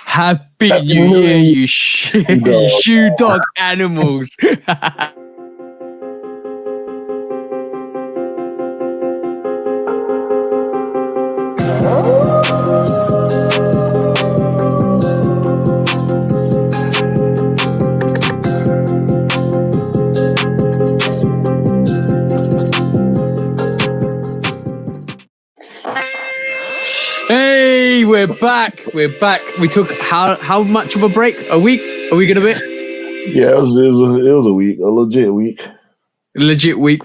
Happy New Year, you shoe dog animals. Hey, we're back. We took how much of a break? A week? Are we gonna be? Yeah, it was a week, a legit week.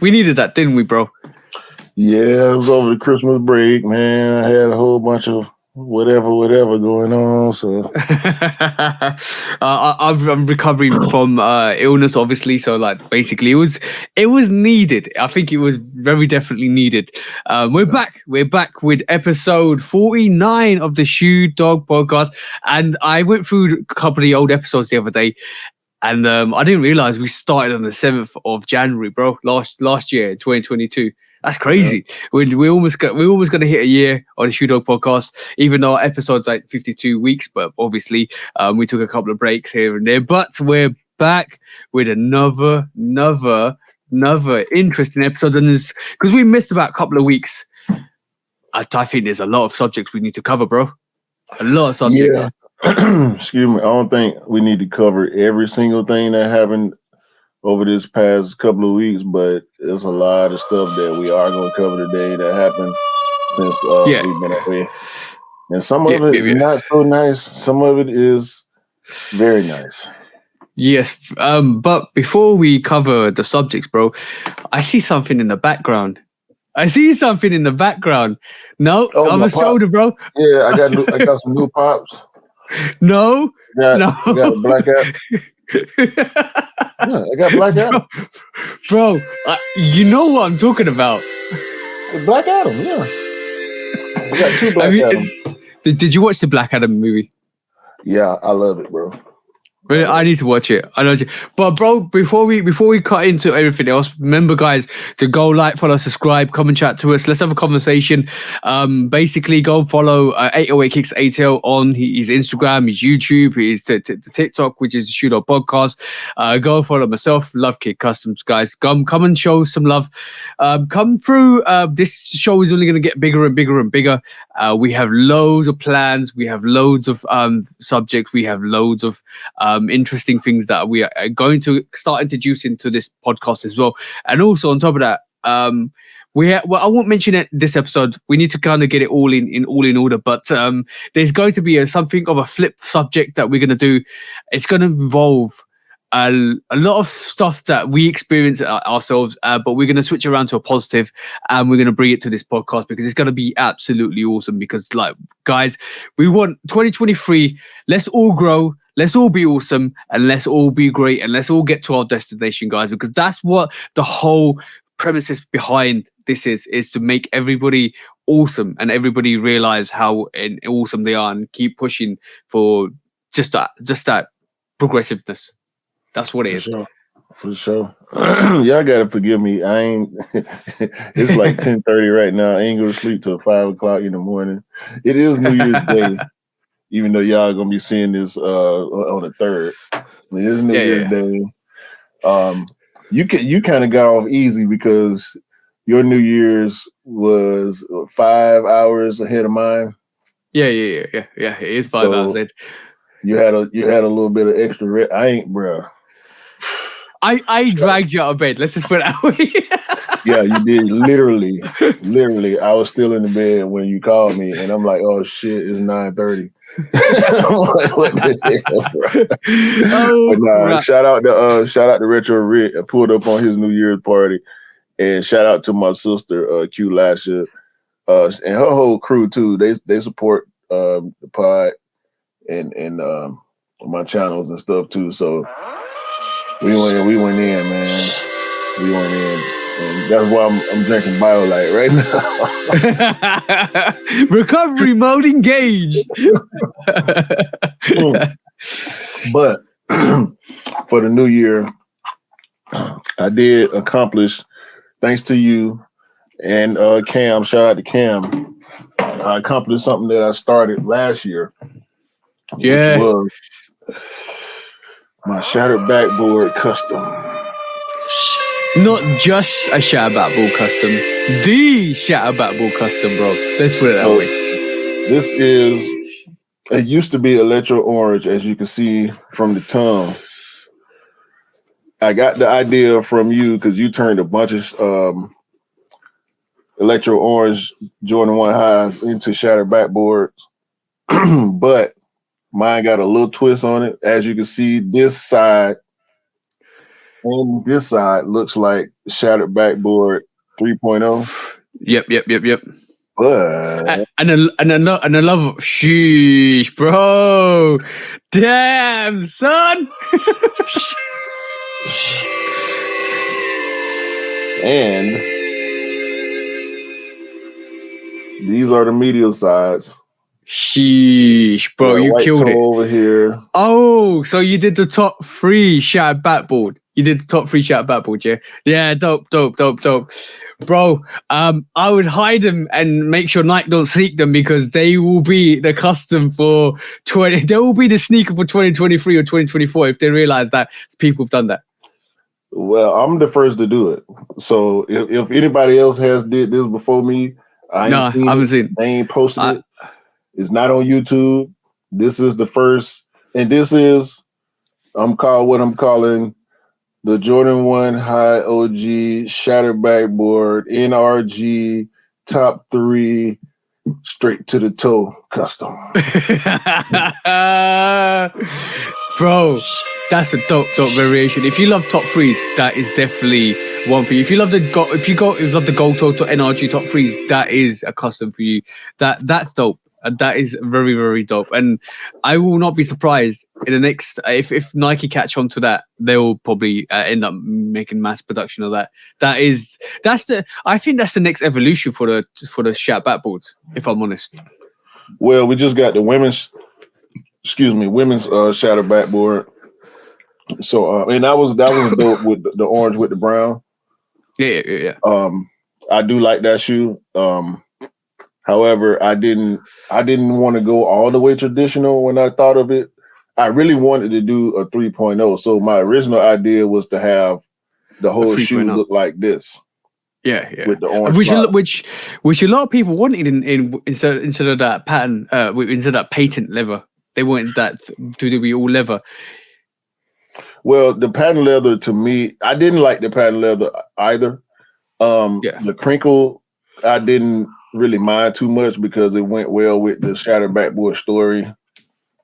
We needed that, didn't we, bro? Yeah, it was over the Christmas break, man. I had a whole bunch of whatever going on. So I'm recovering from illness, obviously. So, like, basically, it was needed. I think it was very definitely needed. We're back with episode 49 of the Shoe Dog podcast, and I went through a couple of the old episodes the other day. And I didn't realize we started on the 7th of January, bro. Last year, 2022. That's crazy. Yeah. We almost gonna hit a year on the Shoe Dog podcast, even though our episode's like 52 weeks. But obviously, we took a couple of breaks here and there. But we're back with another interesting episode, and because we missed about a couple of weeks. I think there's a lot of subjects we need to cover, bro. A lot of subjects. Yeah. Excuse me. I don't think we need to cover every single thing that happened over this past couple of weeks, but there's a lot of stuff that we are going to cover today that happened since we've been away. And some of it is not so nice. Some of it is very nice. Yes. But before we cover the subjects, bro, I see something in the background. No, on my shoulder, bro. Yeah, I got some new pops. No. I got a black out. Yeah, I got black Adam. Bro, you know what I'm talking about. Black Adam, yeah. I got two Black Adam. Did you watch the Black Adam movie? Yeah, I love it, bro. I need to watch it. But bro, before we cut into everything else, remember, guys, to go like, follow, subscribe, come and chat to us. Let's have a conversation. Basically, go and follow 808 Kicks ATL on his Instagram, his YouTube, his TikTok, which is the Shoe Dog Podcast. Go follow myself, Love Kid Customs, guys. Come and show some love. Come through. This show is only going to get bigger and bigger and bigger. We have loads of plans. We have loads of subjects. We have loads of interesting things that we are going to start introducing to this podcast as well. And also on top of that, I won't mention it this episode. We need to kind of get it all in order. But there's going to be something of a flip subject that we're going to do. It's going to involve a lot of stuff that we experience ourselves, but we're going to switch around to a positive, and we're going to bring it to this podcast because it's going to be absolutely awesome. Because, like, guys, we want 2023. Let's all grow. Let's all be awesome, and let's all be great, and let's all get to our destination, guys, because that's what the whole premises behind this is to make everybody awesome and everybody realize how awesome they are and keep pushing for just that progressiveness. That's what it is. For sure. Y'all gotta forgive me. I ain't. It's like 10:30 right now. I ain't go to sleep till 5:00 in the morning. It is New Year's Day. Even though y'all gonna be seeing this on the 3rd, it is New Year's Day. You kind of got off easy because your New Year's was 5 hours ahead of mine. Yeah. It is 5 hours ahead. You had a little bit of extra rest. I ain't, bro. I dragged you out of bed. Let's just put it that way. Yeah, you did. Literally. I was still in the bed when you called me, and I'm like, oh shit, it's 9:30. What the hell, bro? Right. Shout out to Retro Rick. I pulled up on his New Year's party, and shout out to my sister Q Lasha, and her whole crew too. They support the pod and my channels and stuff too. So we went in, man. We went in. And that's why I'm drinking BioLite right now. Recovery mode engaged. But for the new year, I did accomplish, thanks to you and Cam. Shout out to Cam. I accomplished something that I started last year, which was my shattered backboard custom. Not just a shatter backboard custom, the shatter backboard custom, bro. Let's put it that way. This is, it used to be electro orange, as you can see from the tongue. I got the idea from you because you turned a bunch of electro orange Jordan 1 high into shattered backboards, but mine got a little twist on it. As you can see, this side and this side looks like shattered backboard 3.0. Yep. But And I love sheesh, bro. Damn, son. and these are the medial sides. Sheesh, bro, you killed it over here. Oh, so you did the top 3 shattered backboard. You did the top 3 shattered backboard, yeah? Yeah, dope. Bro, I would hide them and make sure Nike don't seek them because they will be the custom for 20. They will be the sneaker for 2023 or 2024 if they realize that people have done that. Well, I'm the first to do it. So if anybody else has did this before me, I haven't seen. They ain't posted it. It's not on YouTube. This is the first, and this is I'm calling the Jordan 1 High OG Shattered Backboard NRG top 3 straight to the toe custom. Bro, that's a dope variation. If you love top 3s, that is definitely one for you. If you love the gold toe to NRG top 3s, that is a custom for you. That's dope. That is very, very dope. And I will not be surprised in the next, if Nike catch on to that, they will probably end up making mass production of that. I think that's the next evolution for the shat backboards, if I'm honest. Well, we just got the women's shattered backboard. So, and that was dope with the orange with the brown. Yeah. I do like that shoe. However, I didn't want to go all the way traditional when I thought of it. I really wanted to do a 3.0. So my original idea was to have the whole shoe look like this. Yeah. With the orange, which a lot of people wanted in instead of that pattern, instead of that patent leather, they wanted that to be all leather. Well, the patent leather to me, I didn't like the patent leather either. The crinkle, I didn't really mind too much because it went well with the shattered backboard story.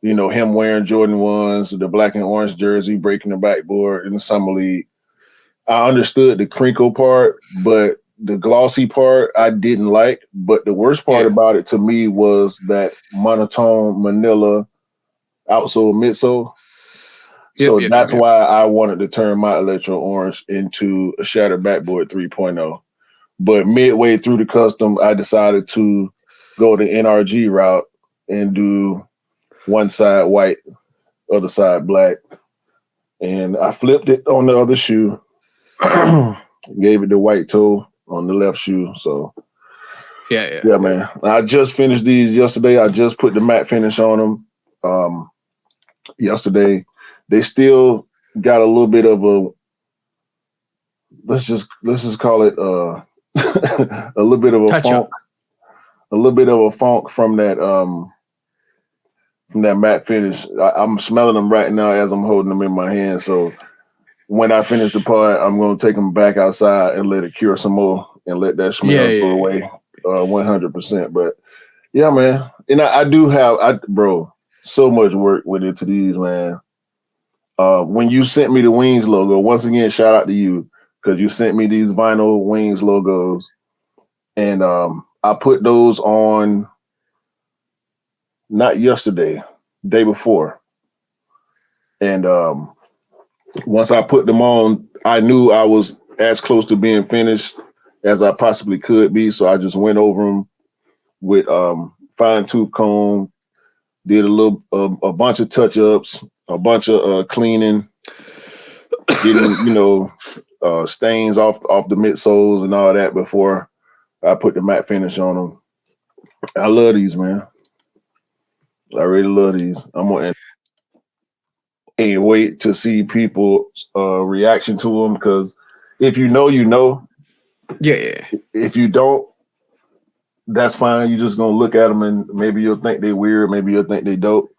You know, him wearing Jordan 1s, the black and orange jersey, breaking the backboard in the summer league. I understood the crinkle part, but the glossy part I didn't like. But the worst part about it to me was that monotone manila outsole midsole. So that's why I wanted to turn my electro orange into a shattered backboard 3.0. But midway through the custom, I decided to go the NRG route and do one side white, other side black. And I flipped it on the other shoe, gave it the white toe on the left shoe. So, yeah, man. I just finished these yesterday. I just put the matte finish on them yesterday. They still got a little bit of a, let's just call it a little bit of a funk, a little bit of a funk from that matte finish. I'm smelling them right now as I'm holding them in my hand. So when I finish the part, I'm going to take them back outside and let it cure some more and let that smell go away 100%. But yeah, man. And I do have, bro, so much work went into these, man. When you sent me the Wings logo, once again, shout out to you because you sent me these vinyl Wings logos. And I put those on not yesterday, day before. And once I put them on, I knew I was as close to being finished as I possibly could be. So I just went over them with fine tooth comb, did a bunch of touch ups, a bunch of cleaning, getting stains off the midsoles and all that before I put the matte finish on them. I love these, man. I really love these. I'm gonna and wait to see people's reaction to them, because if you know, you know. Yeah. If you don't, that's fine. You're just gonna look at them and maybe you'll think they weird, maybe you'll think they dope.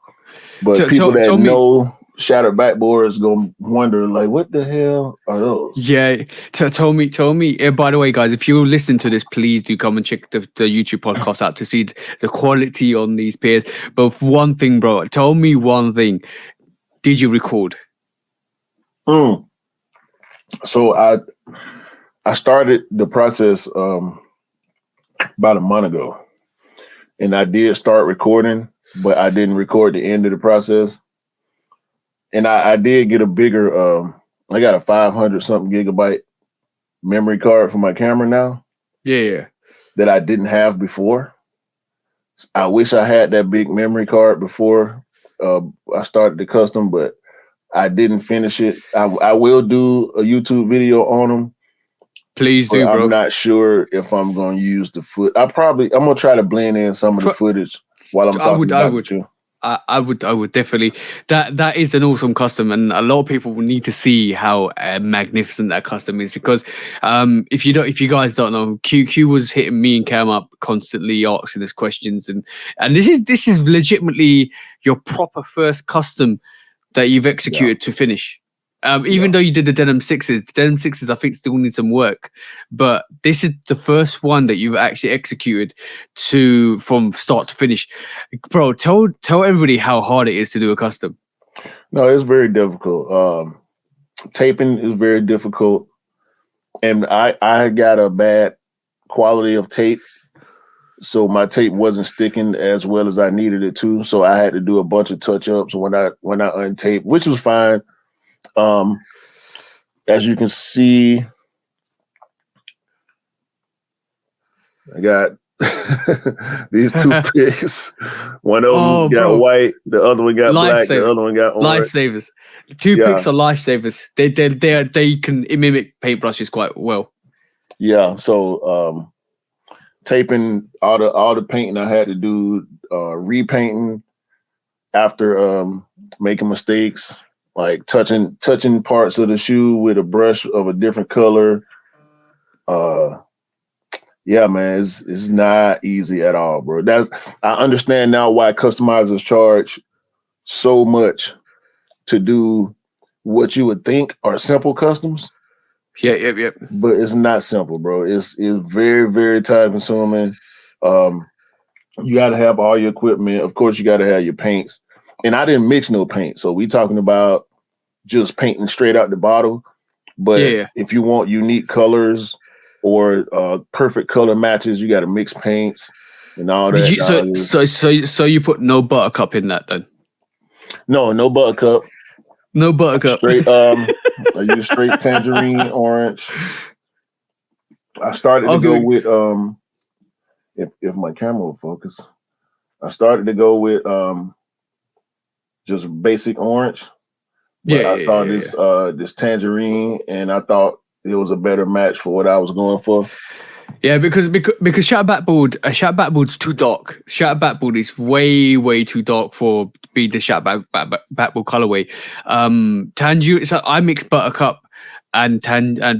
But people that know shattered backboard is gonna wonder, like, what the hell are those? Yeah. Tell me. By the way, guys, if you're listening to this, please do come and check the YouTube podcast out to see the quality on these pairs. But one thing, bro, tell me one thing. Did you record? So I started the process about a month ago, and I did start recording, but I didn't record the end of the process. And I did get a bigger, I got a 500 something gigabyte memory card for my camera now. Yeah. That I didn't have before. I wish I had that big memory card before I started the custom, but I didn't finish it. I will do a YouTube video on them. Please do, bro. I'm not sure if I'm going to use the foot. I'm going to try to blend in some of the footage while I'm talking about you. I would definitely. That is an awesome custom, and a lot of people will need to see how magnificent that custom is, because if you guys don't know, Q was hitting me and Cam up constantly asking us questions, and this is legitimately your proper first custom that you've executed to finish. Even though you did the Denim 6s, I think still need some work. But this is the first one that you've actually executed from start to finish. Bro, tell everybody how hard it is to do a custom. No, it's very difficult. Taping is very difficult. And I got a bad quality of tape. So my tape wasn't sticking as well as I needed it to. So I had to do a bunch of touch-ups when I untaped, which was fine. As you can see, I got these two picks. One of them got white, the other one got black, the other one got orange. Lifesavers. Two picks are lifesavers. They can mimic paintbrushes quite well. Yeah, so taping all the painting I had to do, repainting after making mistakes. Like touching parts of the shoe with a brush of a different color. Yeah, man, it's not easy at all, bro. I understand now why customizers charge so much to do what you would think are simple customs. Yeah. But it's not simple, bro. It's very, very time consuming. You got to have all your equipment. Of course, you got to have your paints. And I didn't mix no paint, so we talking about just painting straight out the bottle. But if you want unique colors or perfect color matches, you got to mix paints and all that. So you put no buttercup in that then? No buttercup. No buttercup. Straight I use straight tangerine orange. I started to go with if my camera will focus. I started to go with just basic orange. But I saw this tangerine, and I thought it was a better match for what I was going for. Yeah, because Shattered Backboard's too dark. Shattered Backboard is way too dark for being the Shattered Backboard colorway. Tangerine. So I mixed buttercup and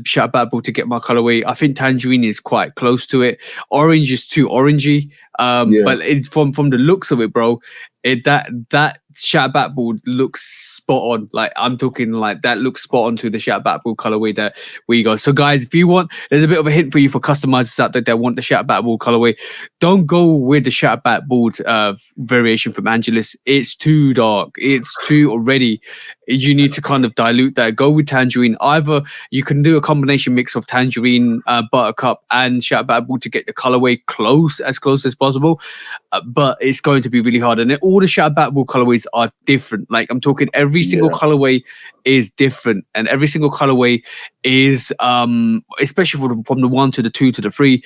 Shattered Backboard to get my colorway. I think tangerine is quite close to it. Orange is too orangey. But from the looks of it, bro, that Shattered Backboard looks spot on. Like I'm talking like that looks spot on to the Shattered Backboard colorway that we got. So guys, if you want, there's a bit of a hint for you for customizers out there that want the Shattered Backboard colorway. Don't go with the Shattered Backboard variation from Angelus. It's too dark. It's too already. You need to kind of dilute that. Go with tangerine. Either you can do a combination mix of tangerine, buttercup, and Shattered Backboard to get the colorway as close as possible. But it's going to be really hard. And all the Shattered Backboard colorways are different. Like I'm talking every single colorway is different, and every single colorway is especially from the 1 to the 2 to the 3,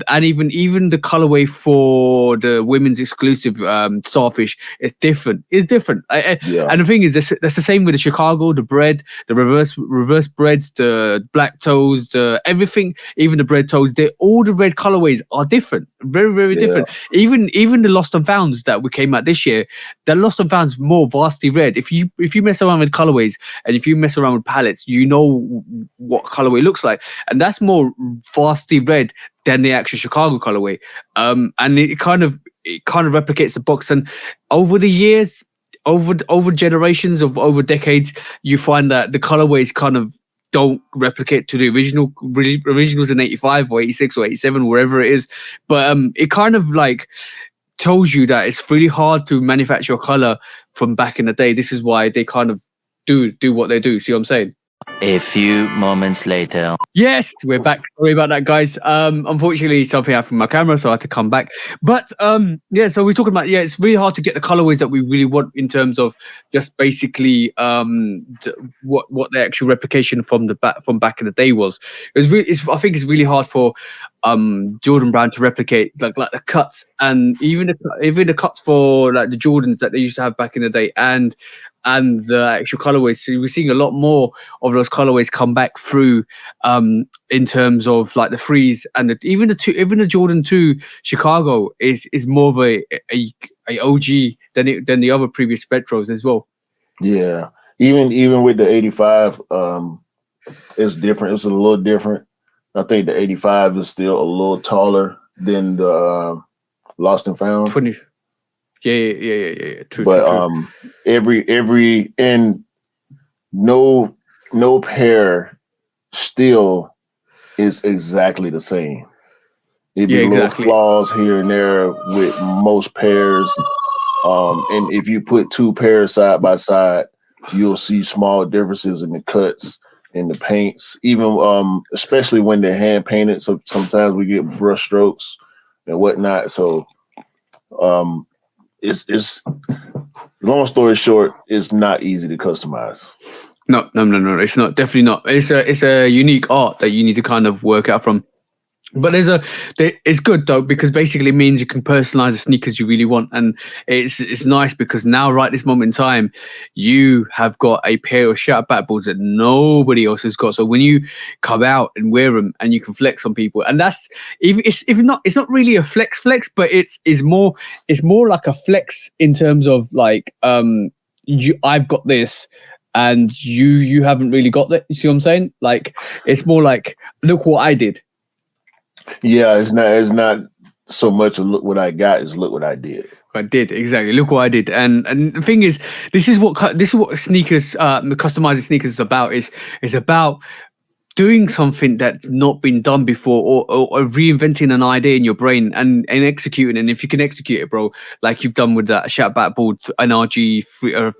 and even the colorway for the women's exclusive starfish is different. And the thing is, that's the same with the Chicago, the bread, the reverse breads, the black toes, the everything, even the bread toes. All the red colorways are different, very, very different. Even the Lost and Founds that we came out this year, the Lost and Founds more vastly red. If you mess around with colorways and if you mess around with palettes, you know what colorway looks like, and that's more vastly red than the actual Chicago colorway. And it kind of replicates the box. And over the years, over generations of over decades, you find that the colorways kind of don't replicate to the originals in 85 or 86 or 87, wherever it is. But it kind of like tells you that it's really hard to manufacture a color from back in the day. This is why they kind of do what they do. See what I'm saying? A few moments later. Yes, we're back. Sorry about that, guys. Unfortunately, something happened with my camera, so I had to come back. But yeah, so we're talking about, it's really hard to get the colorways that we really want in terms of just basically what the actual replication from back in the day was. I think it's really hard for Jordan Brand to replicate like the cuts, and even the cuts for like the Jordans that they used to have back in the day, and the actual colorways. So we're seeing a lot more of those colorways come back through in terms of like the threes, and even the Jordan 2 Chicago is more of a OG than the other previous Spectros as well. Yeah, even with the 85, it's different. It's a little different. I think the 85 is still a little taller than the Lost and Found. 20. Yeah. True, but true. Every and no pair still is exactly the same. It'd be little flaws here and there with most pairs. And if you put two pairs side by side, you'll see small differences in the cuts and the paints. Even especially when they're hand painted. So sometimes we get brush strokes and whatnot. So it's long story short, it's not easy to customize. No, it's not. Definitely not. It's a unique art that you need to kind of work out from. But it's good though, because basically it means you can personalize the sneakers you really want, and it's nice because now, right this moment in time, you have got a pair of shutter backboards that nobody else has got. So when you come out and wear them, and you can flex on people, and that's it's not really a flex, but it's more like a flex in terms of like I've got this, and you haven't really got that. You see what I'm saying? Like it's more like, look what I did. Yeah, it's not so much a look what I got, is look what I did. I did, exactly. Look what I did. And the thing is, this is what sneakers, customizing sneakers is about. Is about doing something that's not been done before, or reinventing an idea in your brain and executing. And if you can execute it, bro, like you've done with that Shat Backboard NRG,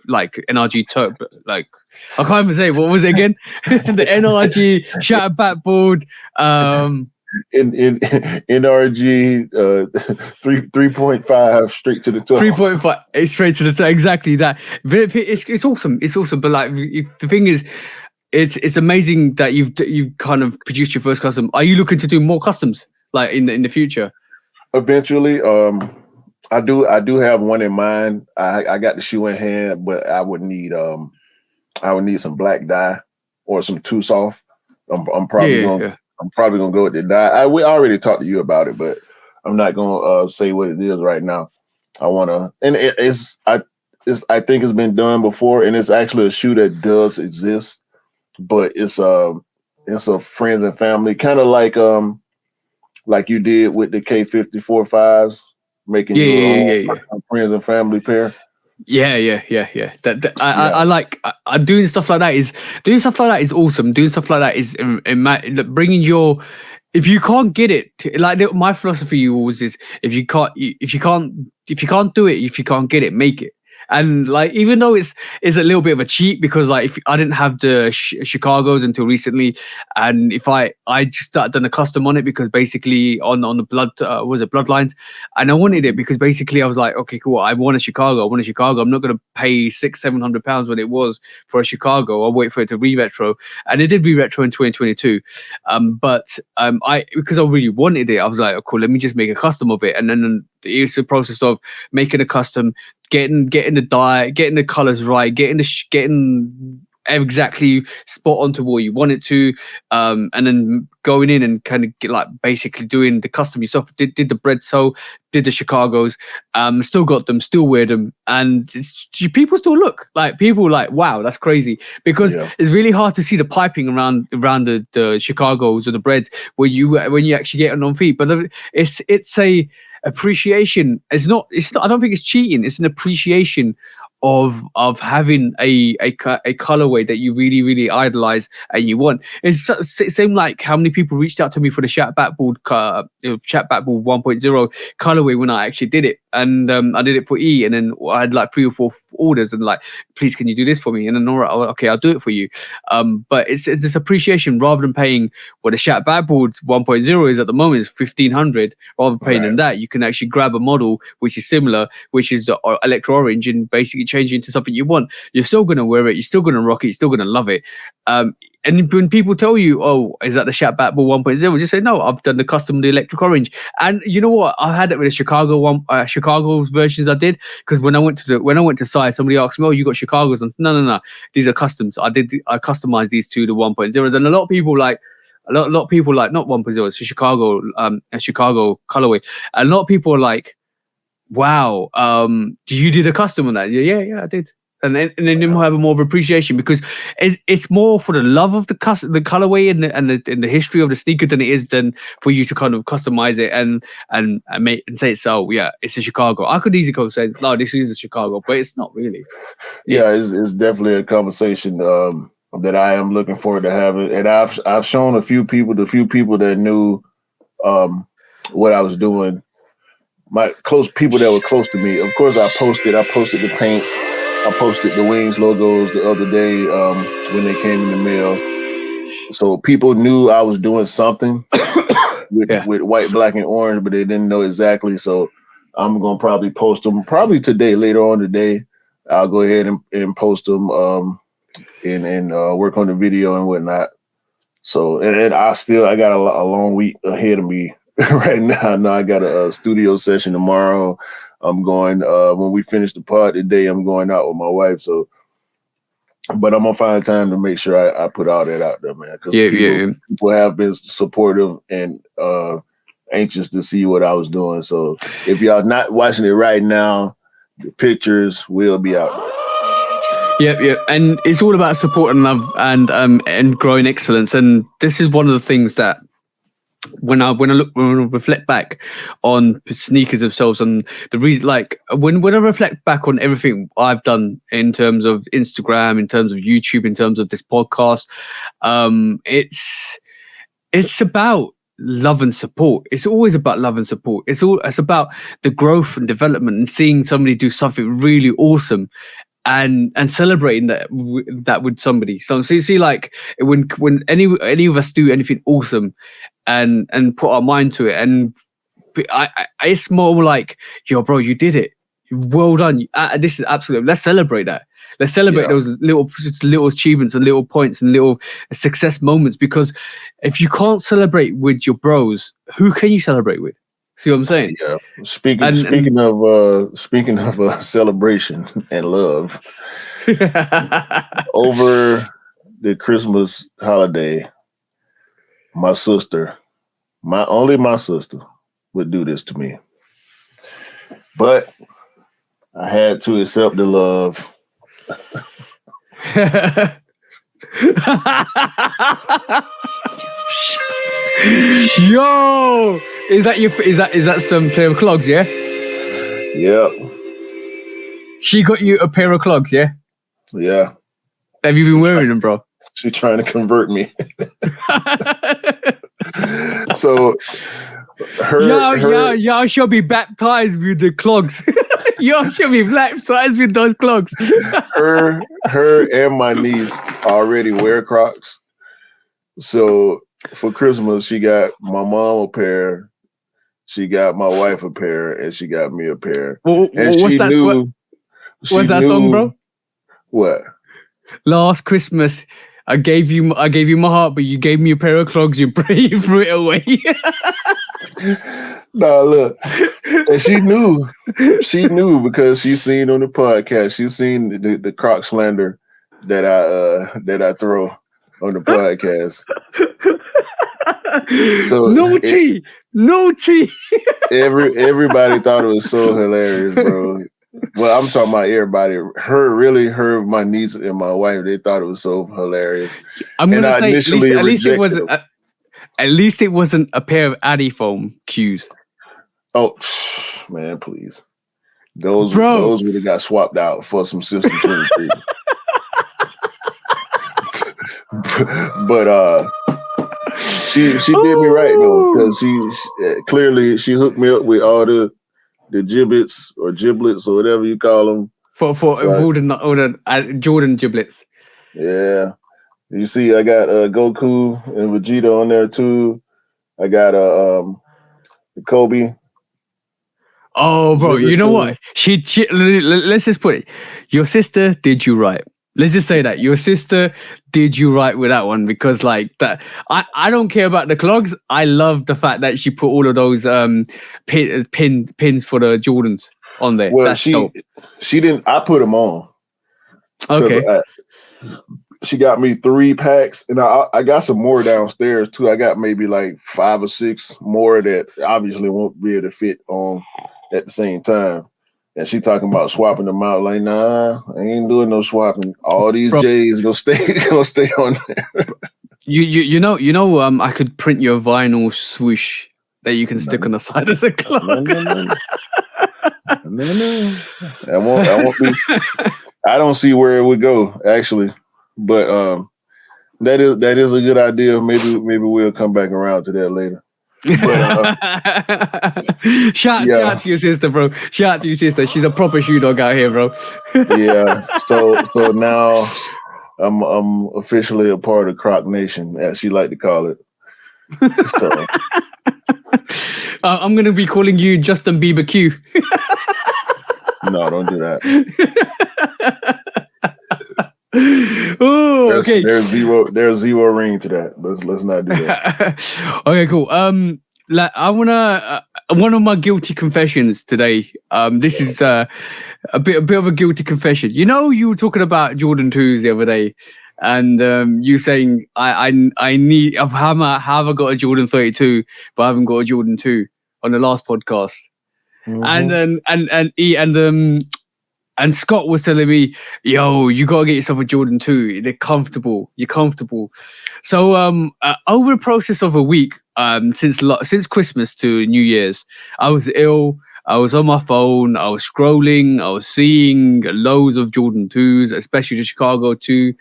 like NRG top, like I can't even say, what was it again? The NRG Shat Backboard. In NRG 3.5 straight to the top. 3.5, it's straight to the top. Exactly that. But it's awesome. It's awesome. But like the thing is, it's amazing that you've kind of produced your first custom. Are you looking to do more customs like in the future? Eventually, I do have one in mind. I got the shoe in hand, but I would need some black dye or some too soft. I'm probably gonna go with the dye. We already talked to you about it, but I'm not gonna say what it is right now. I wanna, and I think it's been done before, and it's actually a shoe that does exist, but it's a friends and family, kind of like you did with the K54.5s, making your own friends and family pair. Yeah. I like doing stuff like that. Doing stuff like that is awesome. Doing stuff like that is bringing your. If you can't get it, like my philosophy always is, if you can't do it, if you can't get it, make it. And like, even though it's a little bit of a cheat, because like if I didn't have the Chicago's until recently, and if I just started done a custom on it, because basically on the bloodlines, and I wanted it because basically I was like, okay, cool, I want a Chicago. I'm not gonna pay £600-700 when it was for a Chicago. I'll wait for it to re-retro, and it did re-retro in 2022. But I, because I really wanted it, I was like, oh, cool, let me just make a custom of it. And then it's the process of making a custom, getting the dye, getting the colors right, getting exactly spot onto what you want it to, and then going in and kind of get, like, basically doing the custom yourself. Did the bread sew, did the Chicago's, still got them, still wear them, and people still look like, people like, wow, that's crazy, because it's really hard to see the piping around the Chicago's or the breads when you actually get it on feet. But it's a appreciation. It's not, I don't think it's cheating. It's an appreciation of having a colorway that you really, really idolize and you want. It's same like how many people reached out to me for the chat backboard 1.0 colorway when I actually did it, and I did it for E, and then I had like 3 or 4 orders, and like, please, can you do this for me? And then, all right, okay, I'll do it for you. But it's this appreciation, rather than paying what the chat backboard 1.0 is at the moment, is 1,500. Rather than paying than that, you can actually grab a model which is similar, which is the electro orange, and basically change it into something you want. You're still going to wear it, you're still going to rock it, you're still going to love it. And when people tell you, oh, is that the Shat Backball 1.0? Just say, no, I've done the custom, the electric orange. And you know what? I had it with the Chicago's versions I did, because when I went to site, somebody asked me, oh, you got Chicago's? And no, these are customs. I customized these to the 1.0s. And a lot of people like, not 1.0, it's a Chicago colorway. A lot of people are like, wow, do you do the custom on that? Yeah, I did. And then you might have more of appreciation, because it's more for the love of the colorway and the history of the sneaker than it is than for you to kind of customize it and make and say, so yeah, it's a Chicago. I could easily go say, no, this is a Chicago, but it's not really. Yeah, it's definitely a conversation that I am looking forward to having, and I've shown the few people that knew what I was doing. My close people that were close to me. Of course, I posted the paints. I posted the Wings logos the other day when they came in the mail. So people knew I was doing something with white, black, and orange, but they didn't know exactly. So I'm going to probably post them probably today, later on today. I'll go ahead and post them and work on the video and whatnot. So, and I got a long week ahead of me right now. No, I got a studio session tomorrow. I'm going, when we finish the pod today, I'm going out with my wife. So, but I'm going to find time to make sure I put all that out there, man. Because people have been supportive and anxious to see what I was doing. So if y'all not watching it right now, the pictures will be out there. Yep. And it's all about support and love and growing excellence. And this is one of the things that when I reflect back on sneakers themselves, and the reason, like when I reflect back on everything I've done in terms of Instagram, in terms of YouTube, in terms of this podcast, it's about love and support. It's always about love and support. It's about the growth and development and seeing somebody do something really awesome and celebrating that with somebody. So you see, like when any of us do anything awesome and put our mind to it, and it's more like, yo, bro, you did it, well done. This is absolutely, let's celebrate that. Let's celebrate those little achievements and little points and little success moments, because if you can't celebrate with your bros, who can you celebrate with? See what I'm saying? Yeah. Speaking of celebration and love, over the Christmas holiday, my sister would do this to me, but I had to accept the love. Yo, is that some pair of clogs? Yeah. Yep. She got you a pair of clogs, yeah? Yeah. Have you been wearing them, bro? She's trying to convert me. So y'all should be baptized with the clogs. Y'all should be baptized with those clogs. her and my niece already wear Crocs. So for Christmas, she got my mom a pair, she got my wife a pair, and she got me a pair. And What's that song, bro? What? Last Christmas, I gave you my heart, but you gave me a pair of clogs. You threw it away. Nah, look, and she knew because she seen on the podcast. She seen the Croc slander that I throw on the podcast. So naughty. Everybody thought it was so hilarious, bro. Well, I'm talking about everybody. Her, my niece and my wife, they thought it was so hilarious. I'm gonna say at least it wasn't a pair of Addy foam cues. Oh man, please. Those would have got swapped out for some System 23. But she did me right though, because she clearly hooked me up with all the giblets or whatever you call them for all the Jordan giblets. Yeah, you see, I got Goku and Vegeta on there too. I got Kobe. Oh, bro, you know what? She let's just put it. Your sister did you right. Let's just say that your sister did you right with that one, because like that, I don't care about the clogs. I love the fact that she put all of those pins for the Jordans on there. Well, that's dope. She didn't. I put them on. Okay. She got me 3 packs, and I got some more downstairs too. I got maybe like 5 or 6 more that obviously won't be able to fit on at the same time. And she talking about swapping them out. Like, nah, I ain't doing no swapping. All these J's gonna stay on there. You know, I could print you a vinyl swoosh that you can stick on the side of the clock. No. That won't be. I don't see where it would go actually, but that is a good idea. Maybe we'll come back around to that later. But, shout out to your sister, bro. Shout out to your sister. She's a proper shoe dog out here, bro. Yeah. So now I'm officially a part of Croc Nation, as she like to call it. So I'm gonna be calling you Justin Bieber Q. No, don't do that. Oh, okay. There's zero ring to that. Let's not do that. Okay, cool. Like I wanna one of my guilty confessions today. This is a bit of a guilty confession. You know, you were talking about Jordan 2s the other day, and you saying I have I got a Jordan 32, but I haven't got a Jordan 2 on the last podcast. Mm-hmm. And Scott was telling me, yo, you gotta get yourself a Jordan 2. They're comfortable. You're comfortable. So over the process of a week, since Christmas to New Year's, I was ill. I was on my phone. I was scrolling. I was seeing loads of Jordan 2s, especially the Chicago 2.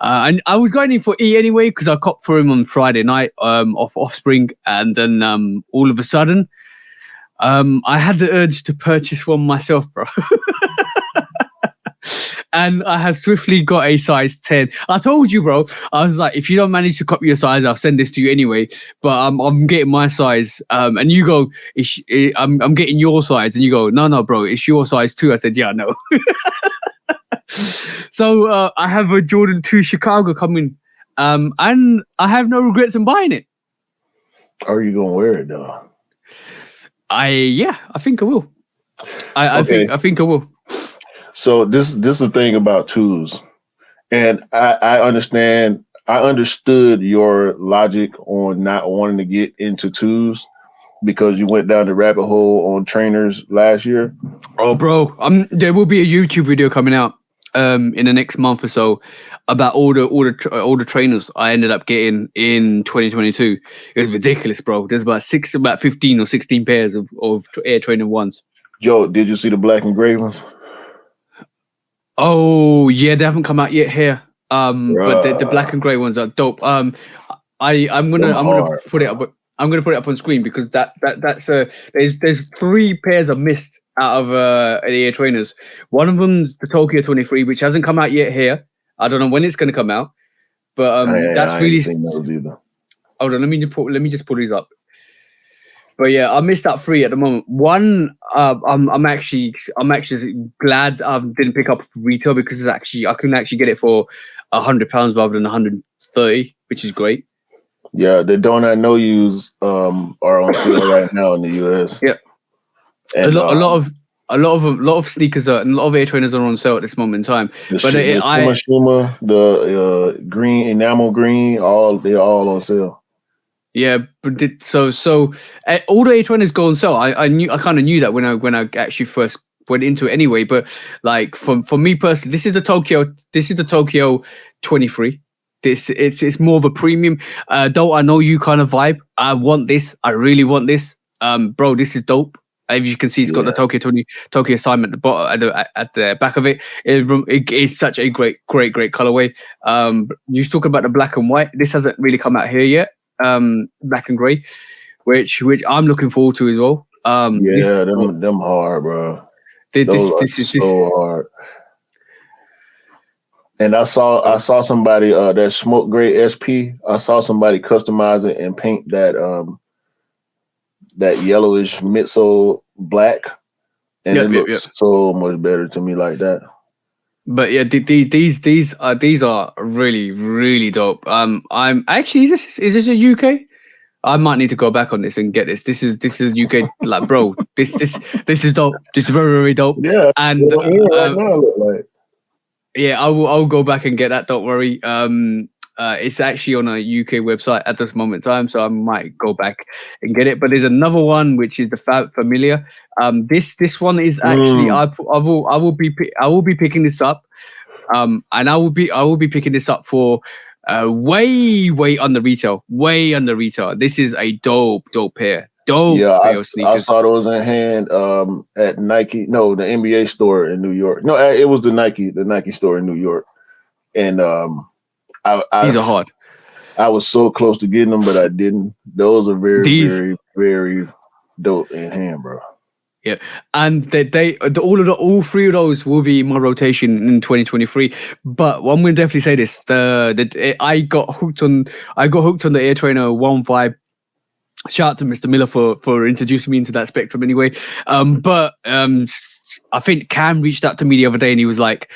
And I was going in for E anyway because I copped for him on Friday night off Offspring. And then all of a sudden, I had the urge to purchase one myself, bro. And I have swiftly got a size 10. I told you, bro. I was like, if you don't manage to copy your size, I'll send this to you anyway. But I'm getting my size. And you go, I'm getting your size. And you go, no, bro, it's your size too. I said, yeah, no. So I have a Jordan 2 Chicago coming. And I have no regrets in buying it. Are you gonna wear it though? I think I will. I think I will. So this is the thing about 2s, and I understand. I understood your logic on not wanting to get into 2s because you went down the rabbit hole on trainers last year. Oh, bro, there will be a YouTube video coming out in the next month or so about all the trainers I ended up getting in 2022. It was ridiculous, bro. There's about 15 or 16 pairs of Air Trainer 1s. Joe, did you see the black and gray ones? Oh yeah, they haven't come out yet here. But the black and grey ones are dope. I'm gonna hard, put it up. I'm gonna put it up on screen because that's there's 3 pairs of missed out of the air trainers. One of them's the Tokyo 23, which hasn't come out yet here. I don't know when it's gonna come out, but that's I really. ain't seen those either. Hold on, let me just pull these up. But yeah, I missed out 3 at the moment. One, I'm actually glad I didn't pick up retail because I can actually get it for £100 rather than 130, which is great. Yeah, the Don't I Know Yous are on sale right now in the US. Yeah, and a lot of sneakers and a lot of air trainers are on sale at this moment in time. the Shuma, the green enamel green, they're all on sale. Yeah, but all the A20s go on sale. I kind of knew that when I actually first went into it anyway. But like for me personally, this is the Tokyo 23. It's more of a premium. Don't I know you kind of vibe. I want this. I really want this. Bro, this is dope. As you can see, it's got the Tokyo sign at the bottom, at the back of it. It is such a great colorway. You talk about the black and white. This hasn't really come out here yet. Black and grey, which I'm looking forward to as well. Them hard, bro. This is so hard. And I saw somebody that smoke gray SP. I saw somebody customize it and paint that yellowish midsole black, and it looks so much better to me like that. But yeah, these are really, really dope. I'm actually is this a UK? I might need to go back on this and get this. This is UK, like, bro. This is dope. This is very, very dope. Yeah, and right now look like. Yeah, I'll go back and get that. Don't worry. It's actually on a UK website at this moment in time, so I might go back and get it. But there's another one which is the Familiar. This one is actually I will be picking this up, and I will be picking this up for way under retail. This is a dope pair. I saw those in hand at Nike. No, the NBA store in New York. No, it was the Nike store in New York, and these are hard. I was so close to getting them, but I didn't. Those are very, very dope in hand, bro. Yeah, and all 3 of those will be in my rotation in 2023. But I'm gonna definitely say this: I got hooked on the Air Trainer 1 Vibe. Shout out to Mr. Miller for introducing me into that spectrum anyway. But I think Cam reached out to me the other day and he was like,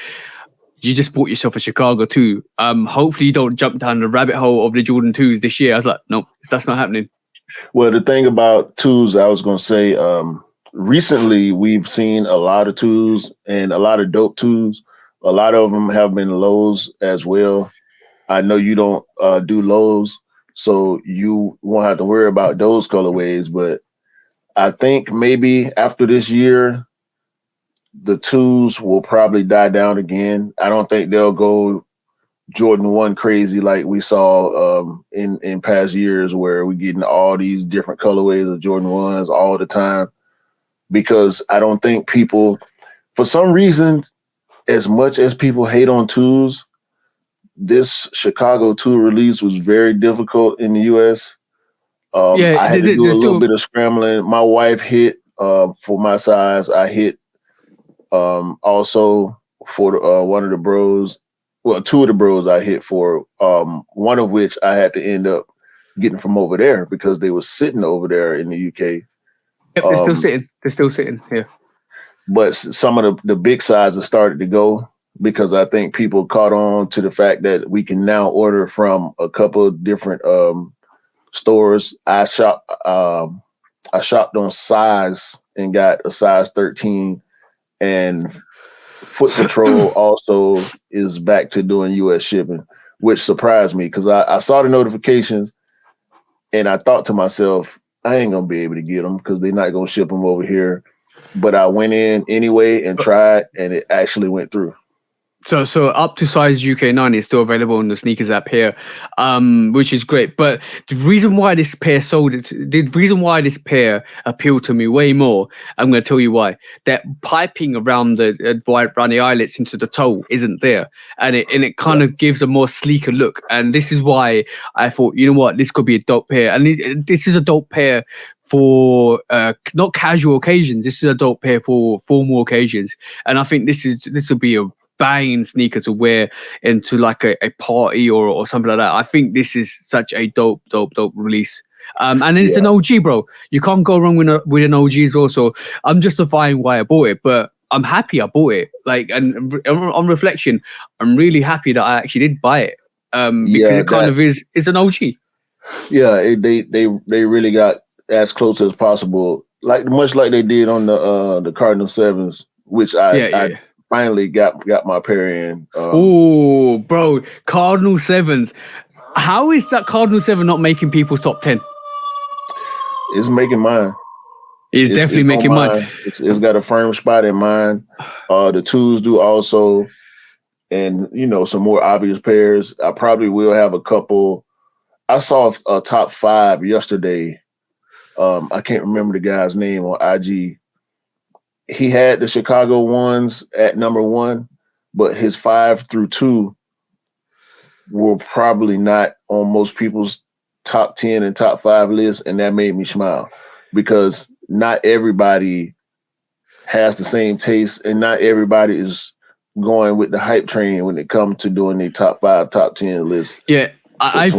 you just bought yourself a Chicago 2. Hopefully you don't jump down the rabbit hole of the Jordan 2s this year. I was like, no, that's not happening. Well, the thing about 2s, I was going to say, recently we've seen a lot of 2s and a lot of dope 2s. A lot of them have been lows as well. I know you don't do lows, so you won't have to worry about those colorways. But I think maybe after this year, the 2s will probably die down again. I don't think they'll go Jordan 1 crazy like we saw in past years where we're getting all these different colorways of Jordan 1s all the time. Because I don't think people, for some reason, as much as people hate on 2s, this Chicago 2 release was very difficult in the US. I had to do a little bit of scrambling. My wife hit for my size. I hit also for one of the bros. Well, 2 of the bros I hit for, one of which I had to end up getting from over there because they were sitting over there in the UK. Yep, they're still sitting here. But some of the big sizes started to go because I think people caught on to the fact that we can now order from a couple of different stores. I shopped on size and got a size 13, and Foot Control also is back to doing US shipping, which surprised me because I saw the notifications and I thought to myself, I ain't gonna be able to get them because they're not gonna ship them over here. But I went in anyway and tried, and it actually went through. So up to size UK9 is still available on the sneakers app here, which is great. But the reason why this pair appealed to me way more, I'm going to tell you why. That piping around around the eyelets into the toe isn't there, and it kind of gives a more sleeker look. And this is why I thought, you know what, this could be a dope pair, and this is a dope pair for not casual occasions. This is a dope pair for formal occasions, and I think this will be a banging sneaker to wear into like a party or something like that. I think this is such a dope release. And it's an OG, bro. You can't go wrong with an OG as well. So I'm justifying why I bought it, but I'm happy I bought it. Like, and on reflection, I'm really happy that I actually did buy it. Because it kind of it's an OG. Yeah, they really got as close as possible, like much like they did on the Cardinal 7s, which I finally got my pair in. Oh, bro, Cardinal 7s. How is that Cardinal 7 not making people's top 10? It's making mine. It's definitely making mine. It's got a firm spot in mine. The 2s do also, and some more obvious pairs. I probably will have a couple. I saw a top 5 yesterday. I can't remember the guy's name on IG. He had the Chicago ones at number 1, but his 5 through 2 were probably not on most people's top 10 and top 5 lists, and that made me smile because not everybody has the same taste, and not everybody is going with the hype train when it comes to doing the top 5, top 10 lists. Yeah, I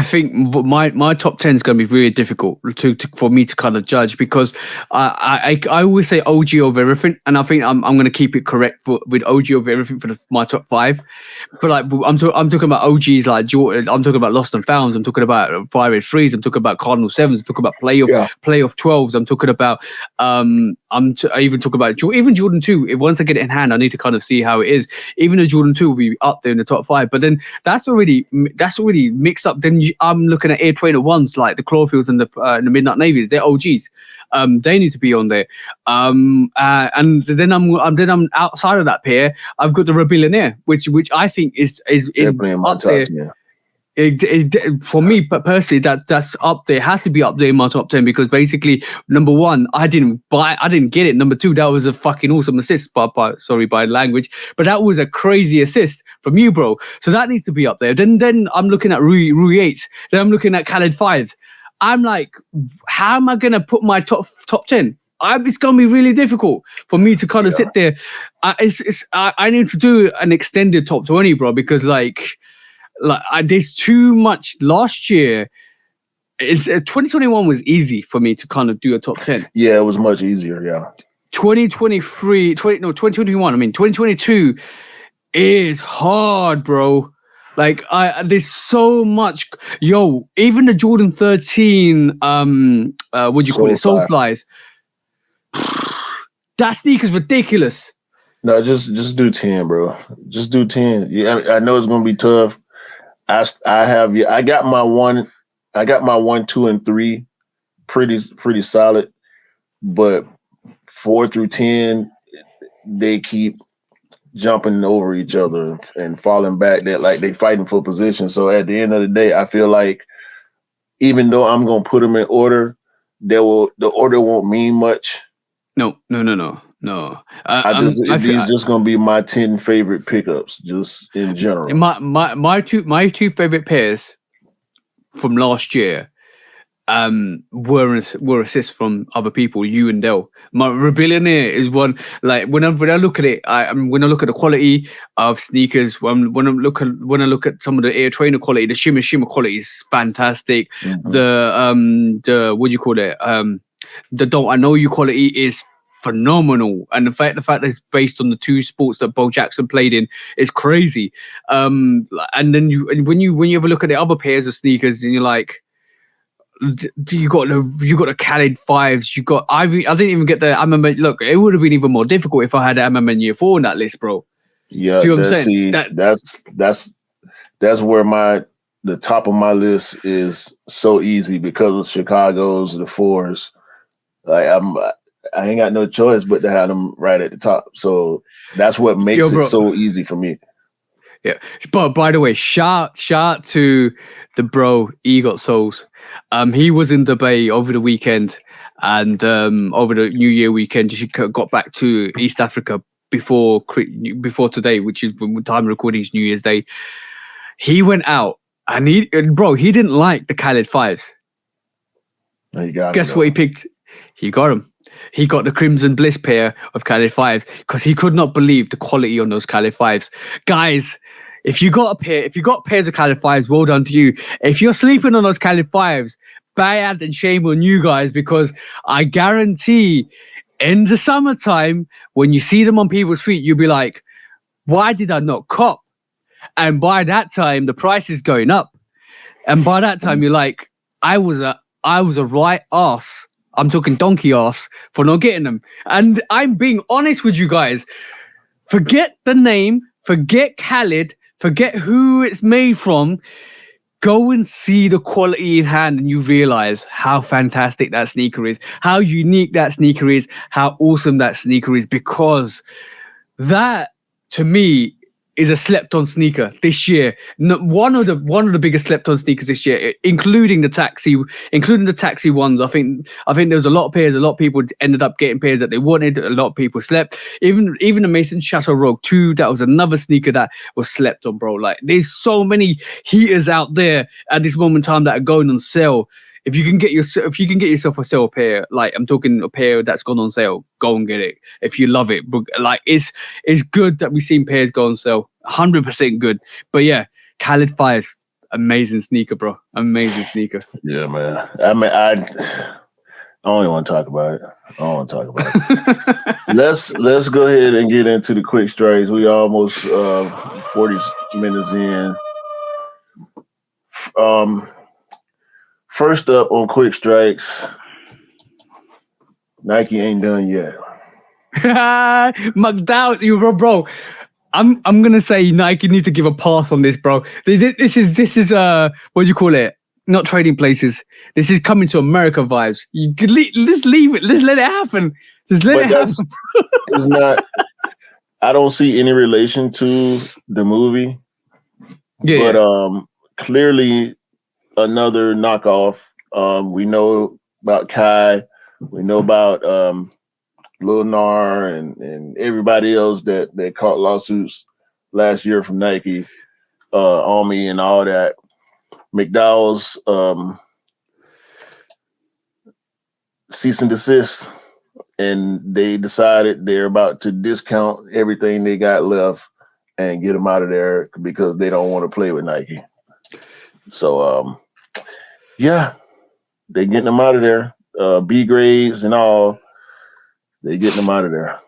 think my top 10 is going to be really difficult for me to kind of judge because I always say OG over everything, and I think I'm going to keep it correct with OG over everything for my top 5. But like I'm talking about OGs like Jordan. I'm talking about Lost and Founds. I'm talking about Fire Red 3s. I'm talking about Cardinal 7s. I'm talking about playoff 12s. I'm talking about I even talk about even Jordan 2. If once I get it in hand, I need to kind of see how it is. Even the Jordan 2 will be up there in the top 5. But then that's already mixed up. Then I'm looking at Air Trainer 1s like the Clawfields and the Midnight Navies. They're OGs. They need to be on there. And then I'm outside of that pair. I've got the Rebillionaire, which I think is up there. For me, but personally, that's up there. It has to be up there in my top 10 because basically, number 1, I didn't get it. Number 2, that was a fucking awesome assist. Sorry, by language, but that was a crazy assist from you, bro. So that needs to be up there. Then I'm looking at Rui 8s. Then I'm looking at Khaled 5s. I'm like, how am I gonna put my top 10? It's gonna be really difficult for me to kind of sit there. I need to do an extended top 20, bro, because there's too much. Last year, 2021 was easy for me to kind of do a top 10. Yeah, it was much easier. Yeah. 2021. I mean, 2022 is hard, bro. Like there's so much. Yo, even the Jordan 13, what do you call it? Soulflies. That sneaker's ridiculous. No, just do 10, bro. Just do 10. Yeah, I know it's gonna be tough. I got my 1, 2, and 3 pretty solid, but 4 through 10 they keep jumping over each other and falling back. That like they fighting for position. So at the end of the day, I feel like even though I'm gonna put them in order, the order won't mean much. No. These just gonna be my 10 favorite pickups, just in general. My two favorite pairs from last year were assists from other people, you and Dell. My Rebillionaire is one, like when I look at it, when I look at the quality of sneakers, when I look at some of the Air Trainer quality, the shimmer quality is fantastic. Mm-hmm. The what do you call it? The Don't I Know You quality is phenomenal, and the fact that it's based on the 2 sports that Bo Jackson played in is crazy. And then when you ever look at the other pairs of sneakers, and you're like, you got the Khaled 5s. You got I didn't even get the MMA. Look, it would have been even more difficult if I had MMA Year 4 on that list, bro. Yeah, see what I'm saying? That's where the top of my list is so easy because of Chicago's, the 4s. Like I ain't got no choice but to have them right at the top. So that's what makes it so easy for me. Yeah, but by the way, shout to the bro Egot Souls. He was in Dubai over the weekend, and over the New Year weekend, he got back to East Africa before today, which is the time of recording is New Year's Day. He went out, and he didn't like the Khaled fives. Guess what he picked? He got them. He got the Crimson Bliss pair of Khaled 5s because he could not believe the quality on those Khaled 5s. Guys, if you got pairs of Khaled 5s, well done to you. If you're sleeping on those Khaled 5s, bad and shame on you guys, because I guarantee in the summertime, when you see them on people's feet, you'll be like, why did I not cop? And by that time, the price is going up. And by that time, you're like, I was a right ass. I'm talking donkey ass for not getting them. And I'm being honest with you guys. Forget the name, forget Khaled, forget who it's made from. Go and see the quality in hand and you realize how fantastic that sneaker is, how unique that sneaker is, how awesome that sneaker is, because that, to me, is a slept-on sneaker this year. One of the biggest slept-on sneakers this year, including the taxi ones. I think there was a lot of pairs. A lot of people ended up getting pairs that they wanted. A lot of people slept. Even the Mason Chateau Rogue 2, that was another sneaker that was slept on, bro. Like, there's so many heaters out there at this moment in time that are going on sale. If you can get yourself a sale pair, like I'm talking a pair that's gone on sale, go and get it. If you love it, like it's good that we've seen pairs go on sale, 100% good. But yeah, Khaled 5s, amazing sneaker, bro, amazing sneaker. Yeah, man. I mean, I don't even want to talk about it. Let's go ahead and get into the quick strikes. We almost 40 minutes in. First up on quick strikes, Nike ain't done yet. McDowell, bro. I'm gonna say Nike need to give a pass on this, bro. This is what do you call it? Not Trading Places. This is Coming to America vibes. You could just leave it. Let's let it happen. Just let it happen. It's not. I don't see any relation to the movie. Yeah. But clearly, another knockoff. We know about Kai. We know about Lil Nar and everybody else that caught lawsuits last year from Nike on me and all that. McDowell's cease and desist, and they decided they're about to discount everything they got left and get them out of there because they don't want to play with Nike. So, yeah, they're getting them out of there. B grades and all, they're getting them out of there.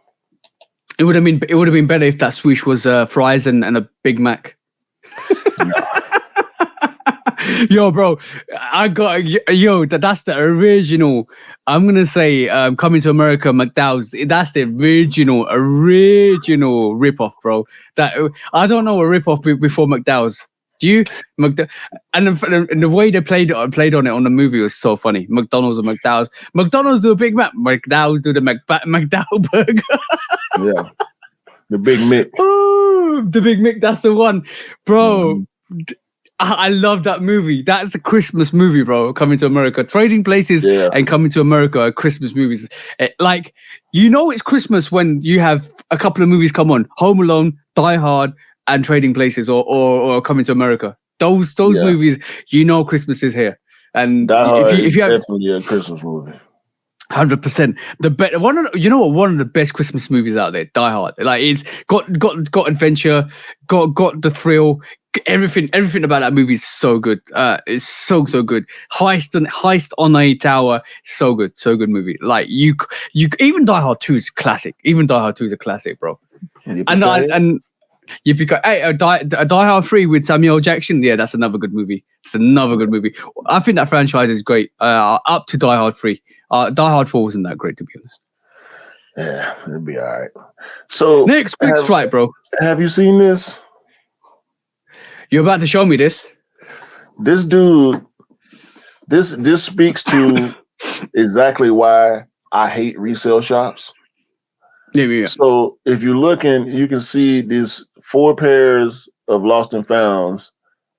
It would have been better if that swoosh was fries and a Big Mac. Yo, bro, that's the original. I'm gonna say Coming to America, McDowell's. That's the original ripoff, bro. That I don't know a ripoff before McDowell's. Do you? And the way they played on it on the movie was so funny. McDonald's and McDowell's. McDonald's do a Big Mac. McDowell's do the McDowell burger. Yeah, the Big Mick. Oh, the Big Mick. That's the one, bro. Mm-hmm. I love that movie. That's a Christmas movie, bro. Coming to America. Trading Places and Coming to America are Christmas movies. Like, it's Christmas when you have a couple of movies come on. Home Alone, Die Hard, and Trading Places or Coming to America. Those movies, Christmas is here. And Die Hard is definitely a Christmas movie. 100%. One of the best Christmas movies out there, Die Hard. Like, it's got adventure, got the thrill. Everything about that movie is so good. It's so good. Heist on a tower, so good movie. Like you even Die Hard 2 is classic. Even Die Hard 2 is a classic, bro. And you pick up a Die Hard 3 with Samuel L. Jackson. Yeah, that's another good movie. It's another good movie. I think that franchise is great. Up to Die Hard 3. Die Hard 4 wasn't that great, to be honest. Yeah, it'll be all right. So next quick strike, bro. Have you seen this? You're about to show me this. This dude, this speaks to exactly why I hate resale shops. Yeah. So if you're looking, you can see these 4 pairs of Lost and Founds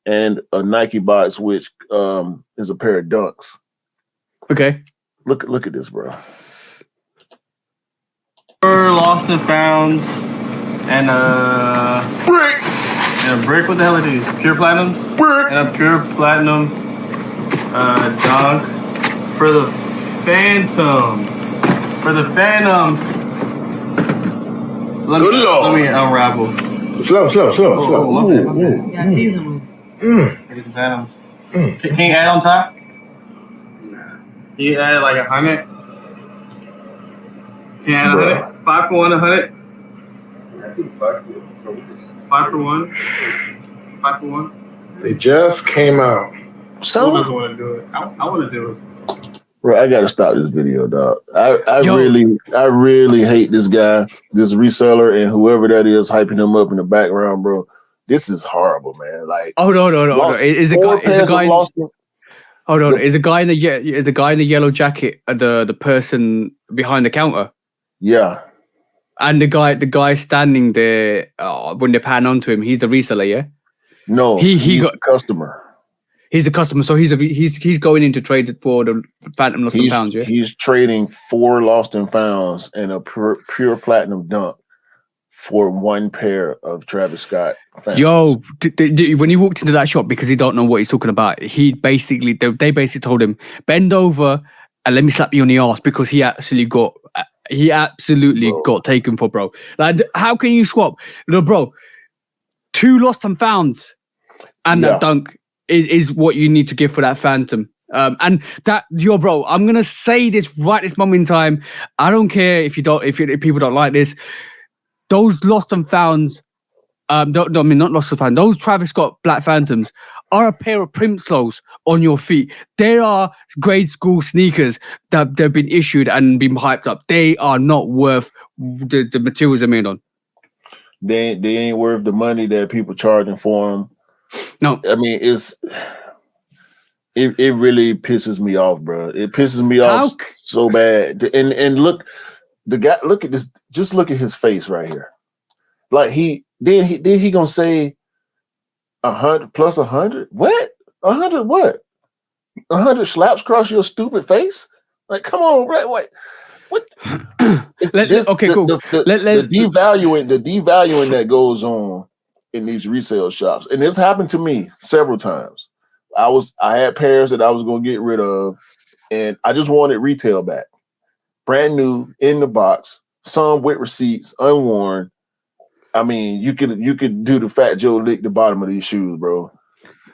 and a Nike box, which is a pair of Dunks. Okay. Look at this, bro. Lost and Founds and Brick. and a brick. What the hell are these? Pure platinums. Brick. And a pure platinum dunk for the Phantoms. Let me unravel. Slow. Oh, yeah, these are Phantoms. Can you add on top? Can you add like 100? Can you add 100? 5 for 1, 100? I think 5 for 1. 5 for 1. They just came out. So who doesn't want to do it? I want to do it. Bro, I gotta stop this video, dog. I really hate this guy, this reseller, and whoever that is hyping him up in the background, bro. This is horrible, man. Like, no. Is a guy? Hold on. Is the guy in the yellow jacket the person behind the counter? Yeah. And the guy standing there when they pan onto him, he's the reseller, yeah? No, he's got a customer. He's the customer, so he's going in to trade it for the Phantom Lost and Founds, yeah? He's trading 4 Lost and Founds and a pure platinum dunk for 1 pair of Travis Scott Phantoms. Yo, when he walked into that shop, because he don't know what he's talking about, they basically told him, bend over and let me slap you on the ass, because he absolutely got taken for, bro. Like, how can you swap? No, bro, 2 Lost and Founds and that dunk is what you need to give for that Phantom. And that, bro, I'm gonna say this right this moment in time. I don't care if people don't like this. Those Lost and Founds, not Lost and Found. Those Travis Scott Black Phantoms are a pair of Plimsolls on your feet. They are grade school sneakers that they've been issued and been hyped up. They are not worth the materials they're made on. They ain't worth the money that people charging for them. No, I mean it really pisses me off, bro. It pisses me off so bad. And look, the guy. Look at this. Just look at his face right here. Like he gonna say 100 plus 100? What? 100 what? 100 slaps across your stupid face? Like, come on, right? What? Okay, cool. The devaluing that goes on in these resale shops, and this happened to me several times. I had pairs that I was gonna get rid of, and I just wanted retail back, brand new in the box, some with receipts, unworn. I mean, you could do the Fat Joe lick the bottom of these shoes, bro.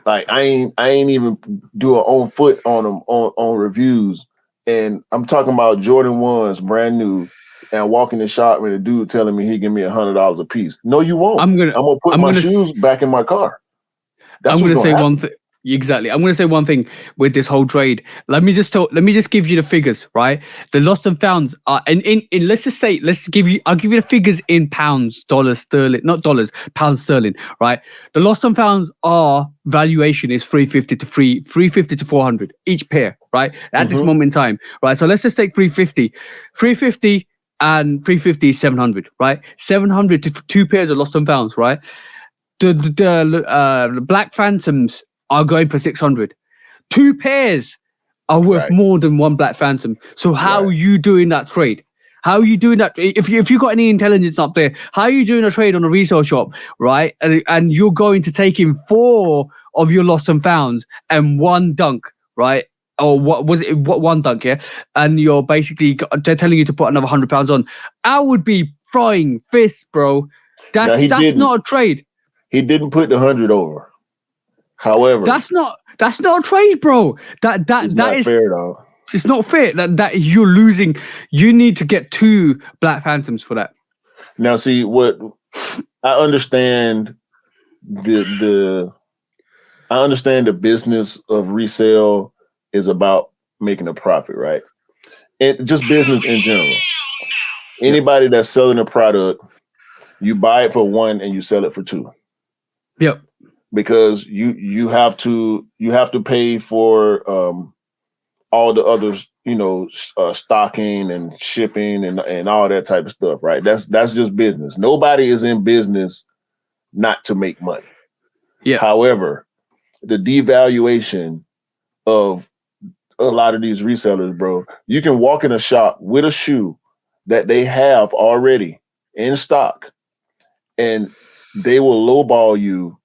Like I ain't even do an on foot on them on reviews, and I'm talking about Jordan 1s, brand new. And walk in the shop with a dude telling me he give me $100 a piece. No, you won't. I'm gonna put my shoes back in my car. I'm gonna say one thing. Exactly. I'm gonna say one thing with this whole trade. Let me just give you the figures, right? The Lost and Founds are in I'll give you the figures in pounds, dollars, sterling, not dollars, pounds sterling, right? The Lost and Founds valuation is 350 to 400 each pair, right? At this moment in time, right? So let's just take 350 and 350 is 700, right? 700 to 2 pairs of Lost and Founds, right? The Black Phantoms are going for 600. 2 pairs are worth more than 1 Black Phantom. So how are you doing that trade? How are you doing that? If you got any intelligence up there, how are you doing a trade on a resale shop, right? And you're going to take in 4 of your Lost and Founds and 1 dunk, right? Or what was it? What 1 dunk, yeah? And you're basically they're telling you to put another £100 on. I would be throwing fists, bro. That's not a trade. He didn't put the 100 over. However, that's not a trade, bro. That is fair, though. It's not fair. That you're losing. You need to get 2 Black Phantoms for that. Now, see what I understand the business of resale is about making a profit, right? And just business in general. Anybody that's selling a product, you buy it for 1 and you sell it for 2. Yep. Because you have to pay for all the stocking and shipping and all that type of stuff, right? That's just business. Nobody is in business not to make money. Yeah. However, the devaluation of a lot of these resellers, bro, you can walk in a shop with a shoe that they have already in stock, and they will lowball you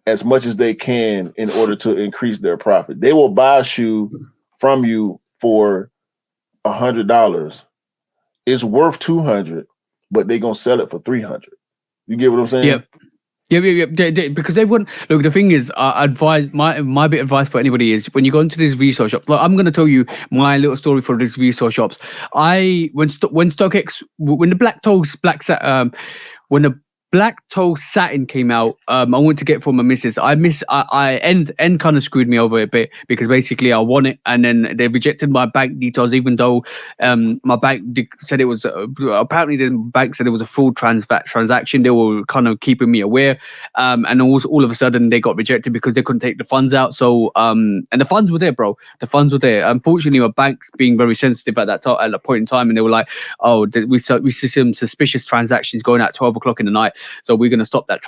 as much as they can in order to increase their profit. They will buy a shoe from you for $100. It's worth $200, but they're gonna sell it for $300. You get what I'm saying? Yep. Because they wouldn't look. The thing is, advise my bit of advice for anybody is when you go into these resale shops. Like, I'm going to tell you my little story for these resale shops. When StockX, when the black toe satin came out, I went to get it for my missus. End kind of screwed me over a bit because basically I won it and then they rejected my bank details, even though my bank said it was apparently the bank said it was a full transaction. They were kind of keeping me aware, and all of a sudden they got rejected because they couldn't take the funds out. So and the funds were there, bro. The funds were there. Unfortunately, my bank's being very sensitive at that point in time, and they were like, "Oh, we see some suspicious transactions going at 12 o'clock in the night." So we're going to stop that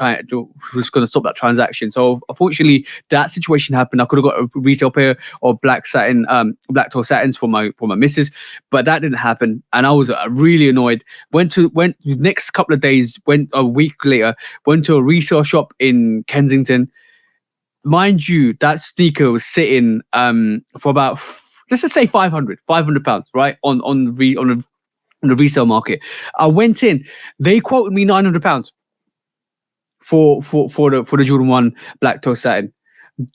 transaction. So unfortunately, that situation happened. I could have got a retail pair of black toe satins for my missus, but that didn't happen, and I was really annoyed. Went the next couple of days. Went a week later. Went to a resale shop in Kensington. Mind you, that sneaker was sitting for about, let's just say £500, right, on the resale market. I went in. They quoted me £900. For the Jordan 1 black toe satin,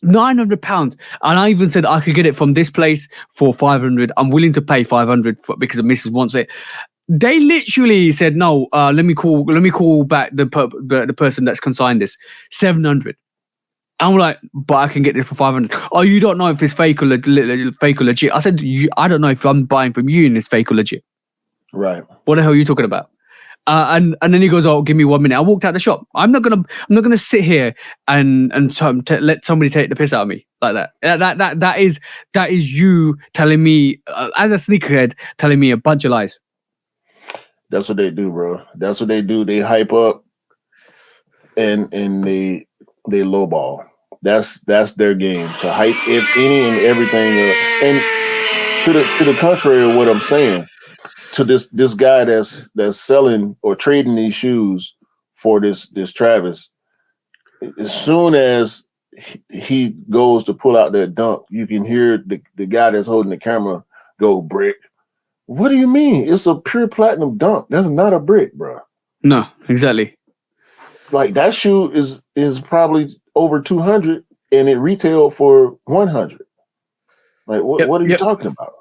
£900, and I even said I could get it from this place for $500. I'm willing to pay $500 because the missus wants it. They literally said no. Let me call back the person that's consigned this. $700. I'm like, but I can get this for $500. Oh, you don't know if it's fake or legit. I said, I don't know if I'm buying from you and it's fake or legit. Right. What the hell are you talking about? And then he goes, "Oh, give me 1 minute." I walked out the shop. I'm not gonna sit here and let somebody take the piss out of me like that. That is you telling me as a sneakerhead, telling me a bunch of lies. That's what they do, bro. That's what they do. They hype up and they lowball. That's their game, to hype any and everything. And to the contrary of what I'm saying, to this guy that's selling or trading these shoes for this Travis, as soon as he goes to pull out that dunk, you can hear the guy that's holding the camera go, "Brick." What do you mean? It's a pure platinum dunk. That's not a brick, bro. No, exactly. Like, that shoe is probably over 200 and it retailed for 100. Like, what are you talking about?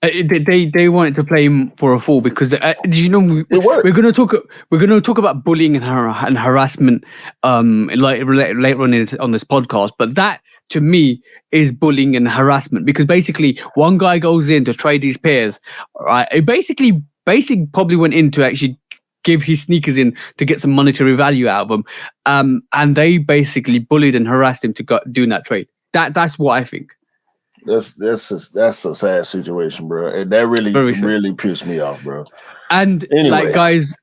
They wanted to play him for a fool because we're gonna talk about bullying and harassment later on this podcast, but that to me is bullying and harassment because basically one guy goes in to trade these pairs, right? It basically probably went in to actually give his sneakers in to get some monetary value out of them, and they basically bullied and harassed him to go doing that trade. That's what I think. That's a sad situation, bro. And that really pissed me off, bro. And anyway, like, guys,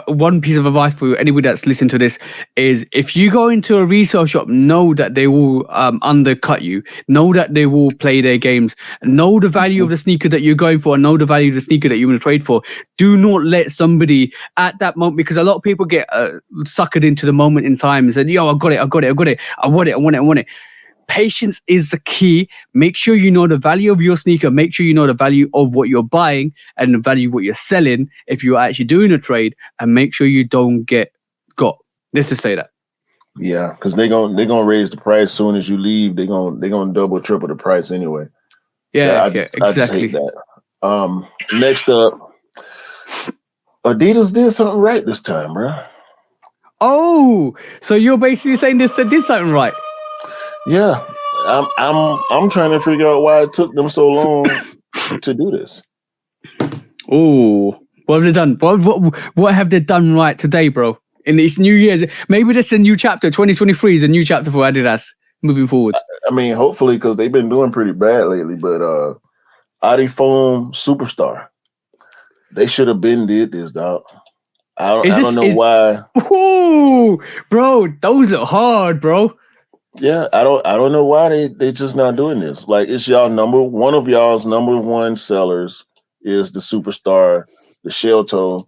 one piece of advice for anybody that's listening to this is, if you go into a resale shop, know that they will undercut you, know that they will play their games, know the value of the sneaker that you're going for, and know the value of the sneaker that you want to trade for. Do not let somebody at that moment, because a lot of people get suckered into the moment in time and said, "Yo, I got it, I want it." Patience is the key. Make sure you know the value of your sneaker. Make sure you know the value of what you're buying and the value of what you're selling if you're actually doing a trade, and make sure you don't get got. Let's just say that. Yeah, because they're gonna raise the price as soon as you leave. They're gonna double, triple the price anyway. Yeah, exactly. I just hate that. Next up, Adidas did something right this time, bro. Oh, so you're basically saying they did something right? Yeah, I'm trying to figure out why it took them so long to do this. Oh, what have they done? What have they done right today, bro? In this new year, maybe this is a new chapter. 2023 is a new chapter for Adidas moving forward. I mean, hopefully, because they've been doing pretty bad lately. But Adi Foam Superstar. They should have been did this, dog. I don't know why. Ooh, bro, those look hard, bro. Yeah, I don't know why they just not doing this. Like, it's one of y'all's number one sellers is the Superstar, the shell toe,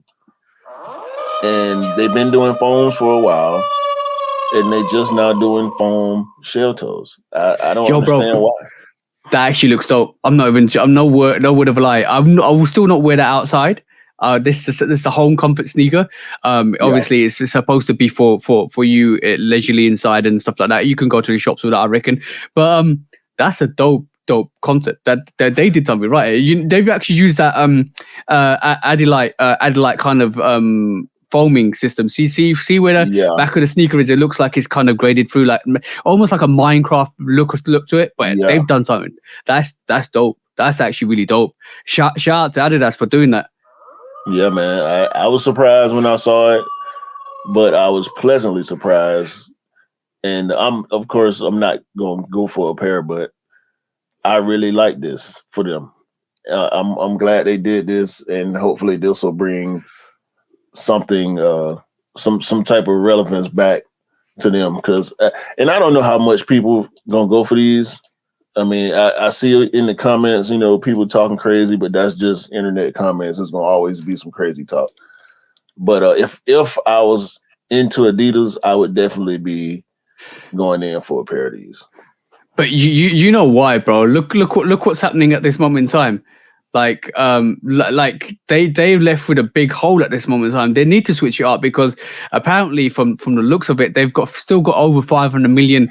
and they've been doing foams for a while, and they just not doing foam shell toes. I don't understand why. That actually looks dope. I'm no word of a lie. I will still not wear that outside. This is a home comfort sneaker. Obviously it's supposed to be for you leisurely inside and stuff like that. You can go to the shops with that, I reckon. But that's a dope concept that they did something right. They've actually used that Adilite kind of foaming system. See where the back of the sneaker is. It looks like it's kind of graded through, like almost like a Minecraft look to it. But they've done something. That's dope. That's actually really dope. Shout out to Adidas for doing that. Yeah, man. I was surprised when I saw it, but I was pleasantly surprised. And I'm not going to go for a pair, but I really like this for them. I'm glad they did this, and hopefully this will bring something, some type of relevance back to them. Because, and I don't know how much people gonna go for these. I mean, I see in the comments, people talking crazy, but that's just internet comments. There's gonna always be some crazy talk. But if I was into Adidas, I would definitely be going in for a pair of these. But you know why, bro? Look what's happening at this moment in time. Like they left with a big hole at this moment in time. They need to switch it up because apparently from the looks of it, they've still got over 500 million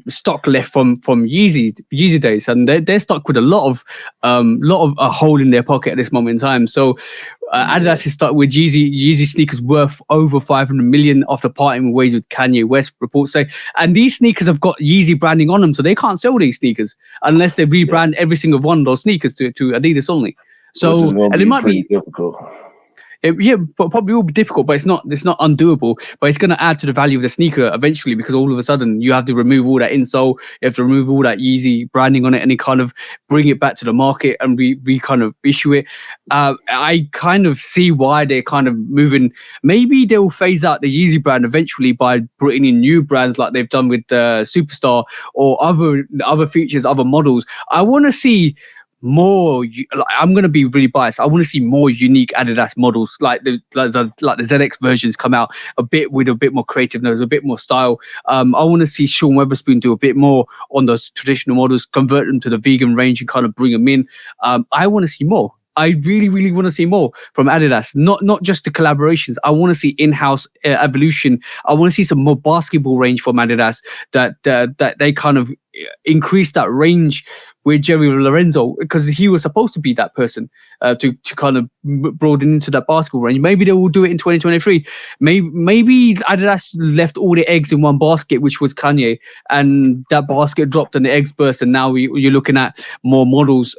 stock left from Yeezy days, and they're stuck with a lot of a hole in their pocket at this moment in time. So Adidas is stuck with Yeezy sneakers worth over 500 million after parting ways with Kanye West, reports say. And these sneakers have got Yeezy branding on them, so they can't sell these sneakers unless they rebrand every single one of those sneakers to Adidas only. So, and it might be difficult. But probably will be difficult, but it's not undoable. But it's going to add to the value of the sneaker eventually, because all of a sudden you have to remove all that insole, you have to remove all that Yeezy branding on it, and kind of bring it back to the market and we kind of issue it. I kind of see why they're kind of moving. Maybe they'll phase out the Yeezy brand eventually by bringing in new brands like they've done with Superstar or other features, other models. I want to see more. I'm going to be really biased. I want to see more unique Adidas models, like the ZX versions come out with a bit more creativeness, a bit more style. I want to see Sean Weatherspoon do a bit more on those traditional models, convert them to the vegan range and kind of bring them in. I want to see more. I really, really want to see more from Adidas. Not just the collaborations. I want to see in-house evolution. I want to see some more basketball range from Adidas, that they kind of increase that range with Jerry Lorenzo, because he was supposed to be that person to kind of broaden into that basketball range. Maybe they will do it in 2023. Maybe Adidas left all the eggs in one basket, which was Kanye, and that basket dropped and the eggs burst, and now you're looking at more models,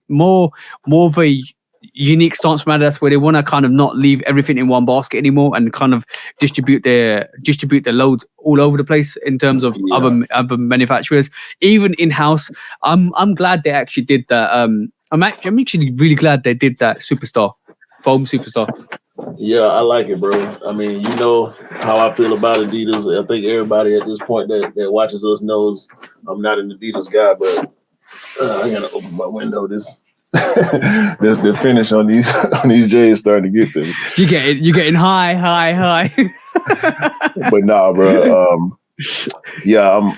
more of a unique stance from Adidas, where they want to kind of not leave everything in one basket anymore and kind of distribute their loads all over the place in terms of other manufacturers, even in-house. I'm glad they actually did that. I'm actually really glad they did that foam Superstar. Yeah, I like it, bro. I mean, you know how I feel about Adidas. I think everybody at this point that watches us knows I'm not an Adidas guy, but I gotta open my window. The finish on these J's starting to get to me. You're getting high. But nah, bro. Yeah,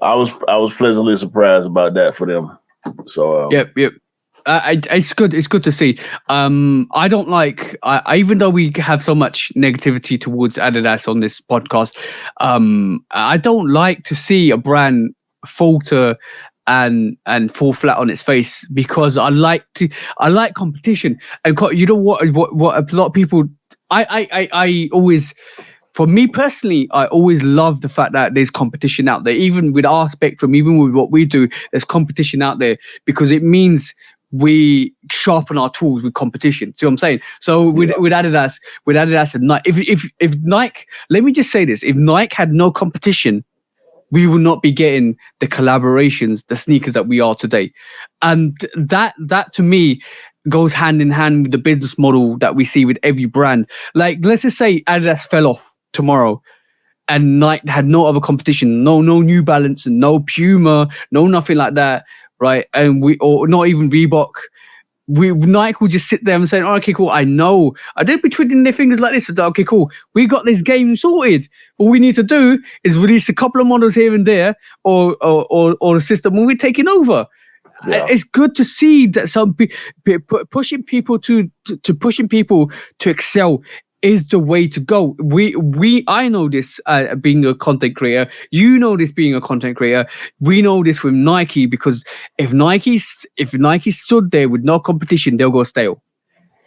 I was pleasantly surprised about that for them. So yep. It's good. It's good to see. I don't like. Even though we have so much negativity towards Adidas on this podcast, I don't like to see a brand falter and fall flat on its face, because I like competition. And you know what a lot of people. I always. For me personally, I always love the fact that there's competition out there, even with our spectrum, even with what we do, there's competition out there, because it means we sharpen our tools with competition. See what I'm saying? So with Adidas and Nike, if Nike, let me just say this, if Nike had no competition, we will not be getting the collaborations, the sneakers that we are today. And that to me goes hand in hand with the business model that we see with every brand. Like, let's just say Adidas fell off tomorrow and Nike had no other competition, no New Balance, and no Puma, no nothing like that, right? And or not even Reebok. Nike will just sit there and say, oh, okay, cool, I know. I did be twiddling their fingers like this. Okay, cool, we got this game sorted. All we need to do is release a couple of models here and there, or the system will be taking over. Yeah. It's good to see that some pushing people to excel is the way to go. I know this being a content creator. You know this being a content creator. We know this with Nike, because if Nike stood there with no competition, they'll go stale.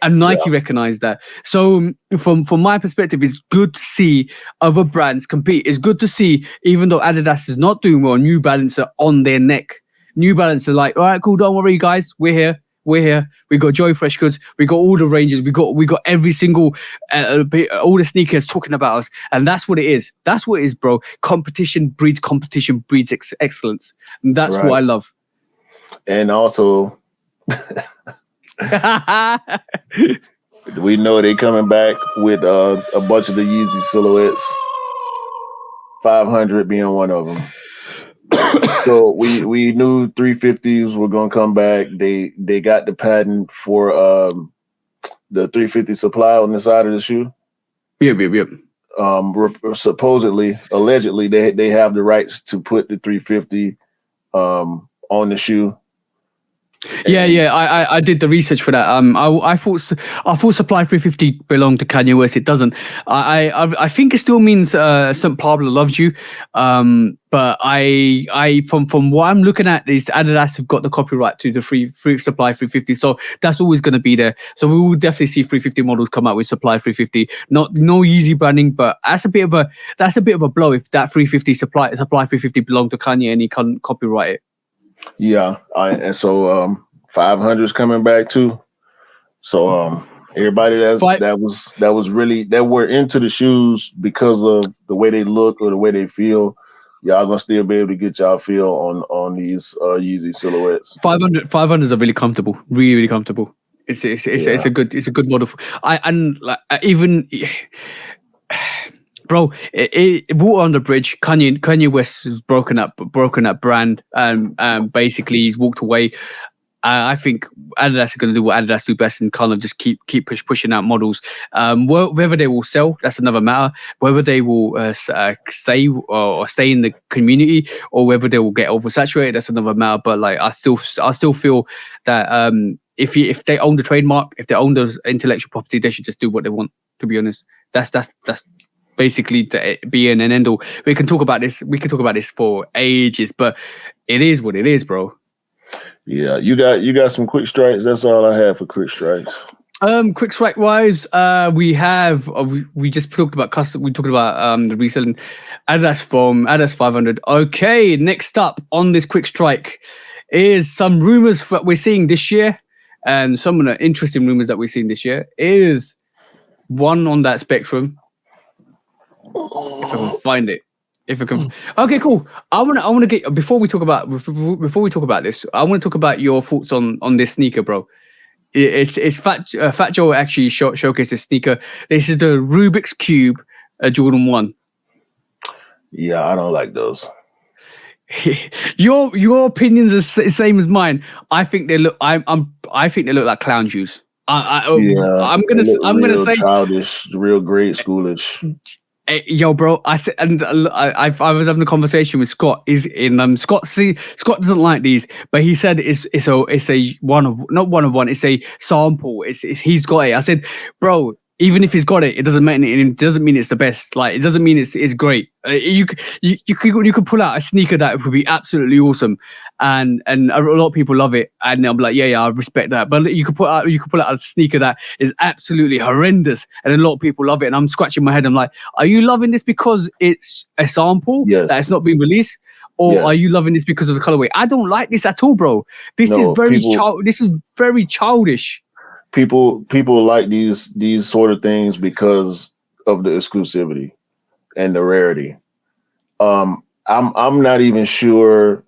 And Nike recognized that. So from my perspective, it's good to see other brands compete. It's good to see, even though Adidas is not doing well, New Balance are on their neck. New Balance are like, all right, cool, don't worry, guys, we're here. We got Joy Fresh Goods. We got all the ranges. We got every single all the sneakers talking about us, and that's what it is. That's what it is, bro. Competition breeds excellence, and that's what I love. And also, we know they coming back with a bunch of the Yeezy silhouettes. 500 being one of them. So we knew 350s were gonna come back. They got the patent for the 350 supply on the side of the shoe. Yep. Supposedly, allegedly, they have the rights to put the 350 on the shoe. I did the research for that. I thought Supply 350 belonged to Kanye West. It doesn't. I think it still means St. Pablo loves you. But I from what I'm looking at is Adidas have got the copyright to the free Supply 350. So that's always going to be there. So we will definitely see 350 models come out with Supply 350. No Yeezy branding, but that's a bit of a blow if that 350 Supply 350 belonged to Kanye and he can't copyright it. Yeah, and so 500's coming back too. So everybody that was really that were into the shoes because of the way they look or the way they feel, y'all gonna still be able to get y'all feel on these Yeezy silhouettes. 500s are really comfortable, really comfortable. It's a good model. Bro, it water on the bridge. Kanye West has broken up brand, and basically he's walked away. I think Adidas are going to do what Adidas do best and kind of just keep pushing out models. Whether they will sell, that's another matter. Whether they will stay in the community, or whether they will get oversaturated, that's another matter. But like, I still feel that if they own the trademark, if they own the intellectual property, they should just do what they want. To be honest, that's basically the be an end all. We can talk about this for ages, but it is what it is, bro. Yeah, you got some quick strikes. That's all I have for quick strikes. Quick strike wise, we have we just talked about custom. We talked about the reselling Adidas from Adidas 500. Okay, next up on this quick strike is some rumors that we're seeing this year, and some of the interesting rumors that we're seeing this year is one on that spectrum. If I can find it, okay, cool. I want to get before we talk about this. I want to talk about your thoughts on this sneaker, bro. It's Fat Joe actually showcased this sneaker. This is the Rubik's Cube Jordan 1. Yeah, I don't like those. Your opinions are the same as mine. I think they look. I think they look like clown shoes. I'm gonna say childish, real grade schoolish. Yo, bro, I said, and I was having a conversation with Scott. Is in Scott. See, Scott doesn't like these, but he said it's a one of one. It's a sample. It's he's got it. I said, bro, even if he's got it, it doesn't mean it's the best. Like, it doesn't mean it's great. You could pull out a sneaker that would be absolutely awesome, and a lot of people love it, and I'm like, yeah, I respect that. But you could pull out a sneaker that is absolutely horrendous, and a lot of people love it, and I'm scratching my head. I'm like, are you loving this because it's a sample that has not been released? Or are you loving this because of the colorway? I don't like this at all, bro. This is very childish. People like these sort of things because of the exclusivity and the rarity. I'm not even sure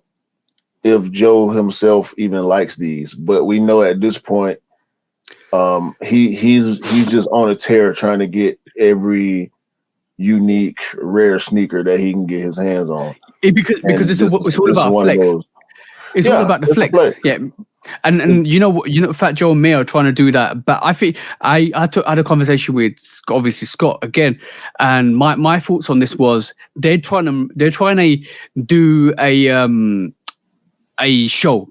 if Joe himself even likes these, but we know at this point, he's just on a tear trying to get every unique, rare sneaker that he can get his hands on. Because it's all about flex. It's all about the flex. Yeah. And you know Fat Joe and me are trying to do that, but I think I had a conversation with obviously Scott again, and my thoughts on this was they're trying to do a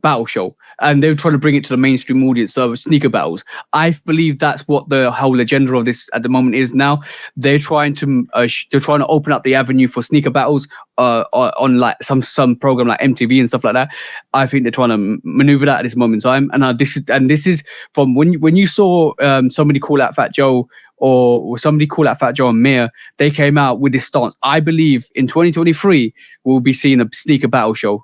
battle show, and they're trying to bring it to the mainstream audience, so sneaker battles. I believe that's what the whole agenda of this at the moment is now. They're trying to open up the avenue for sneaker battles on like some program like MTV and stuff like that. I think they're trying to maneuver that at this moment in time, and this is from when you saw somebody call out Fat Joe or somebody call out Fat Joe and Mir, they came out with this stance. I believe in 2023 we'll be seeing a sneaker battle show,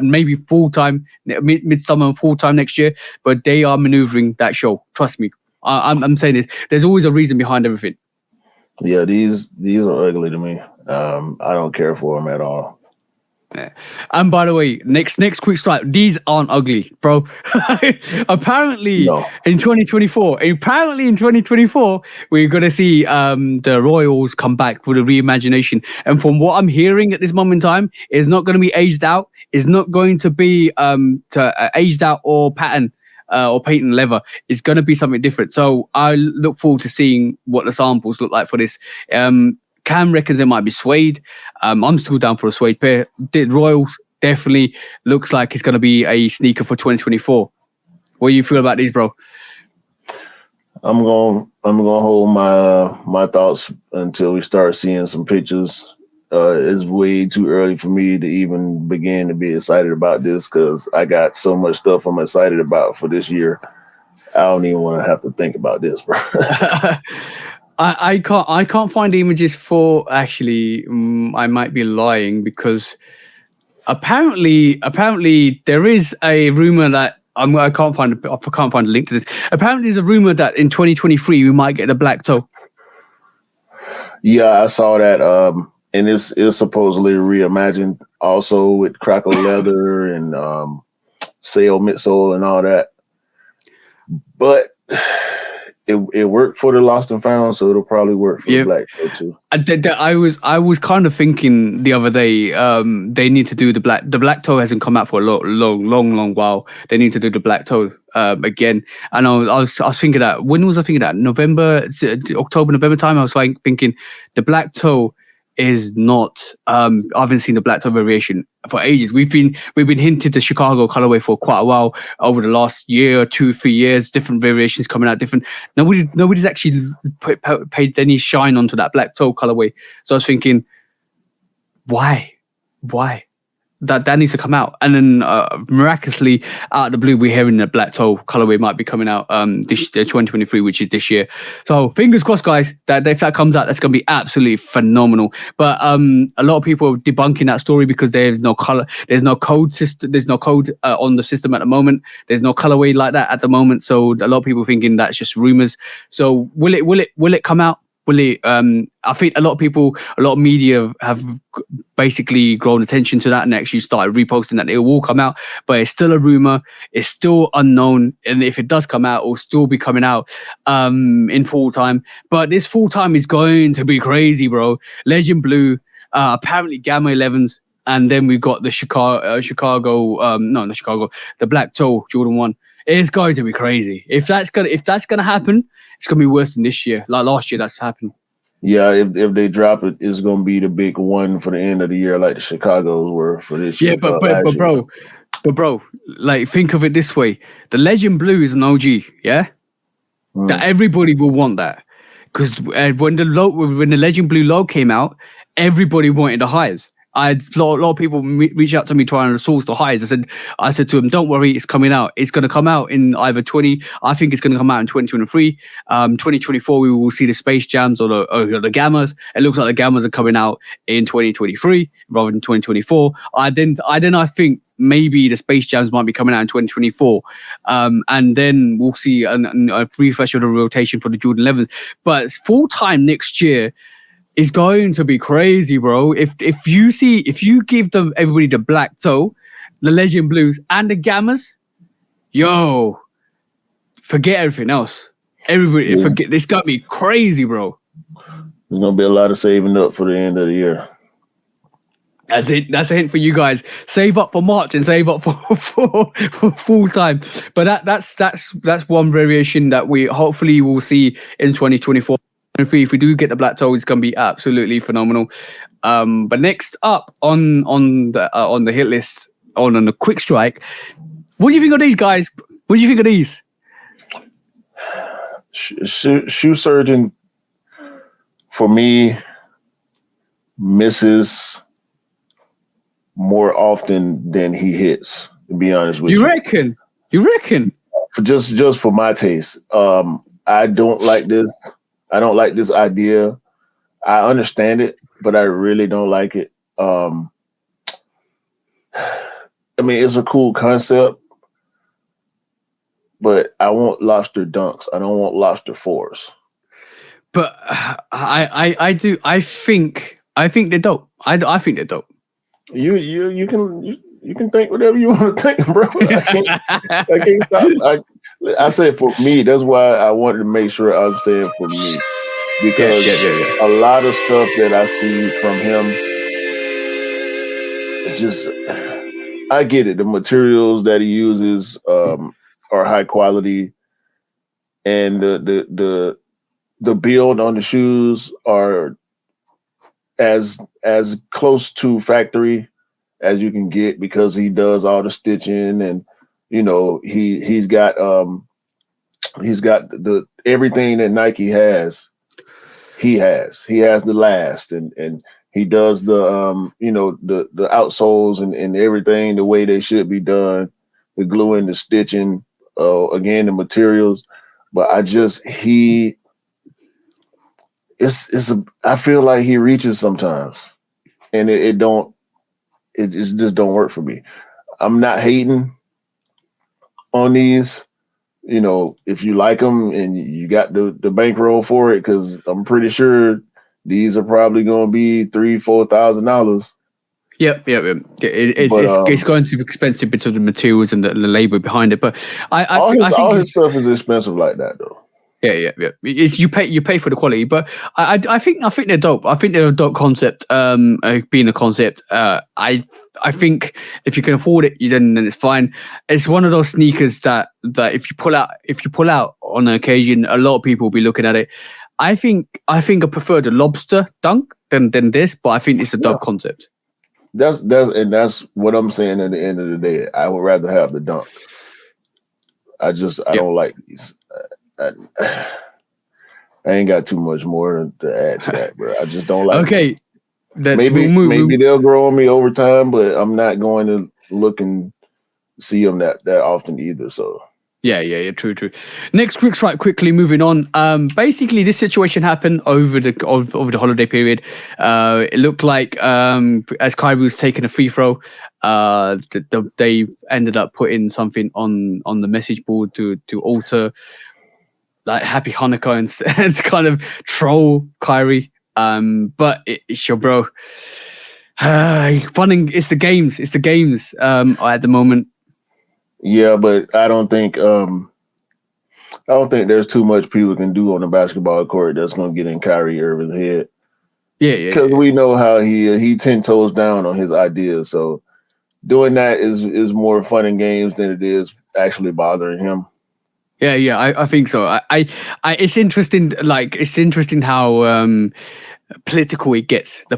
maybe full time, midsummer and full time next year. But they are maneuvering that show. Trust me, I'm saying this. There's always a reason behind everything. Yeah, these are ugly to me. I don't care for them at all. Yeah. And by the way, next quick strike. These aren't ugly, bro. Apparently, in 2024, we're gonna see the Royals come back with a reimagination. And from what I'm hearing at this moment in time, it's not going to be aged out. It's not going to be aged out or patent or patent leather. It's going to be something different. So I look forward to seeing what the samples look like for this. Cam reckons it might be suede. I'm still down for a suede pair. The Royals definitely looks like it's going to be a sneaker for 2024. What do you feel about these, bro? I'm gonna hold my thoughts until we start seeing some pictures. It's way too early for me to even begin to be excited about this because I got so much stuff I'm excited about for this year. I don't even want to have to think about this, bro. I can't find the images for I might be lying because apparently there is a rumor that I can't find a link to this. Apparently there's a rumor that in 2023 we might get the black toe. Yeah, I saw that. And it's supposedly reimagined also with crackle leather and sail midsole and all that. But it worked for the lost and found, so it'll probably work for the black toe too. I was kind of thinking the other day they need to do the black toe hasn't come out for a long while. They need to do the black toe again. And I was thinking that when was I thinking that October November time. I was like thinking the black toe is not I haven't seen the black toe variation for ages. We've been hinted the Chicago colorway for quite a while over the last year, 2-3 years, different variations coming out different. Nobody's actually paid any shine onto that black toe colorway. So I was thinking, why that needs to come out. And then miraculously out of the blue we're hearing the black toe colorway might be coming out this 2023, which is this year. So fingers crossed, guys, that if that comes out, that's going to be absolutely phenomenal. But a lot of people are debunking that story because there's no color, there's no code system, there's no code on the system at the moment. There's no colorway like that at the moment. So a lot of people thinking that's just rumors. So will it come out? I think a lot of media have basically grown attention to that and actually started reposting that it will come out, but it's still a rumor. It's still unknown, and if it does come out, it will still be coming out in full time. But this full time is going to be crazy, bro. Legend Blue, apparently Gamma 11s, and then we've got the the Black Toe Jordan 1. It's going to be crazy. If that's gonna happen, it's gonna be worse than this year. Like last year, that's happened. Yeah, if they drop it, it's gonna be the big one for the end of the year, like the Chicago's were for this year. Yeah, but bro, like think of it this way: the Legend Blue is an OG, yeah. That everybody will want that because when the Legend Blue low came out, everybody wanted the highs. I had a lot of people reach out to me trying to source the highs. I said to them, don't worry, it's coming out. It's going to come out in either I think it's going to come out in 2023. 2024, we will see the Space Jams or the Gammas. It looks like the Gammas are coming out in 2023 rather than 2024. I think maybe the Space Jams might be coming out in 2024. And then we'll see a refresh of the rotation for the Jordan 11s. But full time next year, It's going to be crazy, bro. If you give them everybody the black toe, the legend blues, and the gammas, yo, forget everything else. Everybody Yeah. forget. This got me crazy, bro. There's gonna be a lot of saving up for the end of the year. That's it. That's a hint for you guys. Save up for March and save up for full time. But that's one variation that we hopefully will see in 2024. If we do get the black toe, it's gonna be absolutely phenomenal. But next up on the hit list on the quick strike, what do you think of these guys? What do you think of these? Shoe surgeon for me misses more often than he hits, to be honest with you. You reckon? For just for my taste. I don't like this. I don't like this idea. I understand it, but I really don't like it. I mean, it's a cool concept, but I want lobster dunks. I don't want lobster fours. But I do. I think they're dope. I think they're dope. You can think whatever you want to think, bro. I can't stop. I said for me. That's why I wanted to make sure I'm saying for me, because a lot of stuff that I see from him, it's just, I get it. The materials that he uses are high quality, and the build on the shoes are as close to factory as you can get, because he does all the stitching, and he's got the everything that Nike has. He has the last, and he does the the outsoles and everything the way they should be done, the gluing, the stitching, again, the materials. But I feel like he reaches sometimes, and it just don't work for me. I'm not hating on these. If you like them and you got the bankroll for it, because I'm pretty sure these are probably going to be $3,000-$4,000. Yep. It's going to be expensive because of the materials and the labor behind it. But I think his stuff is expensive like that, though. Yeah. It's, you pay for the quality, but I think they're dope. I think they're a dope concept. Being a concept, I think if you can afford it, then it's fine. It's one of those sneakers that if you pull out on an occasion, a lot of people will be looking at it. I think I prefer the lobster dunk than this, but I think it's a dope concept. That's what I'm saying. At the end of the day, I would rather have the dunk. I don't like these. I ain't got too much more to add to that, bro. I just don't like. Okay. Maybe they'll grow on me over time, but I'm not going to look and see them that often either. So yeah, true. Next quick strike, quickly moving on. Basically, this situation happened over the holiday period. It looked like as Kyrie was taking a free throw, they ended up putting something on the message board to alter, like, Happy Hanukkah and to kind of troll Kyrie. But it's your bro. Funning. It's the games at the moment. Yeah, but I don't think there's too much people can do on the basketball court that's going to get in Kyrie Irving's head. Yeah. Because we know how he 10 toes down on his ideas. So doing that is more fun and games than it is actually bothering him. Yeah, I think so. I it's interesting. Like, it's interesting how political it gets. The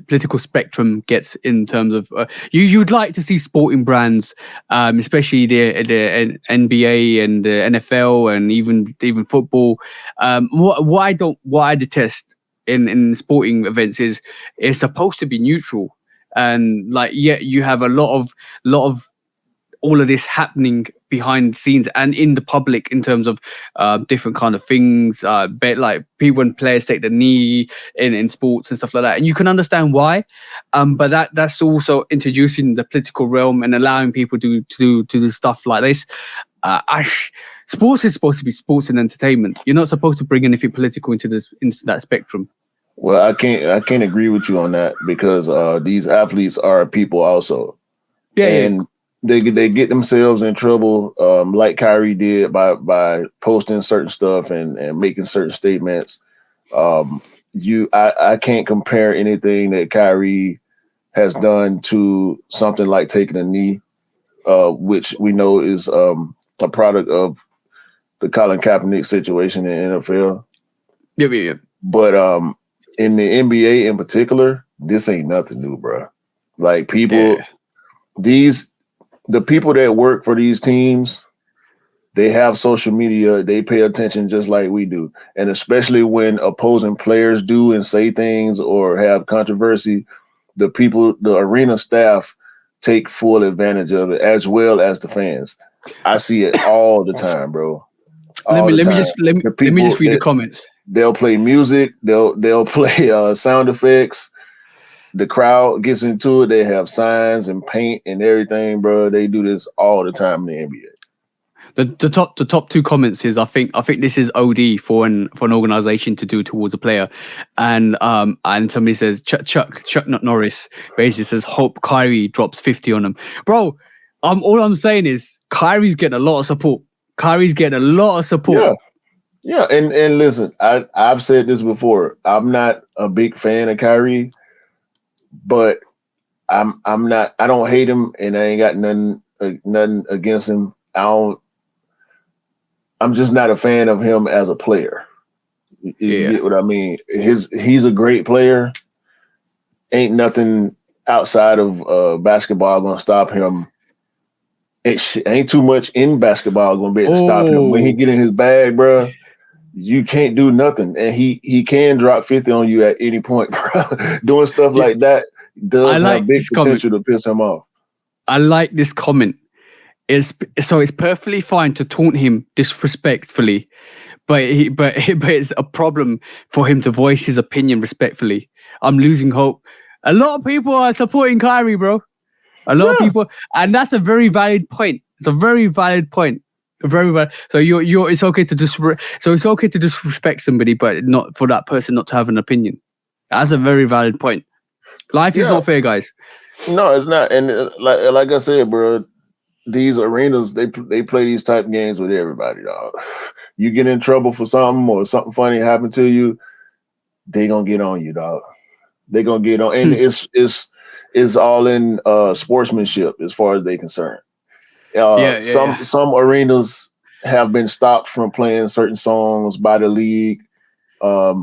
political spectrum gets in terms of you'd like to see sporting brands, especially the NBA and the NFL and even football. What I detest in sporting events is it's supposed to be neutral, and like, you have a lot of all of this happening behind the scenes and in the public in terms of different kind of things, like people, when players take the knee in sports and stuff like that, and you can understand why, but that's also introducing the political realm and allowing people to do stuff like this. Sports is supposed to be sports and entertainment. You're not supposed to bring anything political into that spectrum. Well, I can't agree with you on that because these athletes are people also, Yeah. and they get themselves in trouble, like Kyrie did by posting certain stuff and making certain statements. I can't compare anything that Kyrie has done to something like taking a knee, which we know is a product of the Colin Kaepernick situation in the NFL. Yeah. But in the NBA in particular, this ain't nothing new, bro. Like people, the people that work for these teams, they have social media. They pay attention just like we do, and especially when opposing players do and say things or have controversy, the arena staff take full advantage of it as well as the fans. I see it all the time, bro. Let All me the let me time. just let me The let me people just read the that comments. they'll play music, they'll play sound effects. The crowd gets into it. They have signs and paint and everything, bro. They do this all the time in the NBA. The top two comments is I think this is OD for an organization to do towards a player, and somebody says Chuck not Norris basically says hope Kyrie drops 50 on him, bro. All I'm saying is Kyrie's getting a lot of support. Yeah, and listen, I've said this before. I'm not a big fan of Kyrie, but I'm not. I don't hate him, and I ain't got nothing against him. I'm just not a fan of him as a player. You get what I mean? He's a great player. Ain't nothing outside of basketball gonna stop him. Ain't too much in basketball gonna be able to stop him when he get in his bag, bro. You can't do nothing, and he can drop 50 on you at any point, bro. Doing stuff like that does have big potential to piss him off. I like this comment. It's perfectly fine to taunt him disrespectfully, but it's a problem for him to voice his opinion respectfully. I'm losing hope. A lot of people are supporting Kyrie, bro. A lot of people, and that's a very valid point. It's a very valid point. Very valid. So it's okay to disrespect somebody, but not for that person not to have an opinion. That's a very valid point. Life is not fair, guys. No, it's not. And like I said, bro, these arenas they play these type of games with everybody, dog. You get in trouble for something or something funny happened to you, they gonna get on you, dog. They gonna get on, and it's all in sportsmanship as far as they concerned. Some arenas have been stopped from playing certain songs by the league. But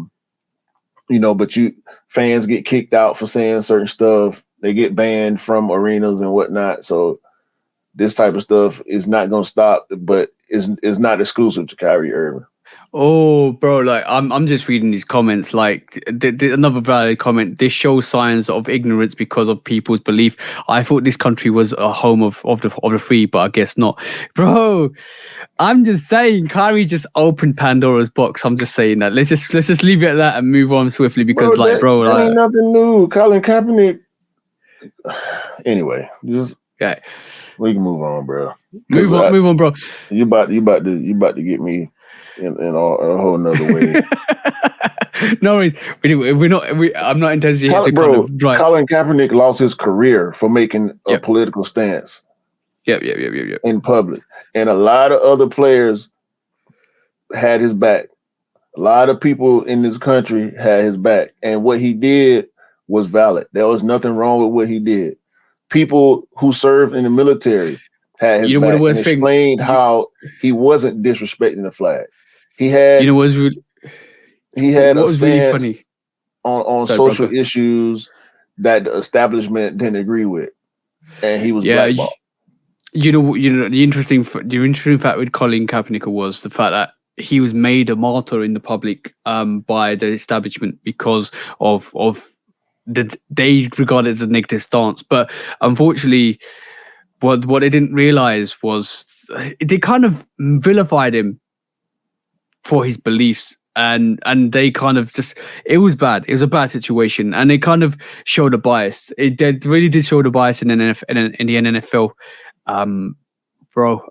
fans get kicked out for saying certain stuff. They get banned from arenas and whatnot. So this type of stuff is not going to stop, but is not exclusive to Kyrie Irving. Oh, bro, like I'm just reading these comments. Like another valid comment. This shows signs of ignorance because of people's belief. I thought this country was a home of the free, but I guess not, bro. I'm just saying, Kyrie just opened Pandora's box. I'm just saying that. Let's just leave it at that and move on swiftly because, that ain't nothing new. Colin Kaepernick. Anyway, we can move on, bro. Move on, bro. You about to get me in a whole nother way. No worries. I'm not intending to Colin Kaepernick lost his career for making a political stance. Yep. In public. And a lot of other players had his back. A lot of people in this country had his back. And what he did was valid. There was nothing wrong with what he did. People who served in the military had his back and explained how he wasn't disrespecting the flag. He had a stance really funny on social issues that the establishment didn't agree with. And he was blackballed. You know the interesting fact with Colin Kaepernick was the fact that he was made a martyr in the public by the establishment because of they regard it as a negative stance. But unfortunately, what they didn't realize was they kind of vilified him for his beliefs. And they kind of it was bad. It was a bad situation, and they kind of showed a bias. It really did show the bias in the NFL. Bro,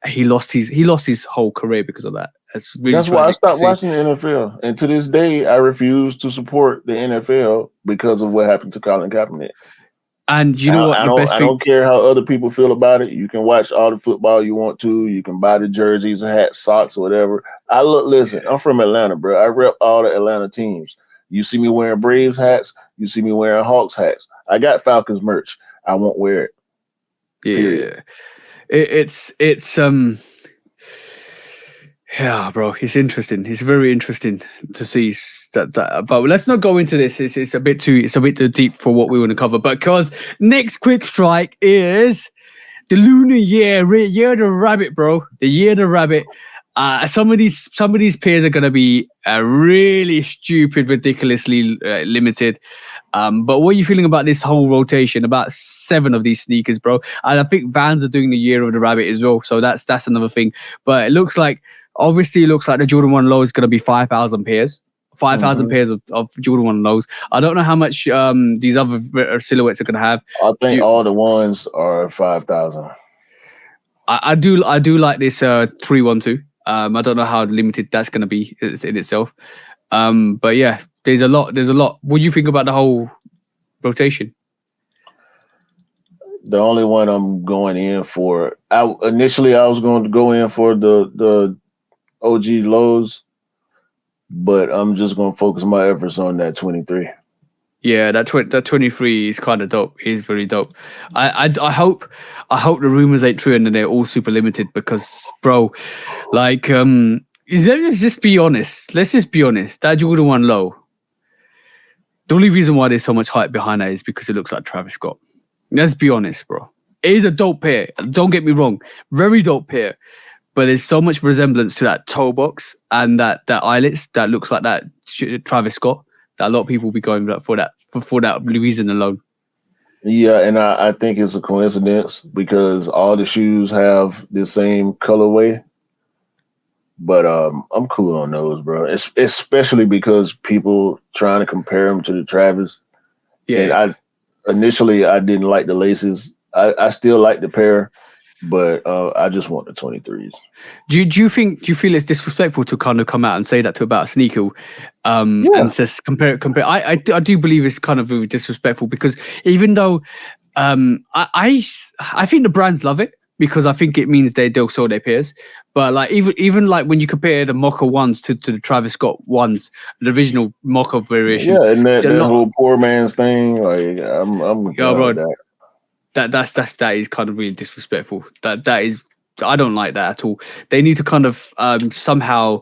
he lost his whole career because of that. That's why I stopped watching the NFL. And to this day, I refuse to support the NFL because of what happened to Colin Kaepernick. And you know what? I don't care how other people feel about it. You can watch all the football you want to. You can buy the jerseys, hats, socks, or whatever. Listen, I'm from Atlanta, bro. I rep all the Atlanta teams. You see me wearing Braves hats. You see me wearing Hawks hats. I got Falcons merch. I won't wear it. Period. Yeah, bro, it's interesting. It's very interesting to see that. But let's not go into this. It's a bit too deep for what we want to cover. But because next quick strike is the lunar year of the rabbit, bro. The year of the rabbit. Some of these pairs are gonna be really stupid, ridiculously limited. But what are you feeling about this whole rotation? About 7 of these sneakers, bro. And I think Vans are doing the year of the rabbit as well. So that's another thing. But it looks like the Jordan 1 low is going to be 5,000 pairs. 5,000 pairs of Jordan 1 lows. I don't know how much these other silhouettes are going to have. I think all the ones are 5,000. I do like this 312. I don't know how limited that's going to be in itself. But yeah, there's a lot. What do you think about the whole rotation? The only one I'm going in for, initially I was going to go in for the OG lows, but I'm just going to focus my efforts on that 23. Yeah, that 23 is kind of dope. He's very dope. I hope the rumors ain't true and then they're all super limited because, bro, like let's just be honest. That Jordan 1 low. The only reason why there's so much hype behind that is because it looks like Travis Scott. Let's be honest, bro. It is a dope pair. Don't get me wrong. Very dope pair. But there's so much resemblance to that toe box and that eyelets that looks like that Travis Scott that a lot of people will be going for that reason alone. Yeah, and I think it's a coincidence because all the shoes have the same colorway. But I'm cool on those, bro. Especially because people trying to compare them to the Travis. Yeah. And initially I didn't like the laces. I still like the pair. But I just want the 23s. Do you feel it's disrespectful to kind of come out and say that to about a sneaker, and just compare? I do believe it's kind of really disrespectful because even though I think the brands love it because I think it means they'll sell their pairs. But like even like when you compare the Mocha ones to the Travis Scott ones, the original Mocha variation, and that whole poor man's thing, like I'm bro, that. That is kind of really disrespectful. That is, I don't like that at all. They need to kind of somehow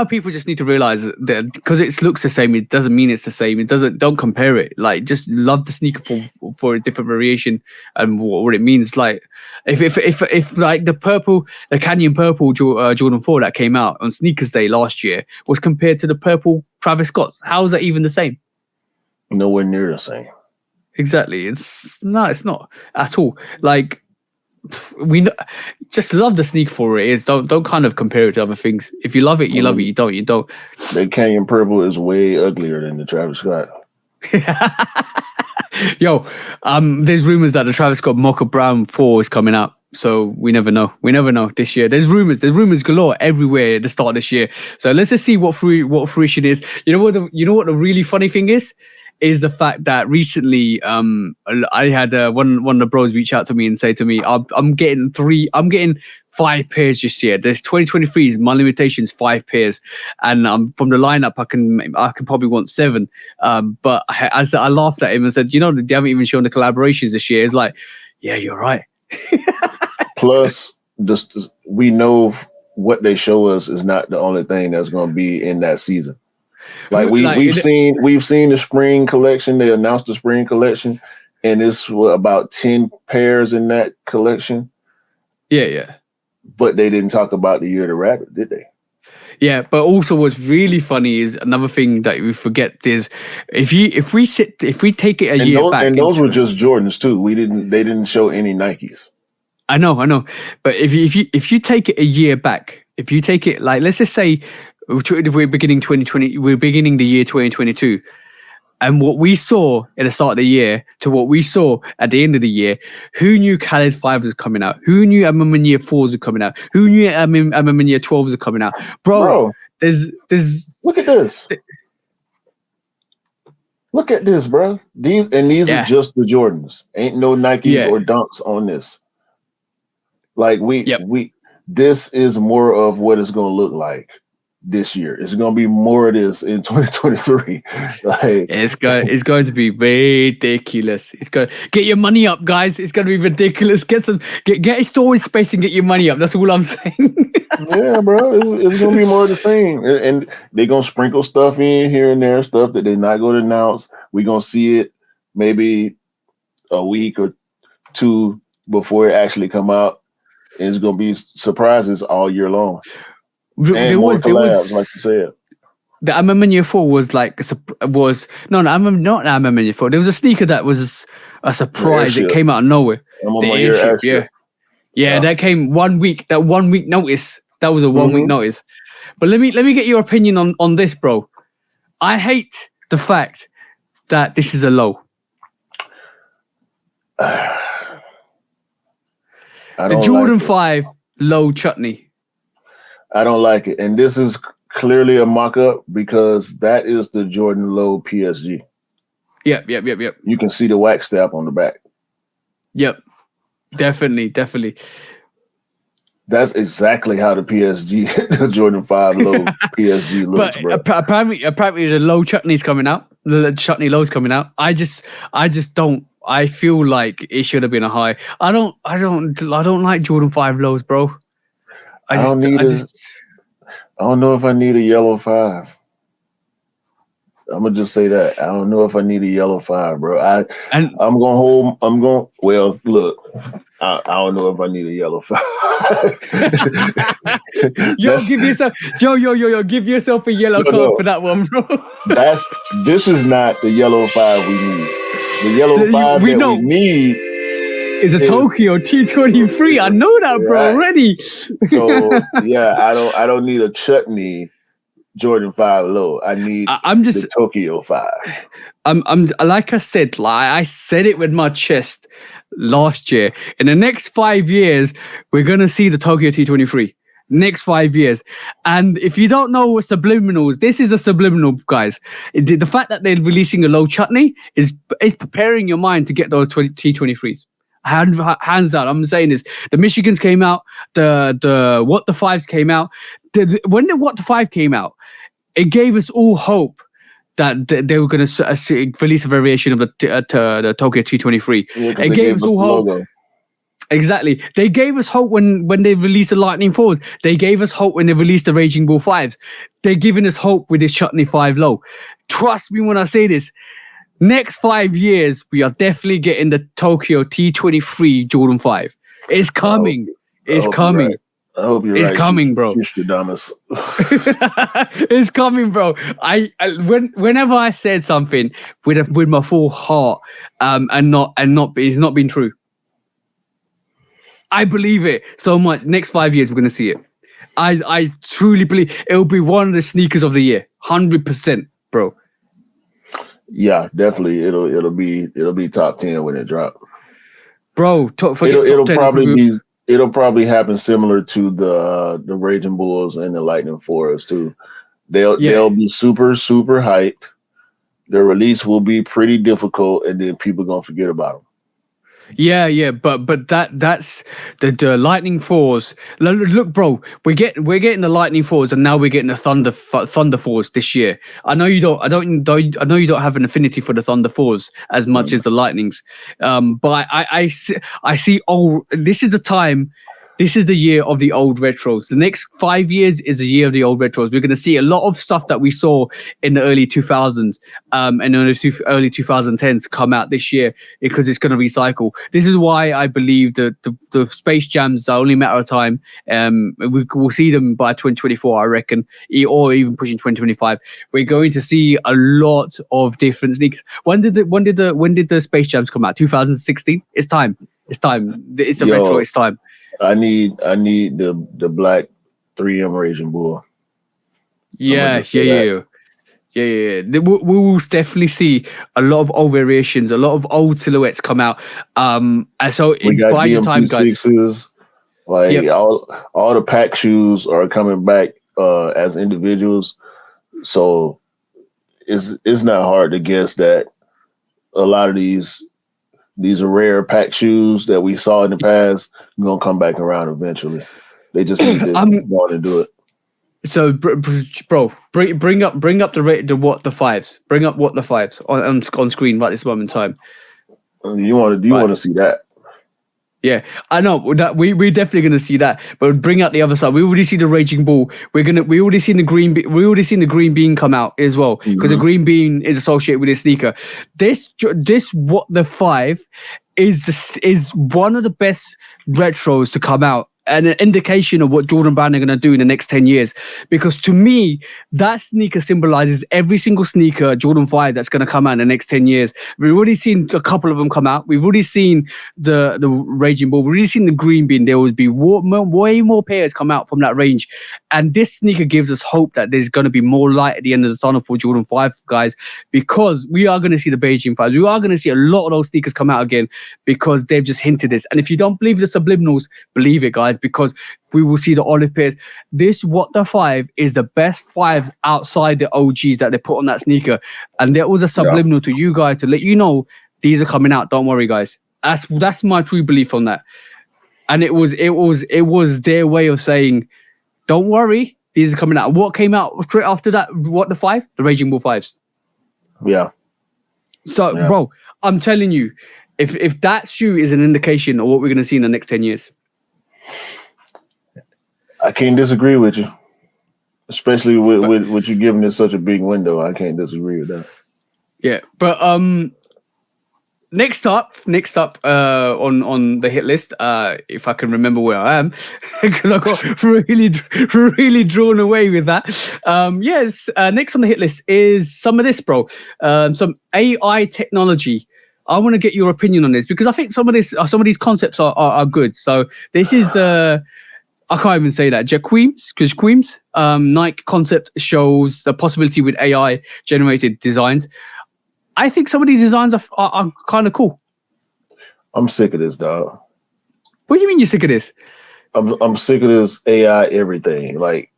people just need to realize that because it looks the same, it doesn't mean it's the same. Don't compare it. Like just love the sneaker for a different variation and what it means. Like if like the Canyon Purple Jordan 4 that came out on Sneakers Day last year was compared to the purple Travis Scott, how is that even the same? Nowhere near the same. Exactly. It's not at all. Like just love the sneaker for what it is. Don't kind of compare it to other things. If you love it, you love it. You don't. The Canyon Purple is way uglier than the Travis Scott. Yo, there's rumors that the Travis Scott Mocha Brown 4 is coming out. So we never know. This year. There's rumors galore everywhere at the start of this year. So let's just see what fruition is. You know what the really funny thing is the fact that recently I had one of the bros reach out to me and say to me, I'm getting 5 pairs this year. There's 2023's my limitation is 5 pairs, and from the lineup I can probably want 7. But I laughed at him and said, they haven't even shown the collaborations this year. It's like, yeah, you're right. Plus, we know what they show us is not the only thing that's going to be in that season. Like we've seen the spring collection. They announced the spring collection, and it's about 10 pairs in that collection. Yeah. But they didn't talk about the Year of the Rabbit, did they? Yeah, but also what's really funny is another thing that we forget is if we take it a year back, and those were just Jordans too. They didn't show any Nikes. I know, but if you take it a year back, if you take it like let's just say. We're beginning 2020. We're beginning the year 2022. And what we saw at the start of the year to what we saw at the end of the year, who knew Khaled 5 was coming out? Who knew MM Year 4s were coming out? Who knew MM Year 12s were coming out? Bro, there's look at this. Look at this, bro. These are just the Jordans. Ain't no Nikes or Dunks on this. Like this is more of what it's gonna look like this year. It's gonna be more of this in 2023. Like it's going to be ridiculous. It's going get your money up, guys. It's going to be ridiculous. Get a storage space and get your money up. That's all I'm saying. Yeah, bro. It's gonna be more of the same, and they're gonna sprinkle stuff in here and there, stuff that they're not gonna announce. We're gonna see it maybe a week or two before it actually come out. And it's gonna be surprises all year long. And more collabs, like you said. The MM Year 4 was not MM Year 4. There was a sneaker that was a surprise. It came out of nowhere. The airship, yeah. That came 1 week. That 1 week notice. That was a 1 week notice. But let me get your opinion on this, bro. I hate the fact that this is a low. The Jordan 5 low chutney. I don't like it. And this is clearly a mock-up because that is the Jordan Low PSG. Yep. You can see the wax stamp on the back. Yep. Definitely. That's exactly how the PSG, the Jordan 5 Low PSG looks, bro. Apparently the low chutney's coming out. The chutney low's coming out. I just don't. I feel like it should have been a high. I don't like Jordan 5 lows, bro. I don't know if I need a yellow 5. I'm gonna just say that. I don't know if I need a yellow 5, bro. Well, look, I don't know if I need a yellow 5. Give yourself a yellow card for that one, bro. This is not the yellow 5 we need. The yellow 5 we need is a Tokyo T23. I know that, bro, already. So yeah, I don't need a chutney Jordan 5 low. I need the Tokyo 5. I'm like I said it with my chest last year. In the next 5 years, we're gonna see the Tokyo T23. Next 5 years. And if you don't know what subliminals, this is a subliminal, guys. The fact that they're releasing a low chutney is preparing your mind to get those T23s. Hands down. I'm saying this. The Michigans came out. The What the Fives came out. When the What the Five came out, it gave us all hope that they were going to release a variation of the Tokyo T23. Yeah, it gave us all hope. Logo. Exactly. They gave us hope when they released the Lightning 4s. They gave us hope when they released the Raging Bull 5s. They're giving us hope with this Chutney 5 low. Trust me when I say this. Next 5 years, we are definitely getting the Tokyo T23 Jordan 5. It's coming. It's coming. Right. I hope you're right. It's coming, bro. It's coming, bro. Whenever I said something with my full heart, and it's not been true. I believe it so much. Next 5 years, we're gonna see it. I truly believe it'll be one of the sneakers of the year. 100%, bro. Yeah, definitely. It'll be top 10 when it drops. Bro, it'll probably happen similar to the Raging Bulls and the Lightning 4s too. They'll be super, super hyped. Their release will be pretty difficult, and then people gonna forget about them. Yeah, but that's the Lightning 4s. Look, bro, we're getting the Lightning 4s, and now we're getting the Thunder 4s this year. I know you don't have an affinity for the Thunder 4s as much as the Lightnings, but I see. Oh, this is the time. This is the year of the old retros. The next 5 years is the year of the old retros. We're going to see a lot of stuff that we saw in the early 2000s and the early 2010s come out this year because it's going to recycle. This is why I believe that the Space Jams are only a matter of time. We'll see them by 2024, I reckon, or even pushing 2025. We're going to see a lot of different sneakers. When did the Space Jams come out? 2016. It's time. It's a retro. It's time. I need the black 3M Raging Bull. Yeah. Yeah. We will definitely see a lot of old variations, a lot of old silhouettes come out. And so We got buy your time, guys. DMP6s. Like Yep. all the pack shoes are coming back as individuals. So it's not hard to guess that a lot of these rare pack shoes that we saw in the past are gonna come back around eventually. They just need to go on and do it. So, bro, bring up the fives. Bring up what the fives on screen right this moment in time. You want to see that? Yeah, I know that we're definitely gonna see that, but bring out the other side. We already see the Raging Bull. We already seen the green. We already seen the green bean come out as well, because the green bean is associated with this sneaker. This what the 5 is one of the best retros to come out, and an indication of what Jordan Brand are going to do in the next 10 years. Because to me, that sneaker symbolizes every single sneaker, Jordan 5, that's going to come out in the next 10 years. We've already seen a couple of them come out. We've already seen the Raging Bull. We've already seen the Green Bean. There will be way more pairs come out from that range. And this sneaker gives us hope that there's going to be more light at the end of the tunnel for Jordan 5, guys, because we are going to see the Beijing 5s. We are going to see a lot of those sneakers come out again, because they've just hinted this. And if you don't believe the subliminals, believe it, guys, because we will see the olive pairs. This What the 5 is the best 5s outside the OGs that they put on that sneaker. And there was a subliminal to you guys to let you know these are coming out. Don't worry, guys. That's my true belief on that. And it was their way of saying, don't worry, these are coming out. What came out straight after that? What the 5? The Raging Bull 5s. Yeah. So, bro, I'm telling you, if that shoe is an indication of what we're going to see in the next 10 years. I can't disagree with you, especially with you giving it such a big window. I can't disagree with that. Yeah, but next up on the hit list, if I can remember where I am, because I got really drawn away with that. Next on the hit list is some of this, bro. Some AI technology. I want to get your opinion on this, because I think some of these concepts are good. So this is the, I can't even say that, Jaqueem's Nike concept shows the possibility with AI generated designs. I think some of these designs are kind of cool. I'm sick of this, dog. What do you mean you're sick of this? I'm sick of this AI everything. Like,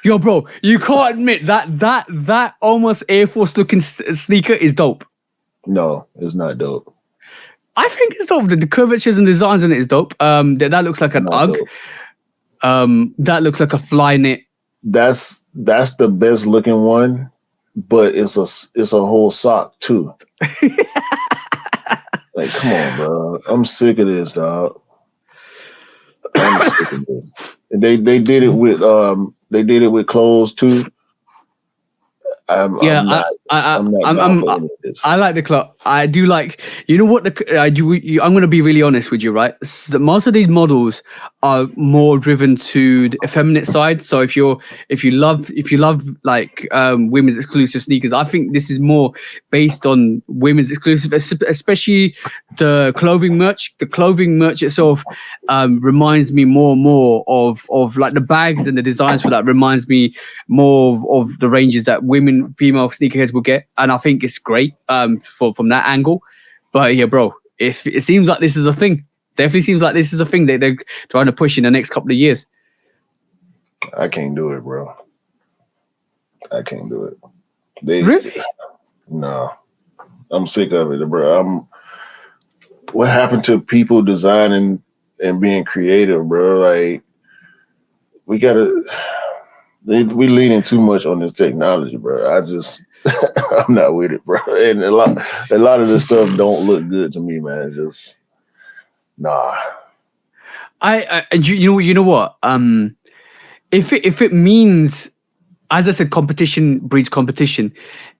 yo, bro, you can't admit that almost Air Force looking sneaker is dope. No, it's not dope. I think it's dope. The curvatures and designs on it is dope. That looks like an UGG. That looks like a Flyknit. That's the best looking one, but it's a whole sock too. Like, come on, bro. I'm sick of this, dog. I'm sick of this. They did it with clothes too. I like the clock. I do like. You know what? I'm going to be really honest with you, right? Most of these models are more driven to the effeminate side. So if you love like women's exclusive sneakers, I think this is more based on women's exclusive, especially the clothing merch. The clothing merch itself reminds me more and more of like the bags and the designs for that reminds me more of the ranges that female sneakerheads will get, and I think it's great from that angle. But yeah, bro, it seems like this is a thing. Definitely seems like this is a thing that they're trying to push in the next couple of years. I can't do it, bro. I can't do it. Really? No, I'm sick of it, bro. What happened to people designing and being creative, bro? Like, we leaning too much on this technology, bro. I'm not with it, bro. And a lot of this stuff don't look good to me, man. Just nah. You know what? If it means, as I said, competition breeds competition.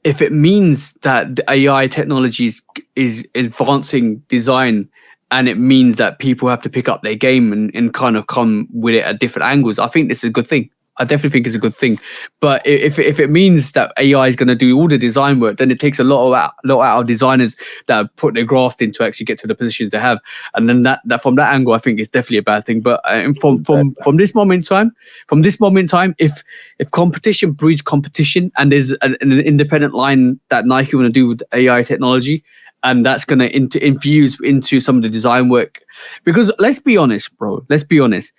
If it means that the AI technology is advancing design, and it means that people have to pick up their game and kind of come with it at different angles, I think this is a good thing. I definitely think it's a good thing. But if it means that AI is going to do all the design work, then it takes a lot out of designers that have put their graft in to actually get to the positions they have. And then that from that angle, I think it's definitely a bad thing. But from this moment in time, if competition breeds competition, and there's an independent line that Nike want to do with AI technology, and that's going to infuse into some of the design work, because let's be honest, bro. Let's be honest.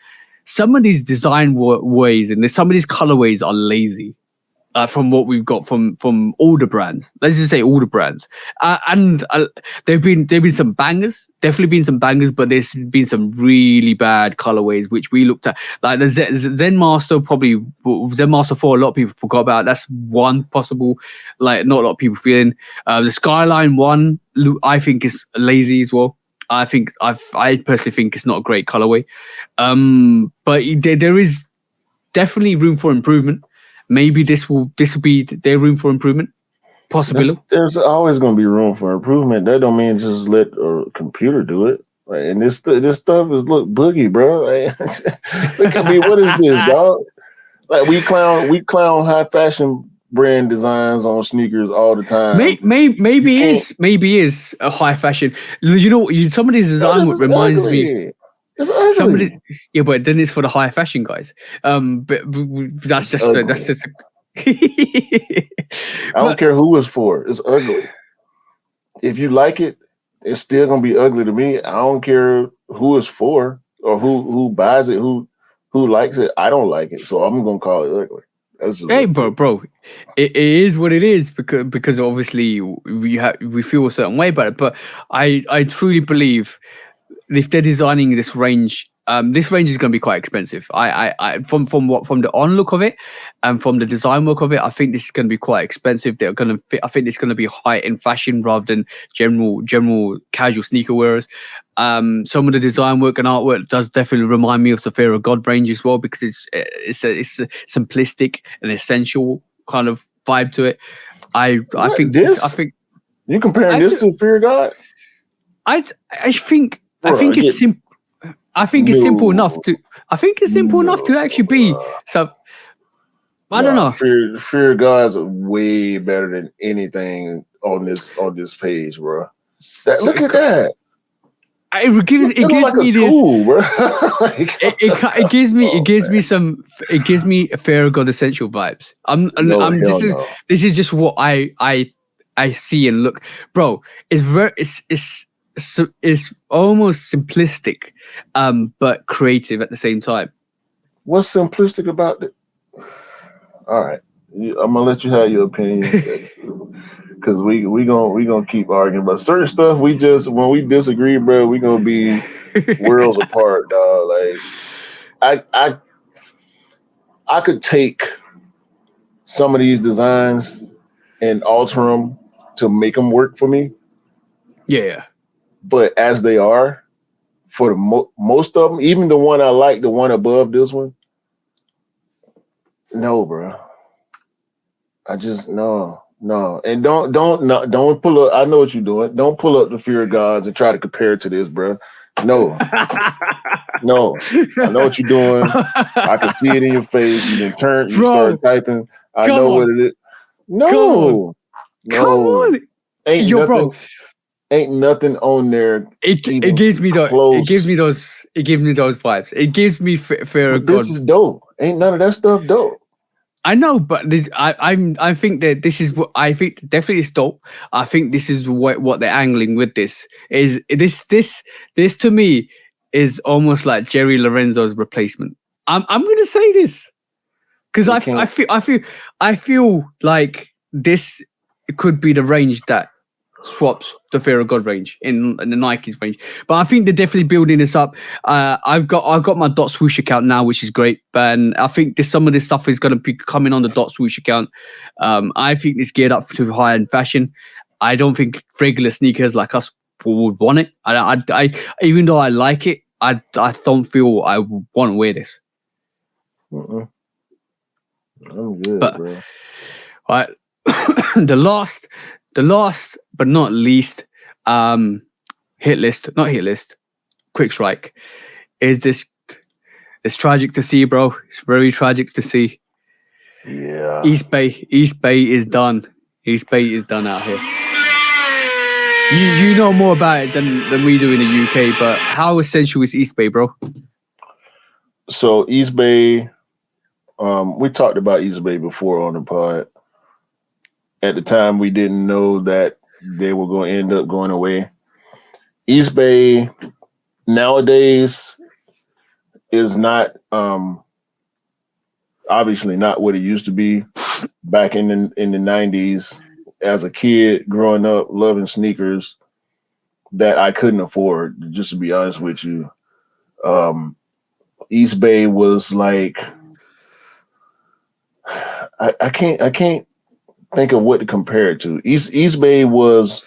Some of these design ways and some of these colorways are lazy. From what we've got from all the brands, let's just say all the brands, and there've been some bangers, definitely been some bangers, but there's been some really bad colorways which we looked at, like the Zen Master 4. A lot of people forgot about. That's one possible, like not a lot of people feeling. The Skyline 1, I think is lazy as well. I personally think it's not a great colorway, but there is definitely room for improvement. Maybe this will be their room for improvement. Possibility. There's always going to be room for improvement. That don't mean just let a computer do it. Right? And this stuff is look boogie, bro. Like, look at me. What is this, dog? Like we clown high fashion brand designs on sneakers all the time. Maybe it is a high fashion. You know, some of these design reminds me. It's ugly. Yeah, but then it's for the high fashion guys. But that's just I don't care who it's for. It's ugly. If you like it, it's still gonna be ugly to me. I don't care who it's for or who buys it, who likes it. I don't like it, so I'm gonna call it ugly. Hey, bro, it is what it is because obviously we feel a certain way about it. But I truly believe, if they're designing this range is going to be quite expensive. From the onlook of it and from the design work of it, I think this is going to be quite expensive. I think it's going to be high in fashion rather than general casual sneaker wearers. Some of the design work and artwork does definitely remind me of the Fear of God range as well, because it's a simplistic and essential kind of vibe to it. I think you comparing this to Fear of God. I think it's simple. I think it's simple enough to. I think it's simple enough to actually be. So I don't know. Fear of God's way better than anything on this page, bro. Look at that. It gives me a Fear of God essential vibes. This is just what I see and look, bro. It's almost simplistic, but creative at the same time. What's simplistic about it? All right, I'm gonna let you have your opinion, because we gonna keep arguing about certain stuff. When we disagree, bro, we gonna be worlds apart, dog. Like I could take some of these designs and alter them to make them work for me. Yeah. But as they are, for the most of them, even the one I like, the one above this one, no, bro. I just no. And don't pull up. I know what you're doing. Don't pull up the Fear of Gods and try to compare it to this, bro. No. No. I know what you're doing. I can see it in your face. You start typing. I know what it is. No. Come on. Ain't nothing. Bro. Ain't nothing on there. It gives me those vibes. It gives me Fear of God. This is dope. Ain't none of that stuff dope. I know, but I think that this is what I think definitely is dope. I think this is what they're angling with. This to me is almost like Jerry Lorenzo's replacement. I'm gonna say this because I feel like this could be the range that swaps the Fear of God range in the Nike's range, but I think they're definitely building this up. I've got my Dot Swoosh account now, which is great, and I think some of this stuff is going to be coming on the Dot Swoosh account. I think it's geared up to high end fashion. I don't think regular sneakers like us would want it. I even though I like it, I don't feel I want to wear this. I'm good, bro. All right. the last but not least, quick strike, is this It's tragic to see, bro. It's very tragic to see. Yeah. East Bay is done. East Bay is done out here. You know more about it than we do in the UK, but how essential is East Bay, bro? So East Bay, we talked about East Bay before on the pod. At the time, we didn't know that they were going to end up going away. East Bay nowadays is not obviously not what it used to be back in the 90s. As a kid growing up, loving sneakers that I couldn't afford, just to be honest with you. East Bay was like, I can't think of what to compare it to. East Bay was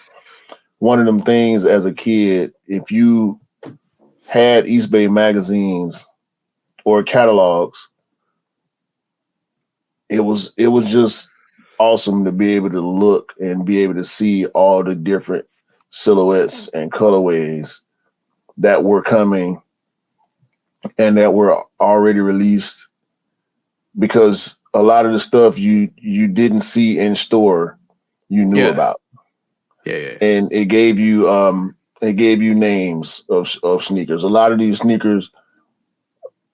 one of them things as a kid. If you had East Bay magazines or catalogs, it was just awesome to be able to look and be able to see all the different silhouettes and colorways that were coming and that were already released, because a lot of the stuff you didn't see in store, you knew about. Yeah. And it gave you names of sneakers. A lot of these sneakers,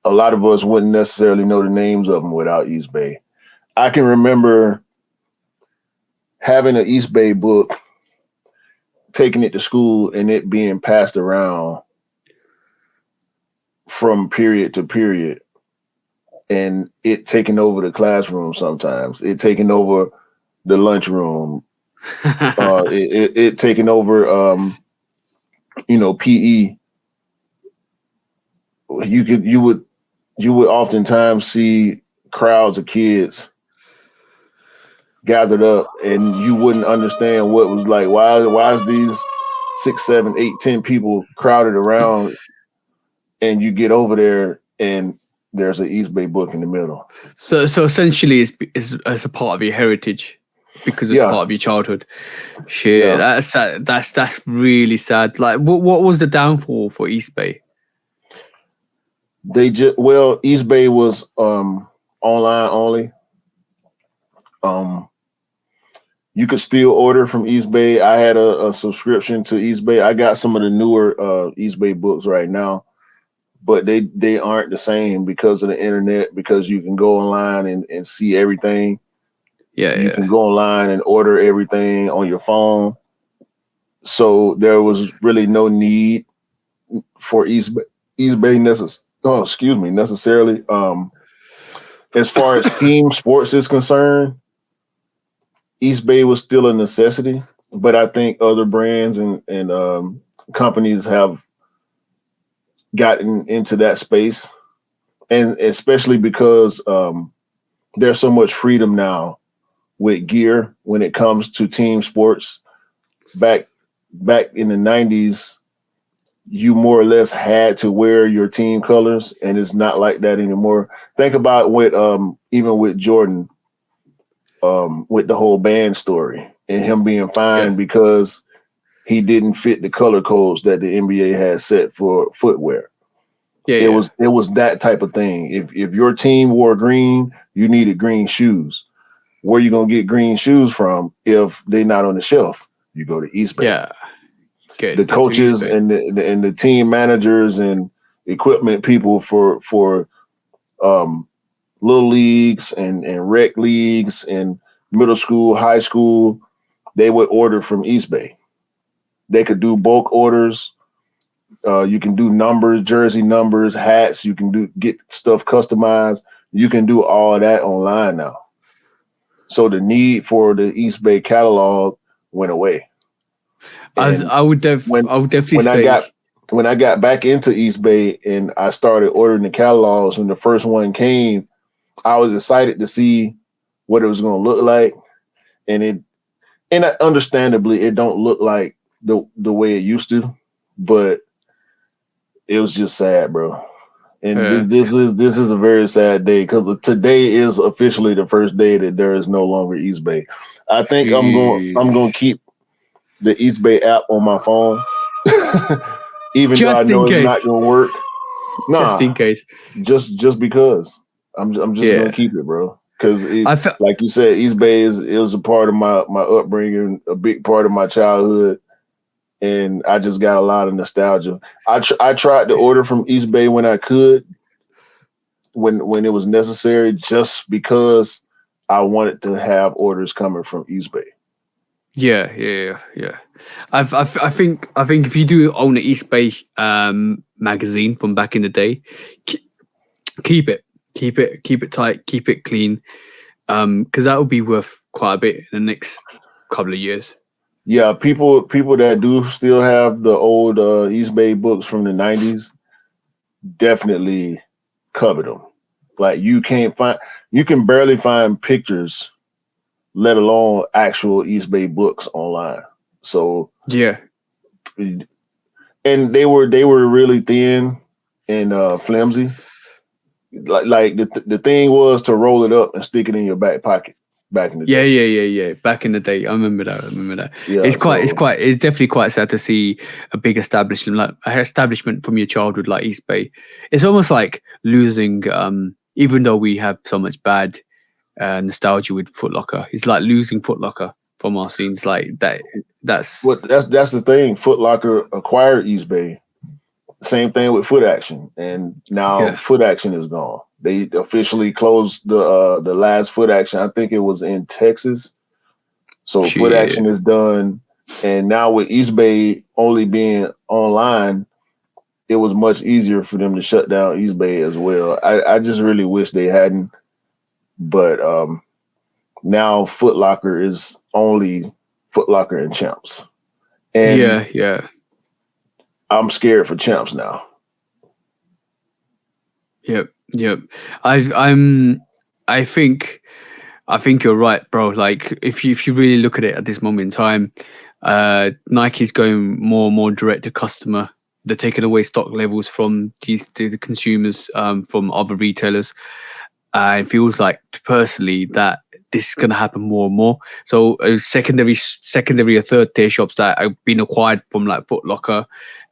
a lot of us wouldn't necessarily know the names of them without East Bay. I can remember having an East Bay book, taking it to school, and it being passed around from period to period, and it taking over the classroom sometimes, it taking over the lunchroom, it taking over, PE. You would oftentimes see crowds of kids gathered up, and you wouldn't understand what was like. Why is these 6, 7, 8, 10 people crowded around? And you get over there, and there's an East Bay book in the middle. So essentially, it's a part of your heritage because it's part of your childhood. Shit, that's sad. That's really sad. Like, what was the downfall for East Bay? East Bay was online only. You could still order from East Bay. I had a subscription to East Bay. I got some of the newer East Bay books right now, but they aren't the same because of the internet, because you can go online and see everything. You can go online and order everything on your phone. So there was really no need for East Bay necessarily. As far as team sports is concerned, East Bay was still a necessity, but I think other brands and companies have gotten into that space, and especially because there's so much freedom now with gear when it comes to team sports. Back in the 90s, you more or less had to wear your team colors, and it's not like that anymore. Think about even with Jordan, with the whole band story and him being fined because he didn't fit the color codes that the NBA had set for footwear. It was that type of thing. If your team wore green, you needed green shoes. Where you gonna get green shoes from if they're not on the shelf? You go to East Bay. Yeah. The coaches and the team managers and equipment people for little leagues and rec leagues and middle school, high school, they would order from East Bay. They could do bulk orders. You can do numbers, jersey numbers, hats. You can get stuff customized. You can do all of that online now. So the need for the East Bay catalog went away. I would definitely say when I got back into East Bay and I started ordering the catalogs, when the first one came, I was excited to see what it was going to look like, and understandably it don't look like the way it used to, but it was just sad, bro. And this is a very sad day, because today is officially the first day that there is no longer East Bay. I think I'm going to keep the East Bay app on my phone, even though I know it's not going to work. Just in case. Just because I'm just gonna keep it, bro. Because like you said, East Bay it was a part of my upbringing, a big part of my childhood, and I just got a lot of nostalgia. I tried to order from East Bay when I could, when it was necessary, just because I wanted to have orders coming from East Bay. Yeah. I think if you do own an East Bay magazine from back in the day, keep it tight, keep it clean, because that will be worth quite a bit in the next couple of years. Yeah, people that do still have the old East Bay books from the 90s definitely covet them. Like you can barely find pictures, let alone actual East Bay books online. So yeah, and they were really thin and flimsy. Like the thing was to roll it up and stick it in your back pocket back in the day. Yeah. Back in the day, I remember that. Yeah, it's definitely quite sad to see a big establishment from your childhood like East Bay. It's almost like losing, even though we have so much bad nostalgia with Foot Locker. It's like losing Foot Locker from our scenes. Like that. That's the thing. Foot Locker acquired East Bay. Same thing with Foot Action, and now Foot Action is gone. They officially closed the last Foot Action. I think it was in Texas. So Foot Action is done, and now with East Bay only being online, it was much easier for them to shut down East Bay as well. I just really wish they hadn't, but now Foot Locker is only Foot Locker and Champs. And yeah. I'm scared for Champs now. Yep. I think you're right, bro. Like if you really look at it at this moment in time, Nike's going more and more direct to customer. They're taking away stock levels from the consumers, from other retailers. It feels like personally that this is going to happen more and more. So secondary or third tier shops that have been acquired from like Foot Locker,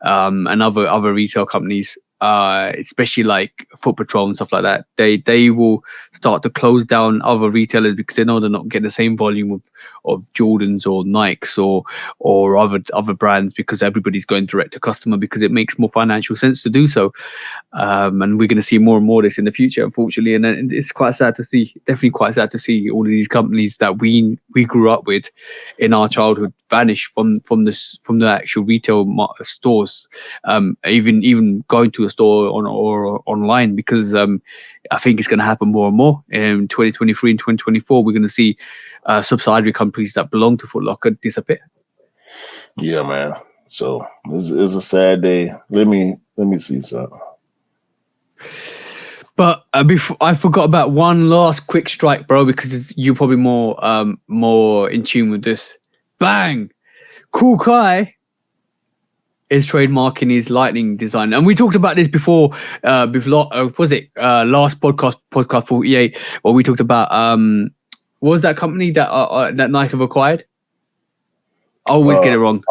and other retail companies, especially like Foot Patrol and stuff like that, they will start to close down other retailers because they know they're not getting the same volume of Jordans or Nikes or other brands, because everybody's going direct to customer because it makes more financial sense to do so. And we're going to see more and more of this in the future, unfortunately. And it's quite sad to see, definitely quite sad to see all of these companies that we grew up with in our childhood vanish from the actual retail stores, even going to a store or online, because I think it's going to happen more and more in 2023 and 2024. We're going to see subsidiary companies that belong to Foot Locker disappear. Yeah, man. So this is a sad day. Let me see something. But before, I forgot about one last quick strike, bro, because you're probably more in tune with this. Bang! Cool Kai is trademarking his lightning design, and we talked about this before. Was it last podcast 48? Where we talked about what was that company that Nike have acquired? I always get it wrong.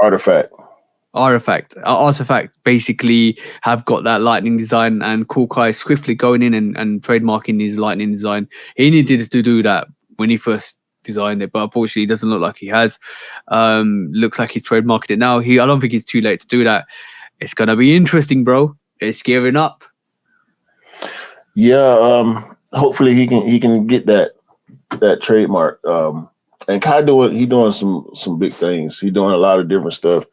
Artifact basically have got that lightning design, and Cool Kai swiftly going in and trademarking his lightning design. He needed to do that when he first designed it, but unfortunately it doesn't look like he has. Looks like he's trademarked it now. I don't think it's too late to do that. It's gonna be interesting, bro. It's gearing up. Yeah, hopefully he can get that trademark. And Kai doing some big things. He's doing a lot of different stuff.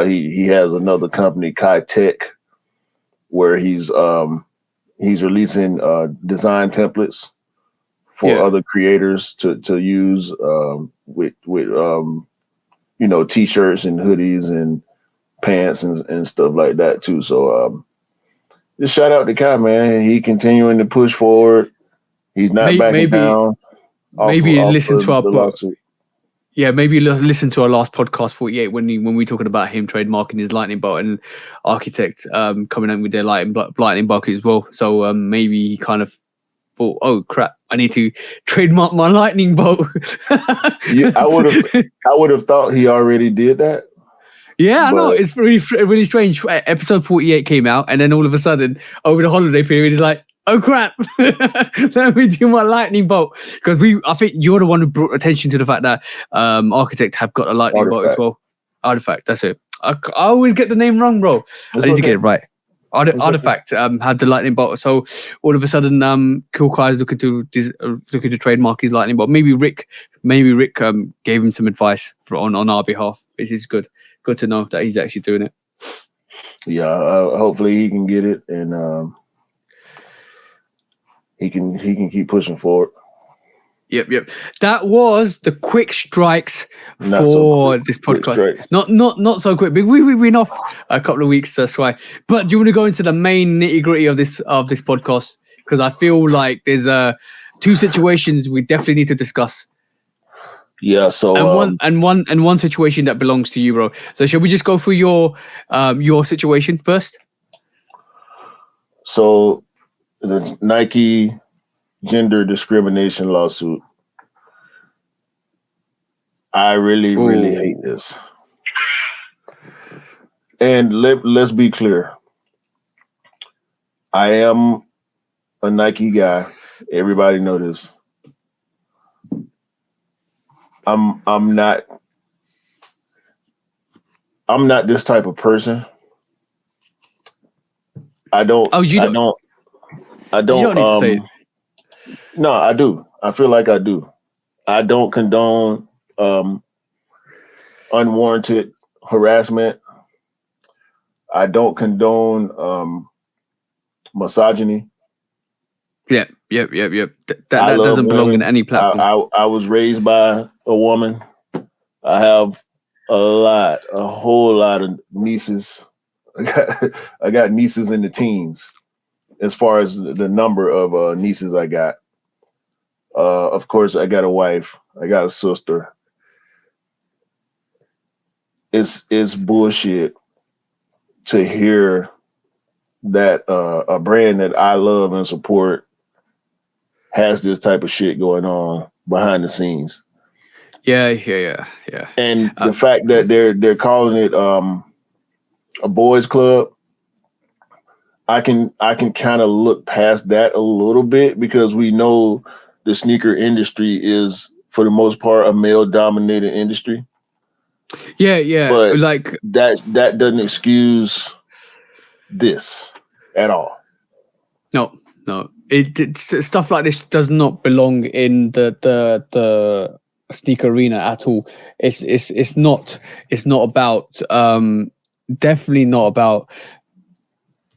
He has another company, Kai Tech, where he's releasing design templates for other creators to use with t-shirts and hoodies and pants and stuff like that too. So just shout out to Kai, man. He continuing to push forward. He's not backing down. Maybe listen to our lawsuit. Yeah, maybe listen to our last podcast 48 when we talking about him trademarking his lightning bolt, and Architect coming out with their lightning bolt as well. So maybe he kind of thought, oh crap, I need to trademark my lightning bolt. Yeah, I would have thought he already did that. Yeah, I know. But It's really strange. Episode 48 came out, and then all of a sudden, over the holiday period, it's like, oh crap, let me do my lightning bolt. Because I think you're the one who brought attention to the fact that Architect have got a lightning bolt as Artifact. well. Artifact, that's it. I always get the name wrong, bro. It's I need to okay. get it right. It's okay. Artifact had the lightning bolt, so all of a sudden, Cool Kai is looking to trademark his lightning bolt. Maybe Rick gave him some advice on our behalf, which is good. Good to know that he's actually doing it. Yeah, hopefully he can get it, and he can keep pushing forward. Yep. That was the quick strikes Not for so quick. this Quick podcast. strike. Not so quick. We've been off a couple of weeks, that's why. But do you want to go into the main nitty gritty of this podcast? Because I feel like there's two situations we definitely need to discuss. Yeah. So And one situation that belongs to you, bro. So shall we just go through your situation first? So the Nike gender discrimination lawsuit. I really hate this. And let's be clear. I am a Nike guy. Everybody know this. I'm not this type of person. I don't. Oh, you don't. I don't. You don't need to say it. No, I do. I feel like I do. I don't condone unwarranted harassment. I don't condone misogyny. Yep. That love doesn't belong women. in any platform. I was raised by a woman. I have a whole lot of nieces. I got nieces in the teens as far as the number of nieces I got. Of course, I got a wife. I got a sister. It's bullshit to hear that a brand that I love and support has this type of shit going on behind the scenes. Yeah. And the fact that they're calling it a boys club, I can kind of look past that a little bit because we know the sneaker industry is for the most part a male dominated industry. Yeah. But like that doesn't excuse this at all. No. It's stuff like this does not belong in the sneaker arena at all. It's not about definitely not about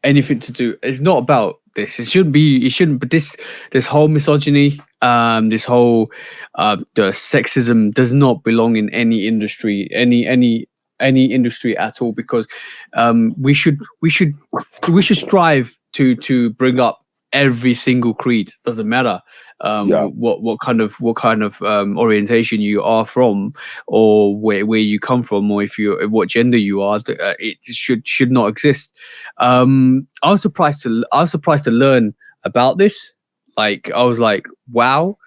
anything to do. It's not about this. It shouldn't. But this whole misogyny, this whole the sexism does not belong in any industry, any industry at all. Because we should strive to bring up every single creed. Doesn't matter what kind of orientation you are from, or where you come from, or what gender you are. It should not exist. I was surprised to learn about this. Like, I was like, wow.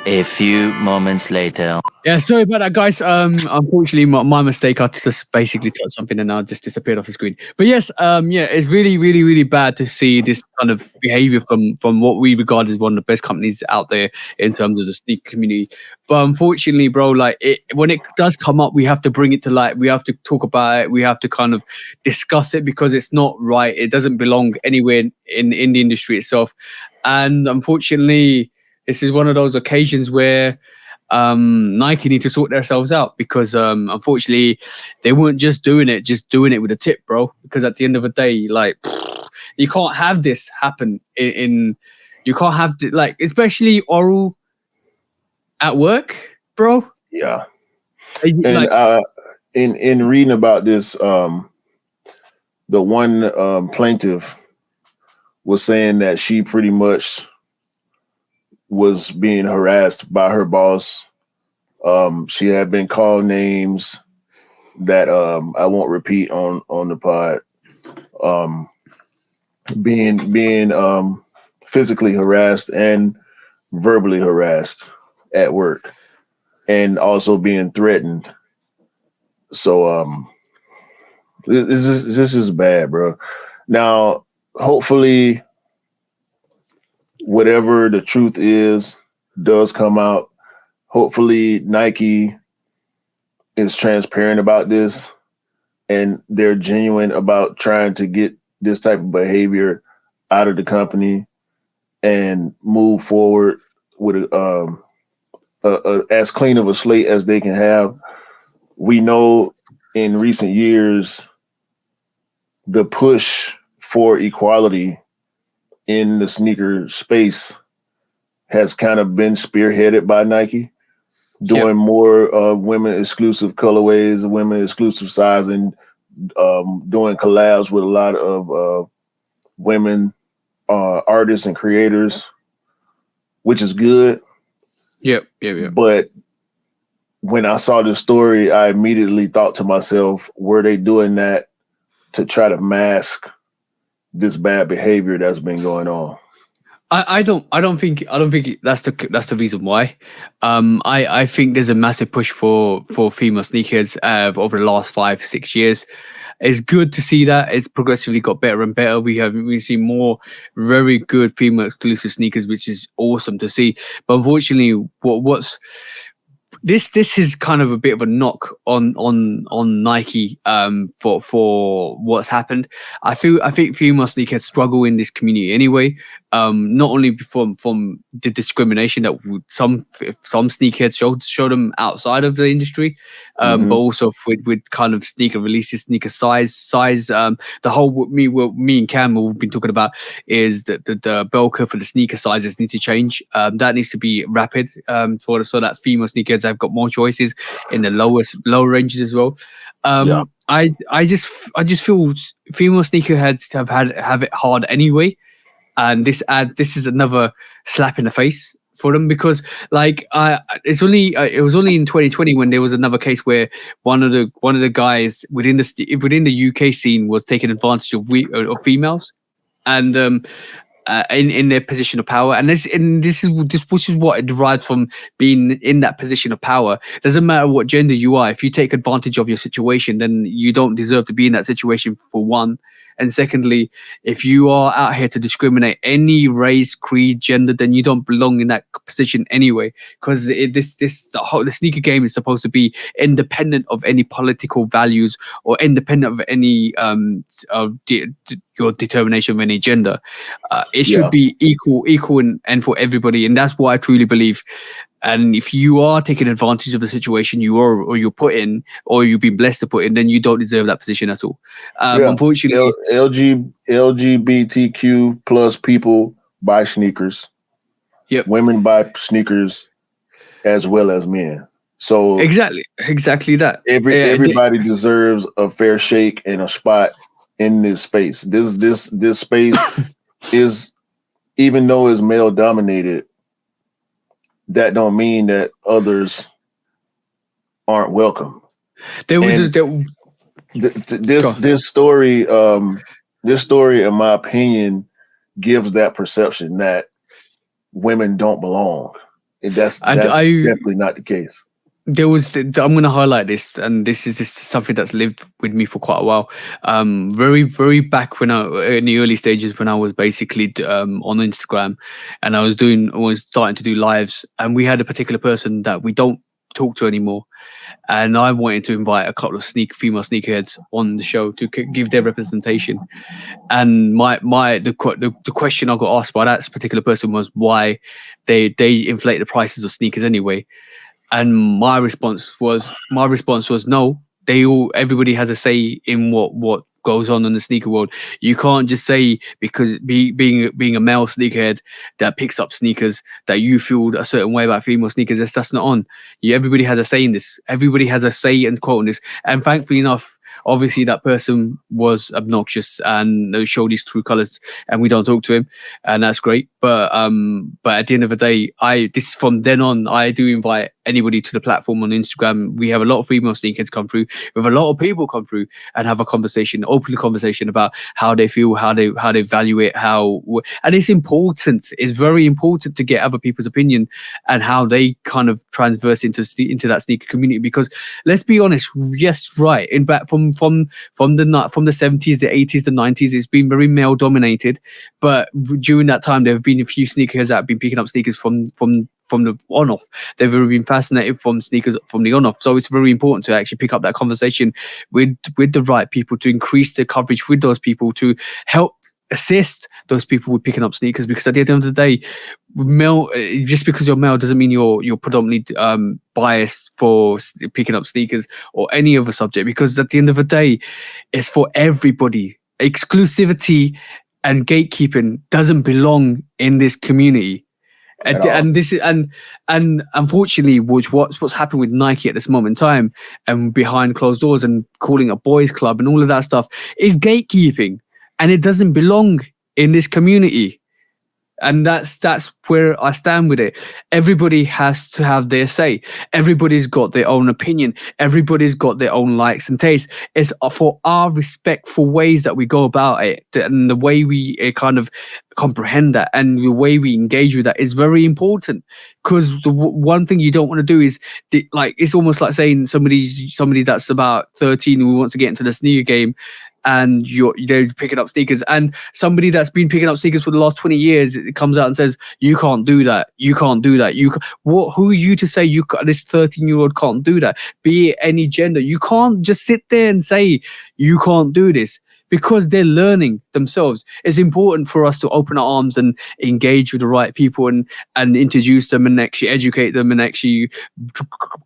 A few moments later. Yeah, sorry about that, guys. Unfortunately, my mistake. I just basically touched something and now it just disappeared off the screen. But yes, it's really bad to see this kind of behavior from what we regard as one of the best companies out there in terms of the sneaker community. But unfortunately, bro, like when it does come up, we have to bring it to light. We have to talk about it. We have to kind of discuss it because it's not right. It doesn't belong anywhere in the industry itself. And unfortunately, this is one of those occasions where Nike need to sort themselves out because unfortunately they weren't just doing it with a tip, bro. Because at the end of the day, like, you can't have this happen in you can't have like, especially oral at work, bro. Yeah. And like, in reading about this, the one plaintiff was saying that she pretty much was being harassed by her boss. She had been called names that I won't repeat on the pod. Being physically harassed and verbally harassed at work, and also being threatened. So This is bad, bro. Now, hopefully, whatever the truth is does come out. Hopefully, Nike is transparent about this and they're genuine about trying to get this type of behavior out of the company and move forward with as clean of a slate as they can have. We know in recent years, the push for equality in the sneaker space has kind of been spearheaded by Nike, doing more women exclusive colorways, women exclusive sizing, doing collabs with a lot of women artists and creators, which is good. Yep. But when I saw this story, I immediately thought to myself, were they doing that to try to mask this bad behavior that's been going on? I don't think that's the reason why. I think there's a massive push for female sneakers over the last 5-6 years. It's good to see that it's progressively got better and better. We see more very good female exclusive sneakers, which is awesome to see. But unfortunately, what's this is kind of a bit of a knock on Nike for what's happened. I think female sneakers struggle in this community anyway. Not only from the discrimination that some sneakerheads show them outside of the industry, but also with kind of sneaker releases, sneaker size. The whole me and Cam we've been talking about is that the bell curve for the sneaker sizes needs to change. That needs to be rapid so that female sneakers have got more choices in the lower ranges as well. I just feel female sneakerheads have it hard anyway. And this is another slap in the face for them because it was only in 2020 when there was another case where one of the guys within the UK scene was taking advantage of females and in their position of power, and this is what it derives from being in that position of power. Doesn't matter what gender you are, if you take advantage of your situation, then you don't deserve to be in that situation, for one. And secondly, if you are out here to discriminate any race, creed, gender, then you don't belong in that position anyway. Because the sneaker game is supposed to be independent of any political values or independent of any your determination of any gender. It should be equal and for everybody, and that's what I truly believe. And if you are taking advantage of the situation you're put in, or you've been blessed to put in, then you don't deserve that position at all. Unfortunately, LGBTQ plus people buy sneakers. Yep. Women buy sneakers as well as men. So exactly that. Everybody deserves a fair shake and a spot in this space. This space is, even though it's male dominated, that don't mean that others aren't welcome. This story, in my opinion, gives that perception that women don't belong. And that's definitely not the case. I'm going to highlight this, and this is just something that's lived with me for quite a while. Very, very back in the early stages when I was basically on Instagram, and I was starting to do lives, and we had a particular person that we don't talk to anymore, and I wanted to invite a couple of female sneakerheads on the show to give their representation. And the question I got asked by that particular person was why they inflate the prices of sneakers anyway. And my response was no. Everybody has a say in what goes on in the sneaker world. You can't just say because being a male sneakerhead that picks up sneakers that you feel a certain way about female sneakers. That's not on. Everybody has a say in this. Everybody has a say and quote on this. And thankfully enough, obviously that person was obnoxious and showed his true colors, and we don't talk to him, and that's great. But at the end of the day, from then on, I do invite anybody to the platform on Instagram. We have a lot of female sneakers come through. We have a lot of people come through and have a conversation, open conversation about how they feel, how they value it, and it's important. It's very important to get other people's opinion and how they kind of transverse into that sneaker community. Because let's be honest, yes, right. From from the 70s, the 80s, the 90s. It's been very male dominated, but during that time, there have been a few sneakerheads that have been picking up sneakers from the on off. They've really been fascinated from sneakers from the on off. So it's very important to actually pick up that conversation with the right people, to increase the coverage with those people, to help assist those people with picking up sneakers, because at the end of the day, male, just because you're male doesn't mean you're predominantly biased for picking up sneakers or any other subject, because at the end of the day, it's for everybody. Exclusivity and gatekeeping doesn't belong in this community. And this is and unfortunately, what's happened with Nike at this moment in time, and behind closed doors and calling a boys club and all of that stuff, is gatekeeping, and it doesn't belong in this community. And that's where I stand with it. Everybody has to have their say. Everybody's got their own opinion. Everybody's got their own likes and tastes. It's for our respectful ways that we go about it, and the way we kind of comprehend that, and the way we engage with that is very important. Because the one thing you don't want to do is it's almost like saying somebody that's about 13 who wants to get into the sneaker game, and they're picking up sneakers, and somebody that's been picking up sneakers for the last 20 years, it comes out and says, you can't do that, you can't do that, who are you to say this 13-year-old can't do that? Be it any gender, you can't just sit there and say you can't do this, because they're learning themselves. It's important for us to open our arms and engage with the right people, and introduce them, and actually educate them, and actually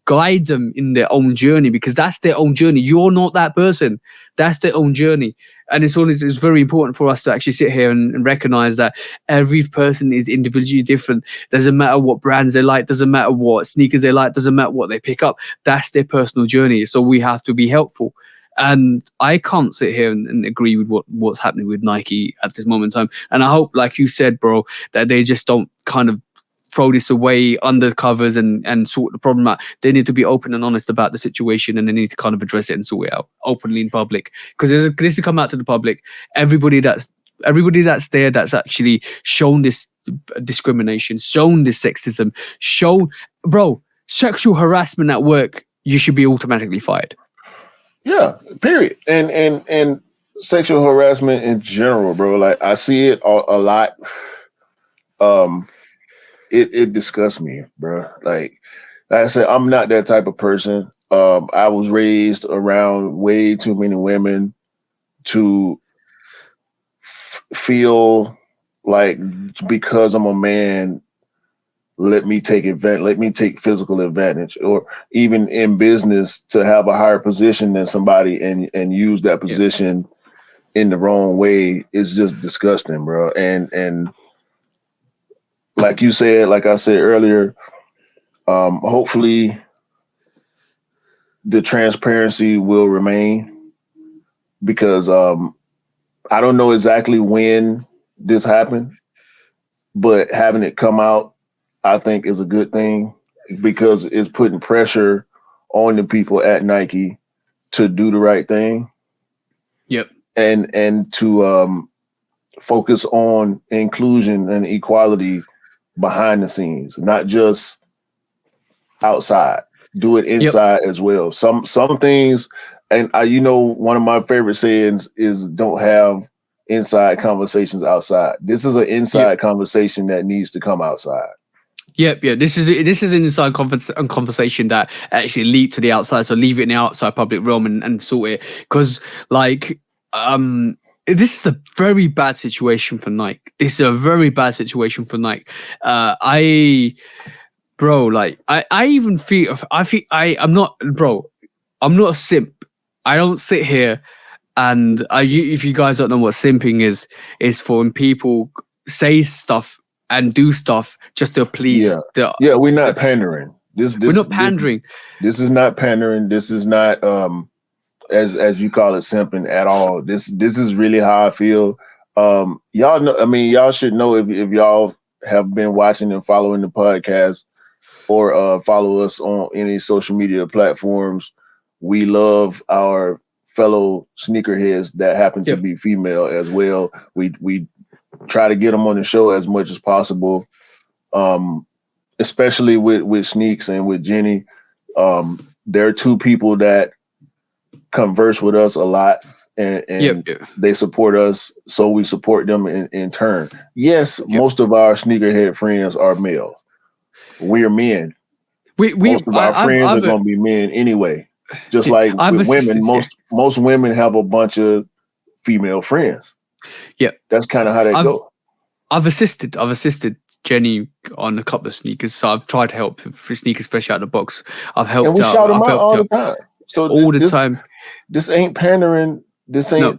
guide them in their own journey, because that's their own journey. You're not that person. That's their own journey. And it's very important for us to actually sit here and recognize that every person is individually different. Doesn't matter what brands they like, doesn't matter what sneakers they like, doesn't matter what they pick up. That's their personal journey. So we have to be helpful. And I can't sit here and agree with what's happening with Nike at this moment in time. And I hope, like you said, bro, that they just don't kind of throw this away under covers and sort the problem out. They need to be open and honest about the situation, and they need to kind of address it and sort it out openly in public. Because this to come out to the public, everybody that's there, that's actually shown this discrimination, shown this sexism, bro, sexual harassment at work, you should be automatically fired. Yeah, period. And sexual harassment in general, bro. Like, I see it a lot. It disgusts me, bro. Like I said, I'm not that type of person. I was raised around way too many women to feel like, because I'm a man, let me take physical advantage, or even in business to have a higher position than somebody and use that position in the wrong way is just disgusting, bro. And like you said, like I said earlier, hopefully the transparency will remain, because I don't know exactly when this happened, but having it come out, I think, is a good thing, because it's putting pressure on the people at Nike to do the right thing. Yep. And to focus on inclusion and equality behind the scenes, not just outside. Do it inside as well. Some things, and one of my favorite sayings is, don't have inside conversations outside. This is an inside conversation that needs to come outside. Yep. This is an inside conversation that actually lead to the outside. So leave it in the outside public realm and sort it. Because this is a very bad situation for Nike. I'm not a simp. I don't sit here and if you guys don't know what simping is for when people say stuff and do stuff just to please. We're not pandering. We're not pandering. This is not pandering. This is not as you call it, simping at all. This is really how I feel. Y'all know. I mean, y'all should know if y'all have been watching and following the podcast, or follow us on any social media platforms. We love our fellow sneakerheads that happen to be female as well. We try to get them on the show as much as possible, especially with Sneaks and with Jenny. They're two people that converse with us a lot, and Yep. they support us, so we support them in turn. Yes, most of our sneakerhead friends are male. We're men. Most of our friends are going to be men anyway. Just like with women, most women have a bunch of female friends. Yeah, that's kind of how that goes. I've assisted Jenny on a couple of sneakers, so I've tried to help for sneakers fresh out of the box. I've helped and we out. shout them out all the time. So all the time. This ain't pandering. This ain't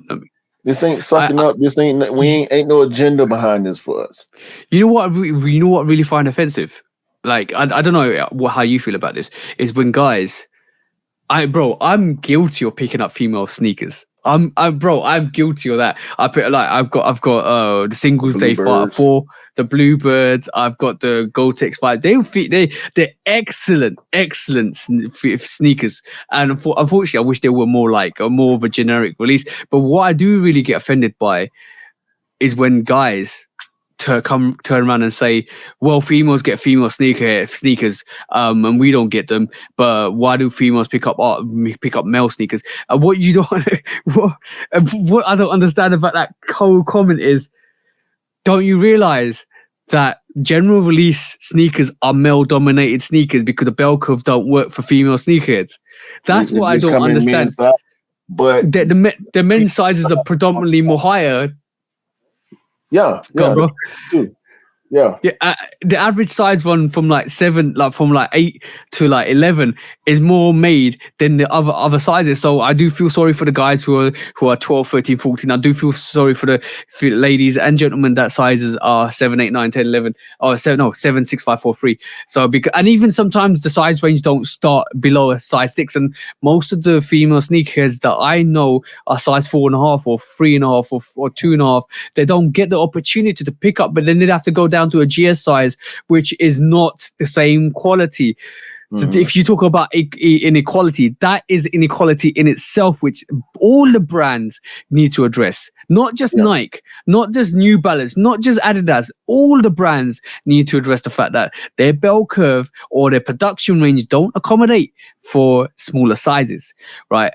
this ain't sucking up. This ain't ain't no agenda behind this for us. You know what? You know what I really find offensive? Like I don't know how you feel about this. Is when guys, I'm guilty of picking up female sneakers. I'm guilty of that. I've got the Singles Day Fighter 4, the Bluebirds. I've got the Gore-Tex 5. They're excellent sneakers. And unfortunately, I wish they were more of a generic release. But what I do really get offended by is when guys turn around and say, well, females get female sneakers, and we don't get them. But why do females pick up male sneakers? And what you don't, what I don't understand about that whole comment is, don't you realize that general release sneakers are male dominated sneakers because the bell curve don't work for female sneakerheads? That's what I don't understand. But the men's sizes are predominantly more higher. Yeah, bro. Too. Yeah. The average size one from 7, from 8 to 11 is more made than the other sizes. So I do feel sorry for the guys who are 12, 13, 14. I do feel sorry for the ladies and gentlemen that sizes are 7, 8, 9, 10, 11, or 7, 6, 5, 4, 3. So and even sometimes the size range don't start below a size 6. And most of the female sneakers that I know are size 4.5 or 3.5 or 2.5. They don't get the opportunity to pick up, but then they'd have to go down to a GS size, which is not the same quality. So if you talk about inequality, that is inequality in itself, which all the brands need to address. Not just Nike, not just New Balance, not just Adidas. All the brands need to address the fact that their bell curve or their production range don't accommodate for smaller sizes, right?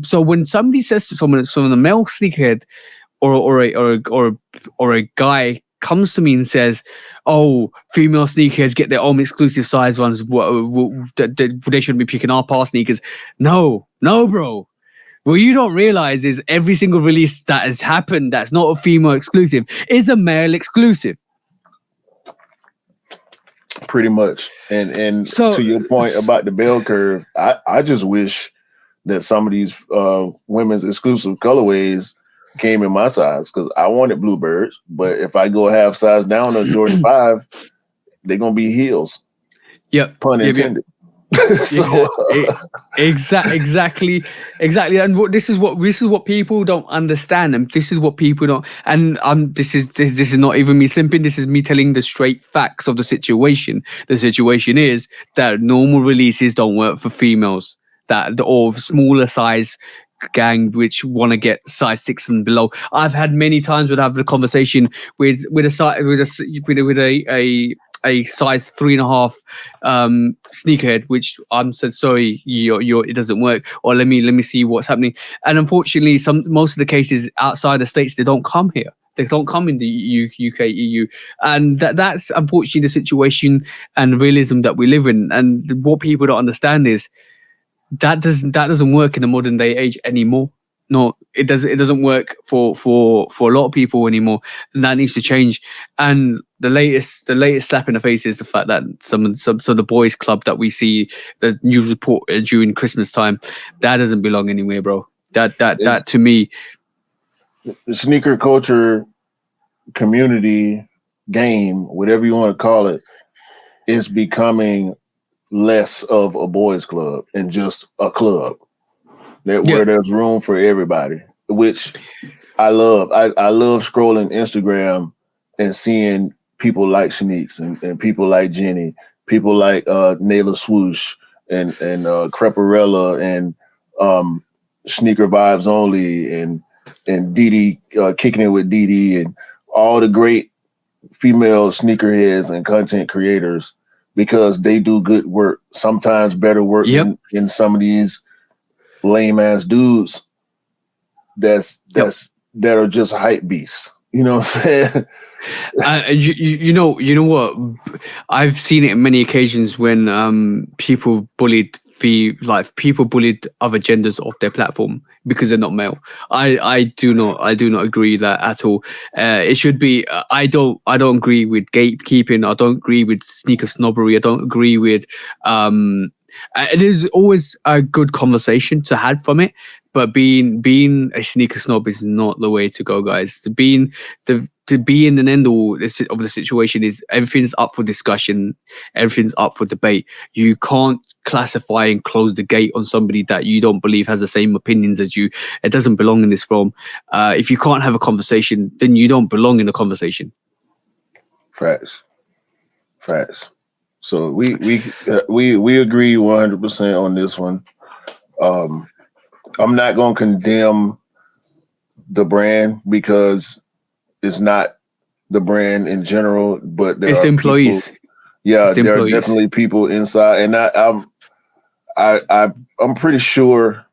So when somebody says to someone, a male sneakerhead or a guy comes to me and says, "Oh, female sneakers get their own exclusive size ones. They shouldn't be picking our past sneakers." No, bro. What you don't realize is every single release that has happened that's not a female exclusive is a male exclusive. Pretty much. And so, to your point about the bell curve, I just wish that some of these women's exclusive colorways came in my size, because I wanted Bluebirds, but if I go half size down to Jordan 5, they're gonna be heels. Yep. Pun intended. Exactly. And this is what people don't understand, and this is what people don't. And this is not even me simping. This is me telling the straight facts of the situation. The situation is that normal releases don't work for females or smaller size gang which want to get size 6 and below. I've had many times where I have the conversation with a size size 3.5 sneakerhead, which I'm said, sorry, it doesn't work, or let me see what's happening. And unfortunately, most of the cases outside the States, they don't come here. They don't come in the UK, EU, and that's unfortunately the situation and realism that we live in. And what people don't understand is that doesn't work in the modern day age anymore. No, it doesn't work for a lot of people anymore, and that needs to change. And the latest slap in the face is the fact that some of the boys club that we see, the news report during Christmas time, that doesn't belong anywhere, bro. That to me, the sneaker culture community game, whatever you want to call it, is becoming less of a boys club and just a club where there's room for everybody, which I love. I love scrolling Instagram and seeing people like Shaniques and people like Jenny, people like Nayla Swoosh and Creparella and Sneaker Vibes Only and Didi kicking it with Didi and all the great female sneakerheads and content creators, because they do good work, sometimes better work in some of these lame ass dudes that are just hype beasts. You know what I'm saying? You know what? I've seen it on many occasions when people bullied people bullied other genders off their platform because they're not male. I do not agree with that at all. It should be. I don't agree with gatekeeping. I don't agree with sneaker snobbery. I don't agree with. It is always a good conversation to have from it, but being a sneaker snob is not the way to go, guys. To be in the end all of the situation is everything's up for discussion, everything's up for debate. You can't classify and close the gate on somebody that you don't believe has the same opinions as you. It doesn't belong in this realm. If you can't have a conversation, then you don't belong in the conversation. Facts. So we agree 100% on this one. I'm not going to condemn the brand because it's not the brand in general, but it's the employees. People, there are definitely people inside, and I'm pretty sure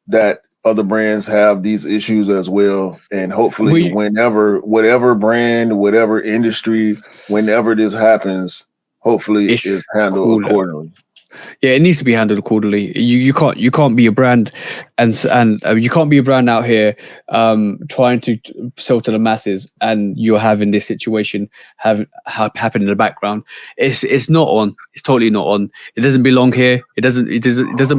that other brands have these issues as well. And hopefully, whatever brand, whatever industry, whenever this happens, hopefully it's handled accordingly. Yeah, it needs to be handled accordingly. You can't be a brand, and you can't be a brand out here trying to sell to the masses, and you're having this situation happen in the background. It's not on. It's totally not on. It doesn't belong here. It doesn't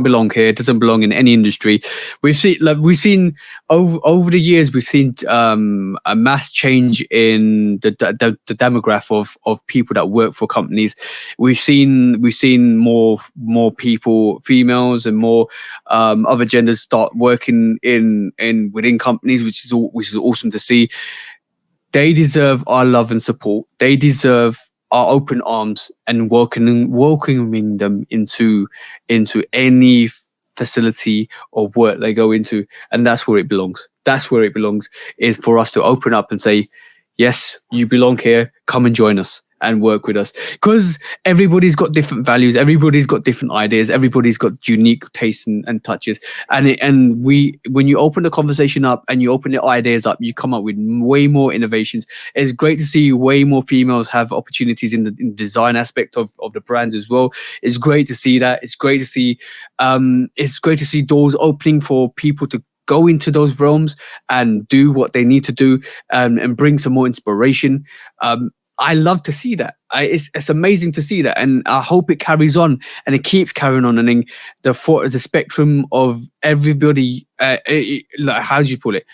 belong here. It doesn't belong in any industry. We've seen over the years. We've seen a mass change in the demographic of people that work for companies. We've seen more people, females, and more other genders start working within companies, which is awesome to see. They deserve our love and support. They deserve our open arms and welcoming them into any facility or work they go into, and that's where it belongs. That's where it belongs, is for us to open up and say, yes, you belong here. Come and join us and work with us, because everybody's got different values, everybody's got different ideas, everybody's got unique tastes and touches, and when you open the conversation up and you open the ideas up, you come up with way more innovations. It's great to see way more females have opportunities in the design aspect of the brands as well. It's great to see that. It's great to see doors opening for people to go into those realms and do what they need to do, and bring some more inspiration. I love to see that. It's amazing to see that, and I hope it carries on and it keeps carrying on. And then the spectrum of everybody, how do you pull it?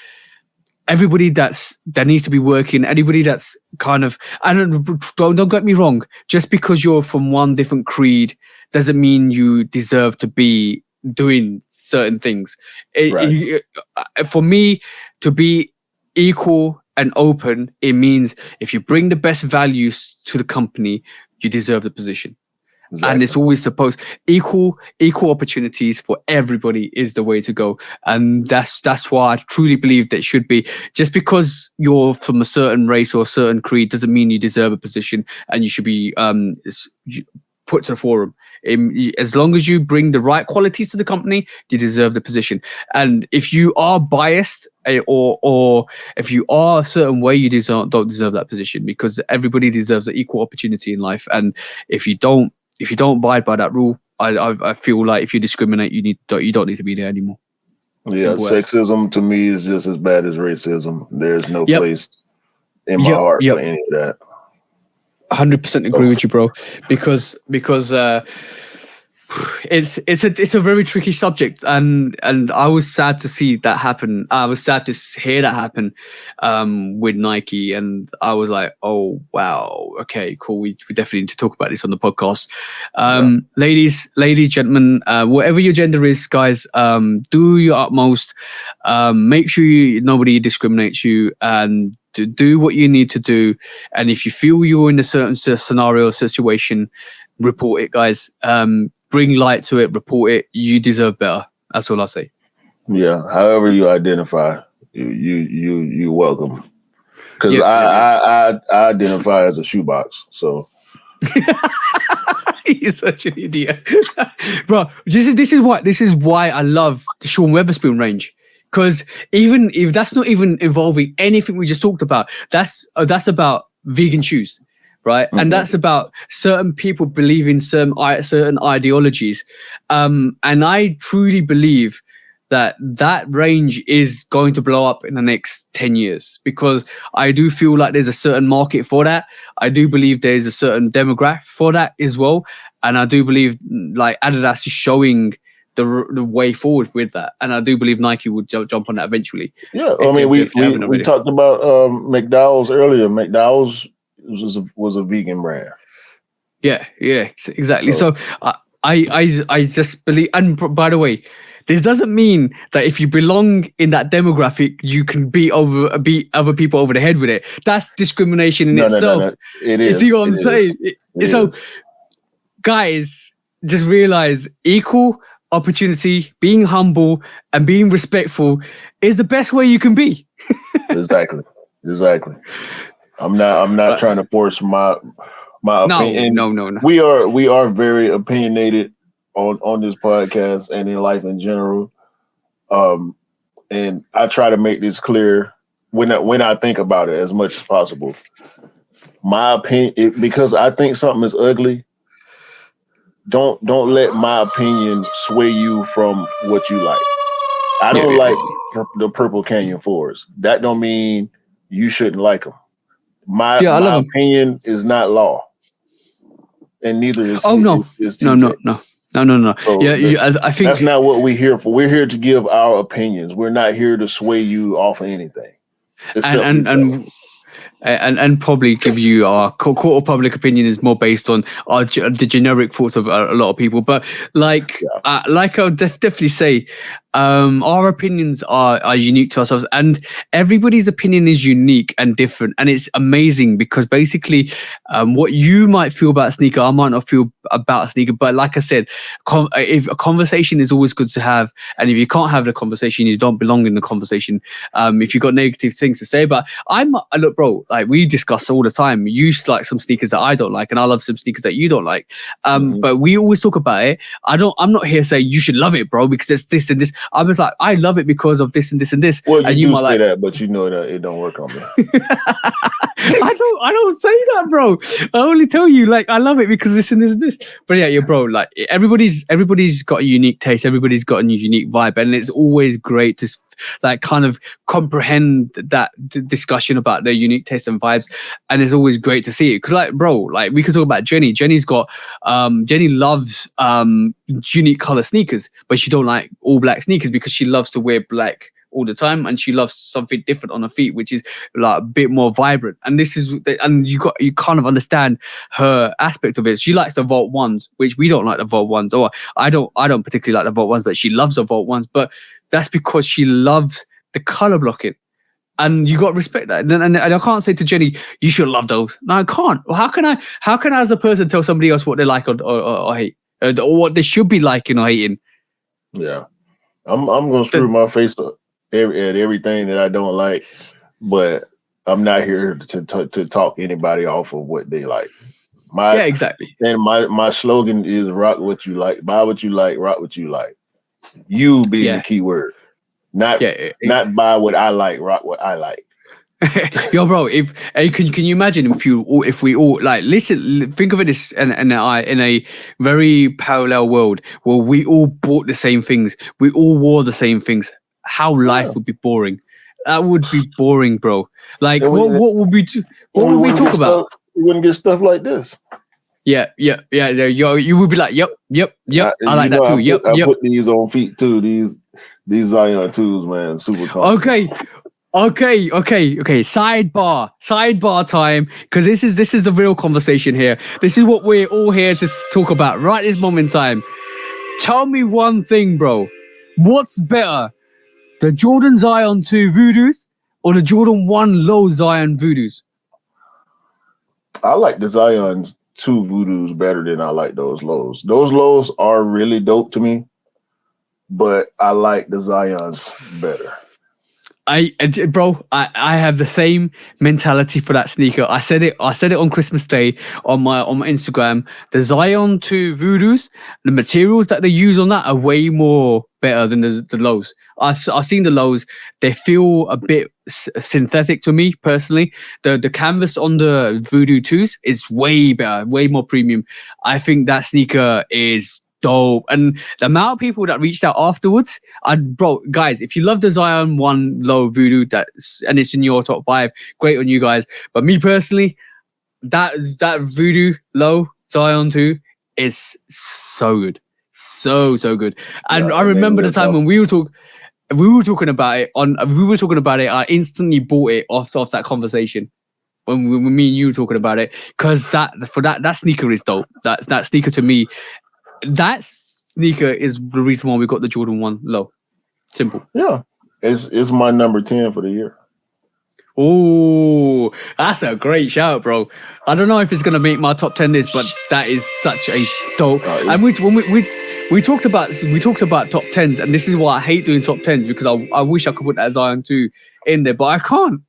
Everybody that needs to be working. Anybody that's kind of, don't get me wrong. Just because you're from one different creed doesn't mean you deserve to be doing certain things. For me to be equal and open, it means if you bring the best values to the company, you deserve the position. Exactly. And it's always supposed equal opportunities for everybody is the way to go. And that's why I truly believe that it should be. Just because you're from a certain race or a certain creed doesn't mean you deserve a position and you should be put to the forum. As long as you bring the right qualities to the company, you deserve the position. And if you are biased or if you are a certain way, you don't deserve that position, because everybody deserves an equal opportunity in life. And if you don't abide by that rule, I feel like if you discriminate, you don't need to be there anymore. Yeah, sexism to me is just as bad as racism. There's no place in my heart for any of that. 100% agree with you, bro. Because it's a very tricky subject, and I was sad to see that happen. I was sad to hear that happen with Nike, and I was like, oh wow, okay, cool. We definitely need to talk about this on the podcast. Ladies, gentlemen, whatever your gender is, guys, do your utmost. Make sure nobody discriminates you, and to do what you need to do. And if you feel you're in a certain scenario or situation, report it, guys. Bring light to it, report it. You deserve better. That's all I say. Yeah, however you identify, you're welcome. Because I identify as a shoebox, so He's such an idiot, bro. This is why I love the Sean Weatherspoon range. Because even if that's not even involving anything we just talked about, that's about vegan shoes, right? And that's about certain people believing certain ideologies. And I truly believe that range is going to blow up in the next 10 years, because I do feel like there's a certain market for that. I do believe there's a certain demographic for that as well. And I do believe like Adidas is showing the way forward with that. And I do believe Nike would jump on that eventually. Yeah, I mean, we talked about McDowell's earlier. McDowell's was a vegan brand. Yeah, exactly. So I just believe, and by the way, this doesn't mean that if you belong in that demographic, you can beat other people over the head with it. That's discrimination in itself. No. It is. You see what I'm saying? So, guys, just realize equal opportunity, being humble and being respectful is the best way you can be. Exactly. I'm not trying to force my opinion. No. We are very opinionated on this podcast and in life in general. And I try to make this clear when I think about it as much as possible. My opinion, because I think something is ugly, don't let my opinion sway you from what you like. I don't like the Purple Canyon Fours. That don't mean you shouldn't like them. My opinion is not law, and neither is no. So I think that's not what we're here for. We're here to give our opinions. We're not here to sway you off of anything. And probably give you our court of public opinion is more based on the generic thoughts of a lot of people. But like I'll definitely say, our opinions are unique to ourselves, and everybody's opinion is unique and different. And it's amazing because basically what you might feel about a sneaker, I might not feel about a sneaker. But like I said, if a conversation is always good to have, and if you can't have the conversation, you don't belong in the conversation. If you've got negative things to say, but look, bro, like we discuss all the time. You like some sneakers that I don't like, and I love some sneakers that you don't like. But we always talk about it. I'm not here to say you should love it, bro, because it's this and this. I was like, I love it because of this and this and this. Well, and you do say that, but you know that it don't work on me. I don't say that, bro. I only tell you like I love it because this and this and this. But yeah, bro, like everybody's got a unique taste. Everybody's got a unique vibe, and it's always great to like kind of comprehend that discussion about their unique taste and vibes. And it's always great to see it because, like, bro, like we could talk about Jenny. Jenny loves unique color sneakers, but she don't like all black sneakers because she loves to wear black all the time, and she loves something different on her feet, which is like a bit more vibrant. And this is, and you kind of understand her aspect of it. She likes the Vault ones, which we don't like the Vault ones, or I don't particularly like the Vault ones, but she loves the Vault ones. But that's because she loves the color blocking, and you got to respect that. And I can't say to Jenny, you should love those. No, I can't. Well, how can I as a person tell somebody else what they like or hate, or what they should be liking or hating? Yeah, I'm gonna screw my face up at everything that I don't like, but I'm not here to talk anybody off of what they like. Exactly. And my slogan is rock what you like, buy what you like, rock what you like. You being the key word. Not buy what I like, rock what I like. Yo, bro, can you imagine if we all like listen, think of it as in a very parallel world where we all bought the same things, we all wore the same things. How life would be boring. That would be boring, bro. Like what would we talk about? We wouldn't get stuff like this. Yeah. Yo, you would be like, yep. I like that too. I put these on feet too. These Zion 2s, man, super comfortable. Okay. Sidebar time, because this is the real conversation here. This is what we're all here to talk about right this moment in time. Tell me one thing, bro. What's better, the Jordan Zion 2 Voodoos or the Jordan 1 Low Zion Voodoos? I like the Zion 2 Voodoos better than I like those lows. Those lows are really dope to me, but I like the Zions better. Bro, I have the same mentality for that sneaker. I said it on Christmas Day on my Instagram. The Zion 2 Voodoos, the materials that they use on that are way more better than the lows. I've seen the lows. They feel a bit synthetic to me personally. The canvas on the Voodoo 2s is way better, way more premium. I think that sneaker is dope. And the amount of people that reached out afterwards, bro, guys, if you love the Zion 1 low Voodoo and it's in your top 5, great on you guys. But me personally, that Voodoo low Zion 2 is so good. So good. And I remember the time when we were talking about it I instantly bought it off that conversation. When me and you were talking about it, because that sneaker is dope. That sneaker to me, that sneaker is the reason why we got the Jordan 1 low. Simple. Yeah. It's my number 10 for the year. Oh, that's a great shout, bro. I don't know if it's gonna make my top 10 list, but that is such a dope. And we talked about top 10s, and this is why I hate doing top 10s, because I wish I could put that Zion 2 in there, but I can't.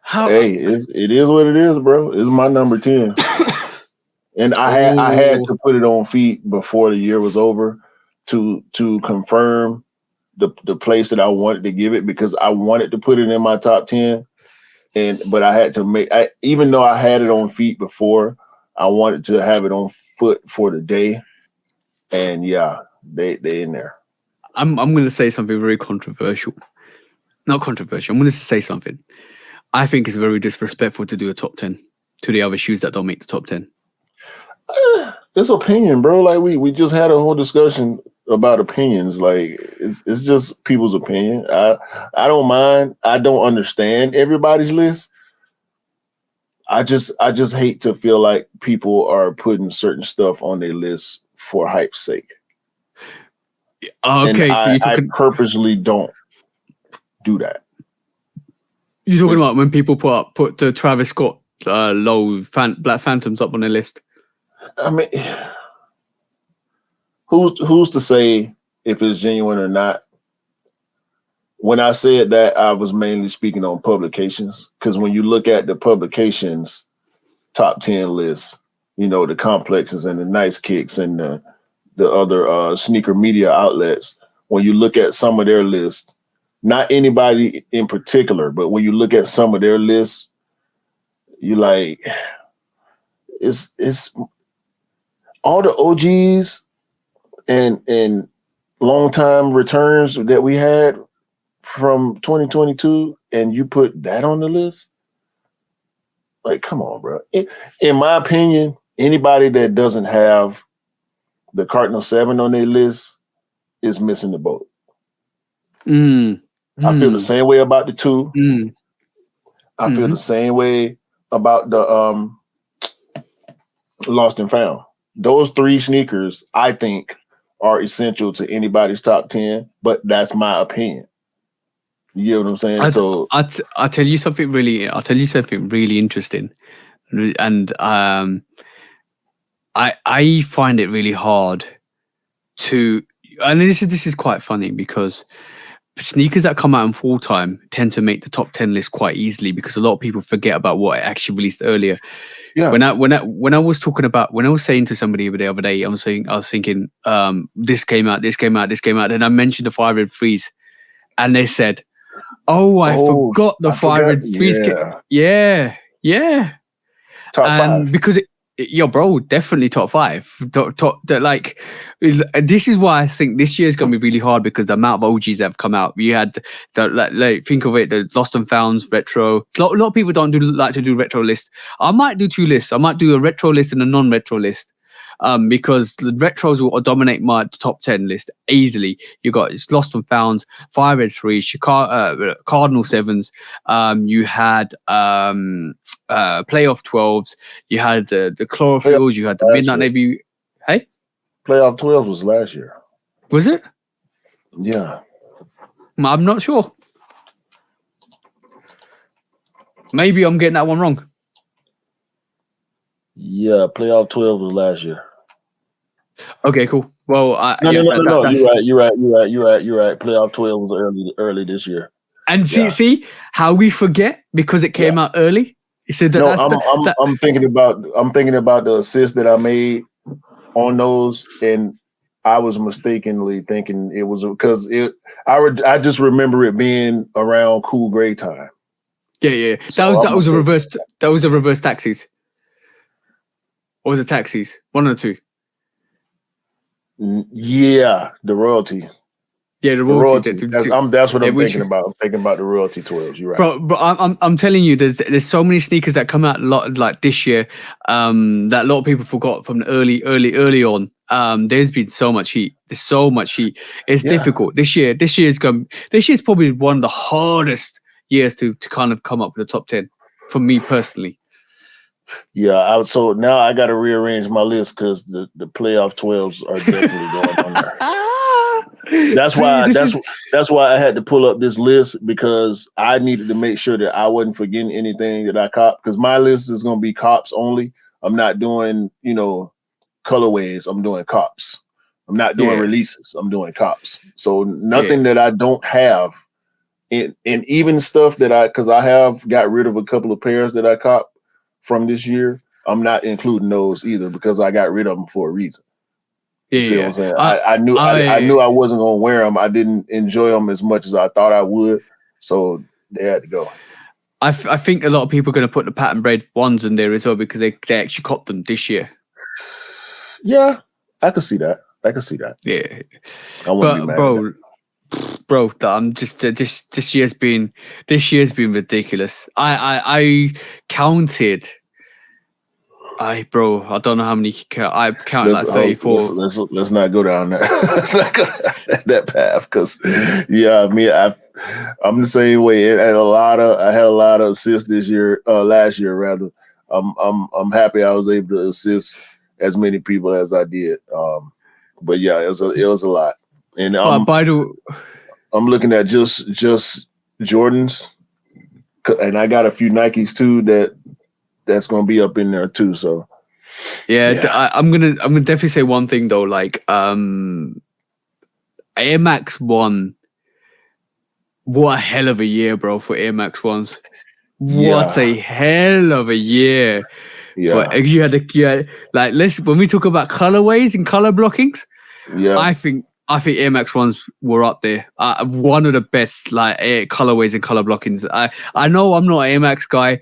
Hey, it is what it is, bro. It's my number 10. And I had to put it on feet before the year was over to confirm the place that I wanted to give it, because I wanted to put it in my top 10. But I had to even though I had it on feet before, I wanted to have it on foot for the day. And yeah, they in there. I'm gonna say something very controversial. Not controversial. I'm gonna say something. I think it's very disrespectful to do a top 10 to the other shoes that don't make the top 10. It's opinion, bro. Like we just had a whole discussion about opinions. Like it's just people's opinion. I don't mind. I don't understand everybody's list. I just hate to feel like people are putting certain stuff on their list for hype's sake. Okay, and I purposely don't do that. You're talking about when people put the Travis Scott low Black Phantoms up on their list. I mean, who's to say if it's genuine or not? When I said that, I was mainly speaking on publications, because when you look at the publications top 10 lists, you know, the complexes and the Nice Kicks and the other sneaker media outlets, when you look at some of their lists, not anybody in particular, but when you look at some of their lists, you like, it's all the OGs and long-time returns that we had from 2022, and you put that on the list? Like, come on, bro. In my opinion, anybody that doesn't have the Cardinal 7 on their list is missing the boat. I feel the same way about the 2. I feel the same way about the Lost and Found. Those 3 sneakers, I think, are essential to anybody's top 10, but that's my opinion. You get what I'm saying? I'll tell you something really interesting, and I find it really hard to, and this is quite funny, because sneakers that come out in full time tend to make the top 10 list quite easily, because a lot of people forget about what I actually released earlier. Yeah. When I was saying to somebody the other day, I was thinking, this came out, and I mentioned the Fire Red Freeze, and they said, I forgot the Fire Red Freeze. Yeah. Top 5. Because bro, definitely top 5. Like, this is why I think this year is going to be really hard, because the amount of OGs that have come out. You had think of it, the Lost and Founds retro. A lot of people don't like to do retro lists. I might do 2 lists. I might do a retro list and a non-retro list. Because the retros will dominate my top 10 list easily. You got Lost and Founds, Fire Red 3, Cardinal 7s. You had Playoff 12s. You had the Chlorophylls. You had the Midnight Navy. Hey, Playoff 12 was last year. Was it? Yeah, I'm not sure. Maybe I'm getting that one wrong. Yeah, Playoff 12 was last year. Okay, cool. Well, no. You're right. Playoff 12 was early this year. And see how we forget because it came out early. So I'm thinking about the assist that I made on those, and I was mistakenly thinking it was because I just remember it being around cool gray time. Yeah. So that was a reverse. That was a reverse taxis. Or was it taxis? One or two? Yeah, the royalty. Yeah, the royalty. That's what I'm thinking about. I'm thinking about the royalty 12s. You're right, bro. I'm telling you, there's so many sneakers that come out a lot like this year. That a lot of people forgot from early on. There's been so much heat. There's so much heat. It's difficult this year. This year's probably one of the hardest years to kind of come up with the top 10 for me personally. Yeah, so now I got to rearrange my list because the playoff 12s are definitely going on there. That's why I had to pull up this list, because I needed to make sure that I wasn't forgetting anything that I cop, because my list is going to be cops only. I'm not doing, colorways. I'm doing cops. I'm not doing releases. I'm doing cops. So nothing that I don't have, and even stuff that because I have got rid of a couple of pairs that I cop from this year, I'm not including those either, because I got rid of them for a reason. You see what I'm saying? I knew I wasn't gonna wear them. I didn't enjoy them as much as I thought I would, so they had to go. I think a lot of people are going to put the pattern bread ones in there as well, because they actually copped them this year. Yeah, I could see that. Yeah, I wouldn't be mad. Bro, I'm just this year's been ridiculous. I counted. I don't know how many. I counted like 34. Let's not go down that. Let's not go down that path, because I'm the same way. I had a lot of assists this year. Last year rather. I'm happy I was able to assist as many people as I did. But yeah, it was a lot. And I'm looking at just Jordans, and I got a few Nikes too that's gonna be up in there too. So I'm gonna definitely say one thing though, like Air Max 1. What a hell of a year, bro, for Air Max 1s. What a hell of a year. Yeah, you had like, when we talk about colorways and color blockings, I think Air Max 1s were up there. One of the best like colorways and color blockings. I know I'm not an Air Max guy.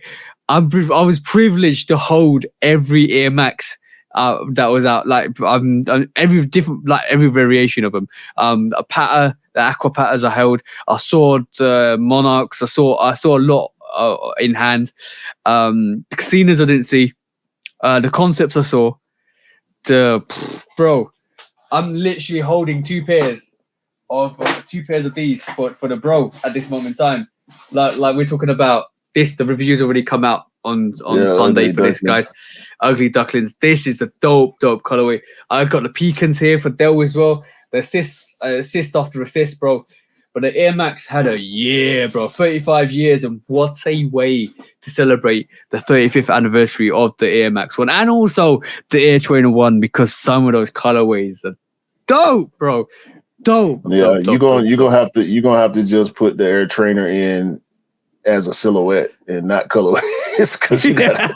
I was privileged to hold every Air Max that was out. Like I've done every variation of them. A patter, the aqua patters I held. I saw the Monarchs. I saw a lot in hand. The casinos I didn't see. The concepts I saw. Bro, I'm literally holding two pairs of these for the bro at this moment in time. Like we're talking about this. The reviews already come out on Sunday for this, guys. Ugly Ducklings. This is a dope colorway. I've got the pecans here for Dell as well. The assist after assist, bro. But the Air Max had a year, bro. 35 years, and what a way to celebrate the 35th anniversary of the Air Max 1, and also the Air Trainer 1, because some of those colorways are dope, bro. Dope. Yeah, you're gonna have to just put the Air Trainer in as a silhouette and not colorways, because you got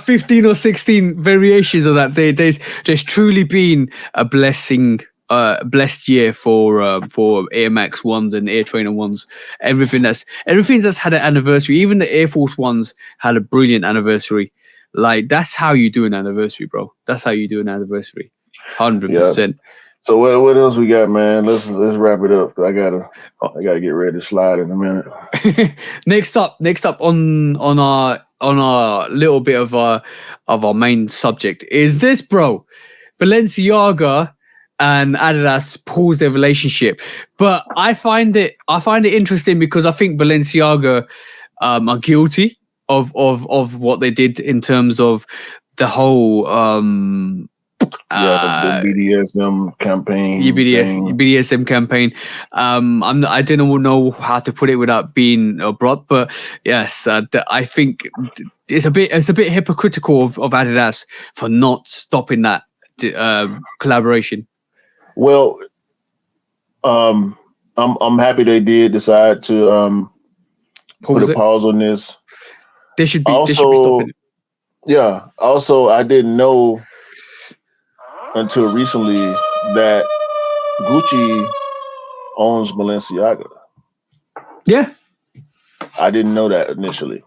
15 or 16 variations of that. There's truly been a blessed year for Air Max 1s and Air Trainer 1s. Everything that's had an anniversary. Even the Air Force 1s had a brilliant anniversary. Like, that's how you do an anniversary, bro. That's how you do an anniversary. 100%. So what else we got, man? Let's wrap it up. I gotta get ready to slide in a minute. Next up on our little bit of our main subject is this, bro. Balenciaga and Adidas paused their relationship, but I find it interesting, because I think Balenciaga are guilty of what they did in terms of the whole the BDSM campaign. BDSM campaign. I don't know how to put it without being abrupt, but yes, I think it's a bit hypocritical of Adidas for not stopping that collaboration. Well, I'm happy they did decide to put a pause on this. They should be stopping it. Yeah. Also, I didn't know until recently that Gucci owns Balenciaga. Yeah. I didn't know that initially.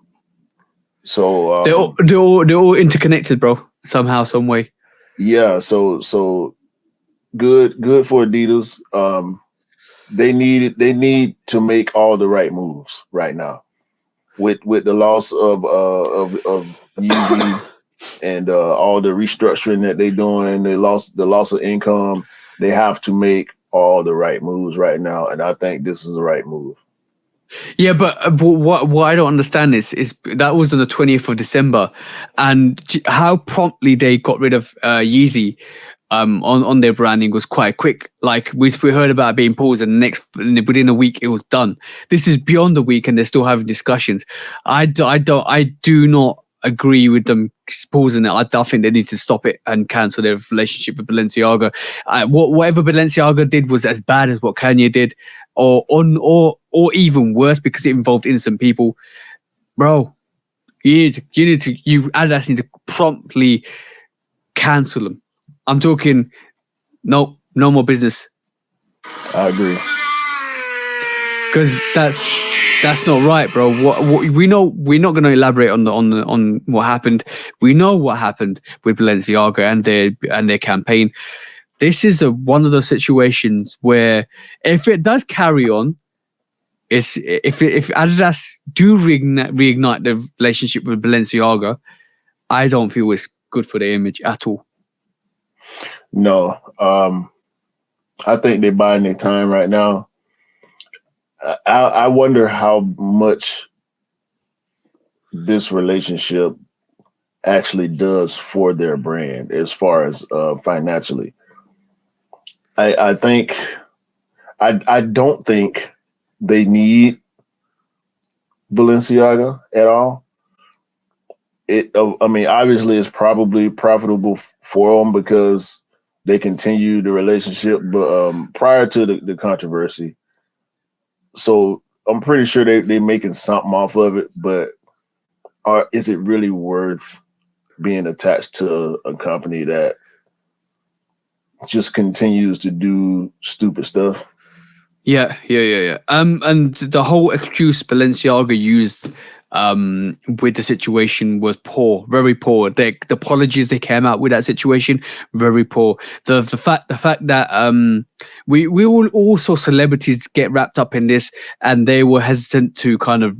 So they're all interconnected, bro. Somehow, some way. Yeah. So good for Adidas. They need to make all the right moves right now. With the loss of Yeezy and all the restructuring that they're doing, the loss of income. They have to make all the right moves right now, and I think this is the right move. Yeah, but what I don't understand is that was on the 20th of December, and how promptly they got rid of Yeezy on their branding was quite quick. Like we heard about it being paused, and within a week it was done. This is beyond a week, and they're still having discussions. I do not agree with them pausing it. I think they need to stop it and cancel their relationship with Balenciaga. Whatever Balenciaga did was as bad as what Kanye did, or even worse because it involved innocent people. Bro, Adidas need to promptly cancel them. I'm talking, no more business. I agree. Because that's not right, bro. What we know, we're not going to elaborate on what happened. We know what happened with Balenciaga and their campaign. This is one of those situations where if it does carry on, if Adidas do reignite the relationship with Balenciaga, I don't feel it's good for their image at all. No, I think they're buying their time right now. I wonder how much this relationship actually does for their brand as far as financially. I don't think they need Balenciaga at all. Obviously it's probably profitable for them because they continue the relationship, but prior to the controversy. So I'm pretty sure they're making something off of it, but is it really worth being attached to a company that just continues to do stupid stuff? Yeah. And the whole excuse Balenciaga used with the situation was poor, very poor. The apologies they came out with that situation, very poor. The fact that we all also celebrities get wrapped up in this, and they were hesitant to kind of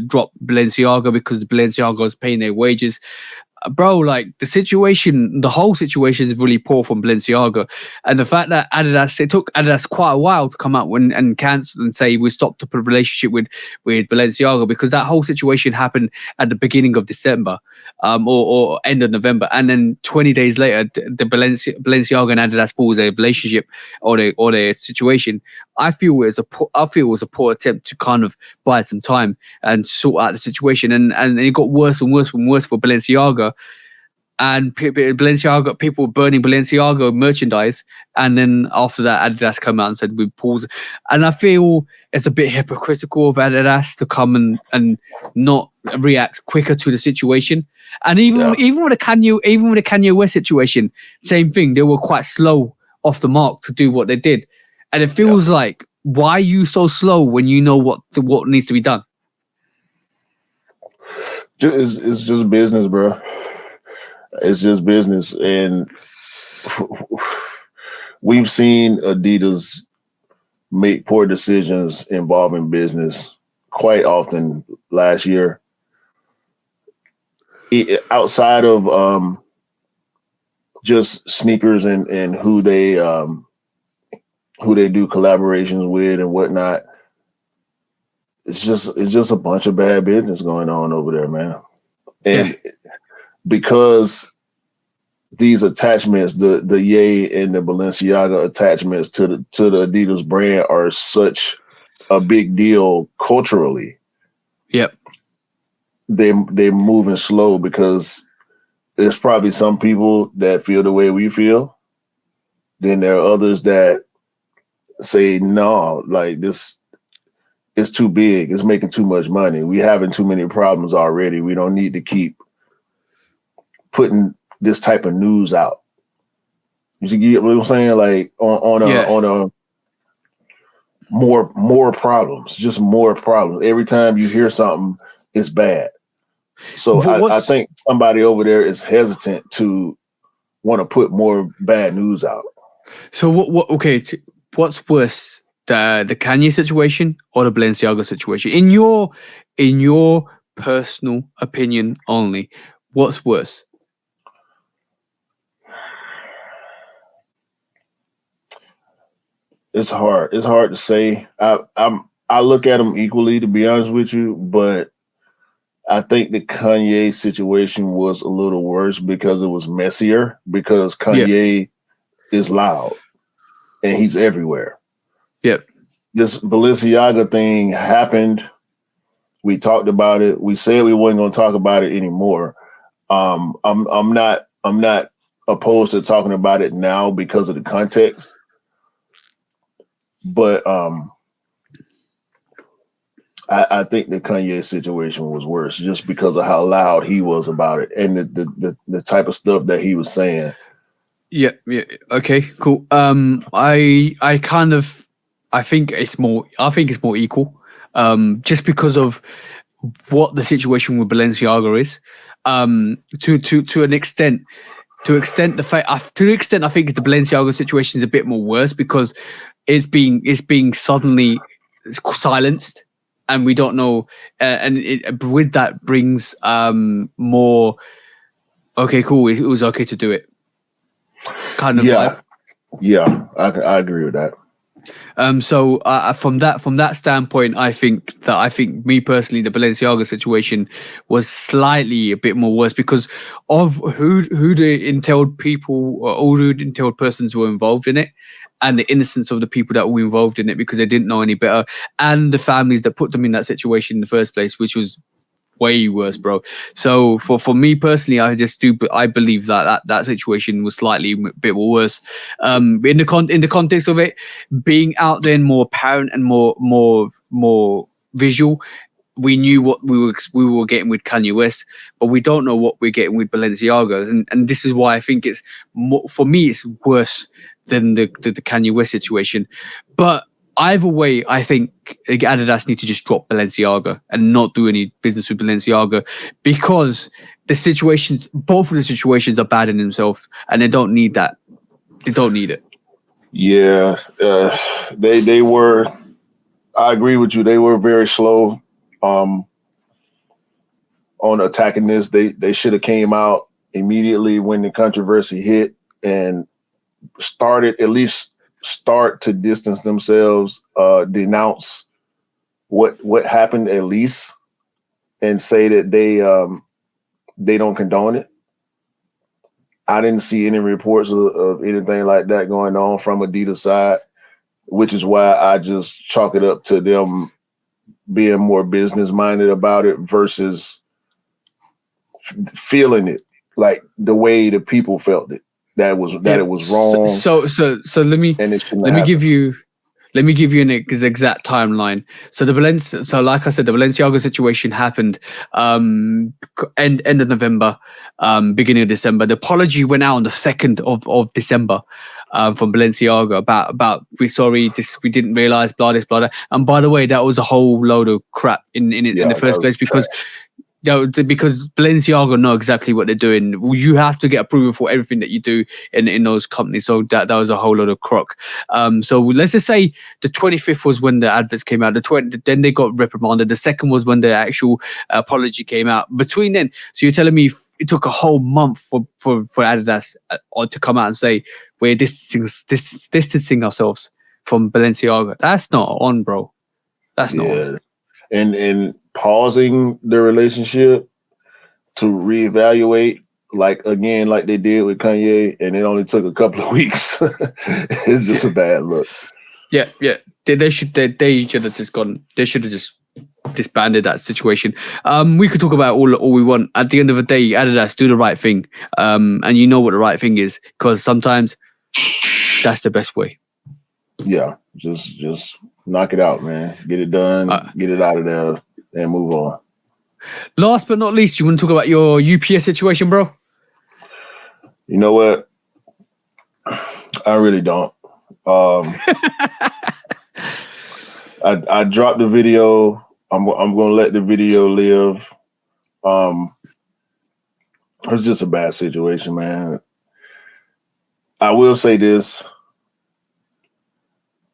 drop Balenciaga because Balenciaga was paying their wages. Bro, like the whole situation is really poor from Balenciaga, and the fact that it took Adidas quite a while to come out and cancel and say we stopped the relationship with Balenciaga, because that whole situation happened at the beginning of December, or end of November, and then 20 days later, the Balenciaga and Adidas paused their relationship or their situation. I feel it was a poor attempt to kind of buy some time and sort out the situation, and it got worse and worse and worse for Balenciaga. And people were burning Balenciaga merchandise, and then after that, Adidas came out and said we pause. And I feel it's a bit hypocritical of Adidas to come and not react quicker to the situation. And even with the Kanye West situation, same thing. They were quite slow off the mark to do what they did. And it feels like, why are you so slow when you know what needs to be done? It's just business, bro. It's just business. And we've seen Adidas make poor decisions involving business quite often last year. Outside of just sneakers and who they do collaborations with and whatnot, it's just a bunch of bad business going on over there, man. And because these attachments, the Ye and the Balenciaga attachments to the Adidas brand are such a big deal culturally. Yep. They're moving slow because there's probably some people that feel the way we feel. Then there are others that say no, like this is too big. It's making too much money. We having too many problems already. We don't need to keep putting this type of news out. You get what I'm saying? Like on a more problems, just more problems. Every time you hear something, it's bad. So I think somebody over there is hesitant to want to put more bad news out. So what's worse, the Kanye situation or the Balenciaga situation? In your personal opinion only, what's worse? It's hard. It's hard to say. I look at them equally, to be honest with you, but I think the Kanye situation was a little worse because it was messier, because Kanye is loud and he's everywhere. Yep. This Balenciaga thing happened. We talked about it. We said we weren't going to talk about it anymore. I'm not opposed to talking about it now because of the context. But I think the Kanye situation was worse just because of how loud he was about it and the type of stuff that he was saying. Yeah. Okay, cool. I think it's more equal. Just because of what the situation with Balenciaga is. To an extent. To an extent, I think the Balenciaga situation is a bit more worse because it's being suddenly silenced, and we don't know. With that brings more. Okay, cool. It was okay to do it. Kind of. Yeah, I agree with that. So from that standpoint, I think me personally, the Balenciaga situation was slightly a bit more worse because of who the entailed people or all the entailed persons were involved in it, and the innocence of the people that were involved in it because they didn't know any better, and the families that put them in that situation in the first place, which was way worse, bro. So for me personally, I believe that situation was slightly a bit more worse. In the context of it being out there and more apparent and more visual, we knew what we were getting with Kanye West, but we don't know what we're getting with Balenciaga, and this is why I think it's more, for me, it's worse than the Kanye West situation, but. Either way, I think Adidas need to just drop Balenciaga and not do any business with Balenciaga because both of the situations are bad in themselves and they don't need that. They don't need it. Yeah, they were. I agree with you. They were very slow on attacking this. They should have came out immediately when the controversy hit and start to distance themselves, denounce what happened at least, and say that they don't condone it. I didn't see any reports of anything like that going on from Adidas side, which is why I just chalk it up to them being more business minded about it versus feeling it like the way the people felt it. That it was wrong. So let me give you an exact timeline. So like I said, the Balenciaga situation happened end of November, beginning of December. The apology went out on the 2nd of December from Balenciaga about we didn't realize blah this blah that. And by the way, that was a whole load of crap in the first place because. Because Balenciaga know exactly what they're doing. You have to get approval for everything that you do in those companies. So that was a whole lot of crock. So let's just say the 25th was when the adverts came out. Then they got reprimanded. The 2nd was when the actual apology came out. Between then, so you're telling me it took a whole month for Adidas to come out and say we're distancing ourselves from Balenciaga. That's not on, bro. That's not on. And pausing the relationship to reevaluate, like they did with Kanye, and it only took a couple of weeks. It's just a bad look. Yeah. They should have just gone. They should have just disbanded that situation. We could talk about all we want. At the end of the day, Adidas, do the right thing. And you know what the right thing is, because sometimes that's the best way. Yeah, just knock it out, man. Get it done, get it out of there, and move on. Last but not least, you want to talk about your UPS situation, bro? You know what? I really don't. I dropped the video. I'm gonna let the video live. It's just a bad situation, man. I will say this.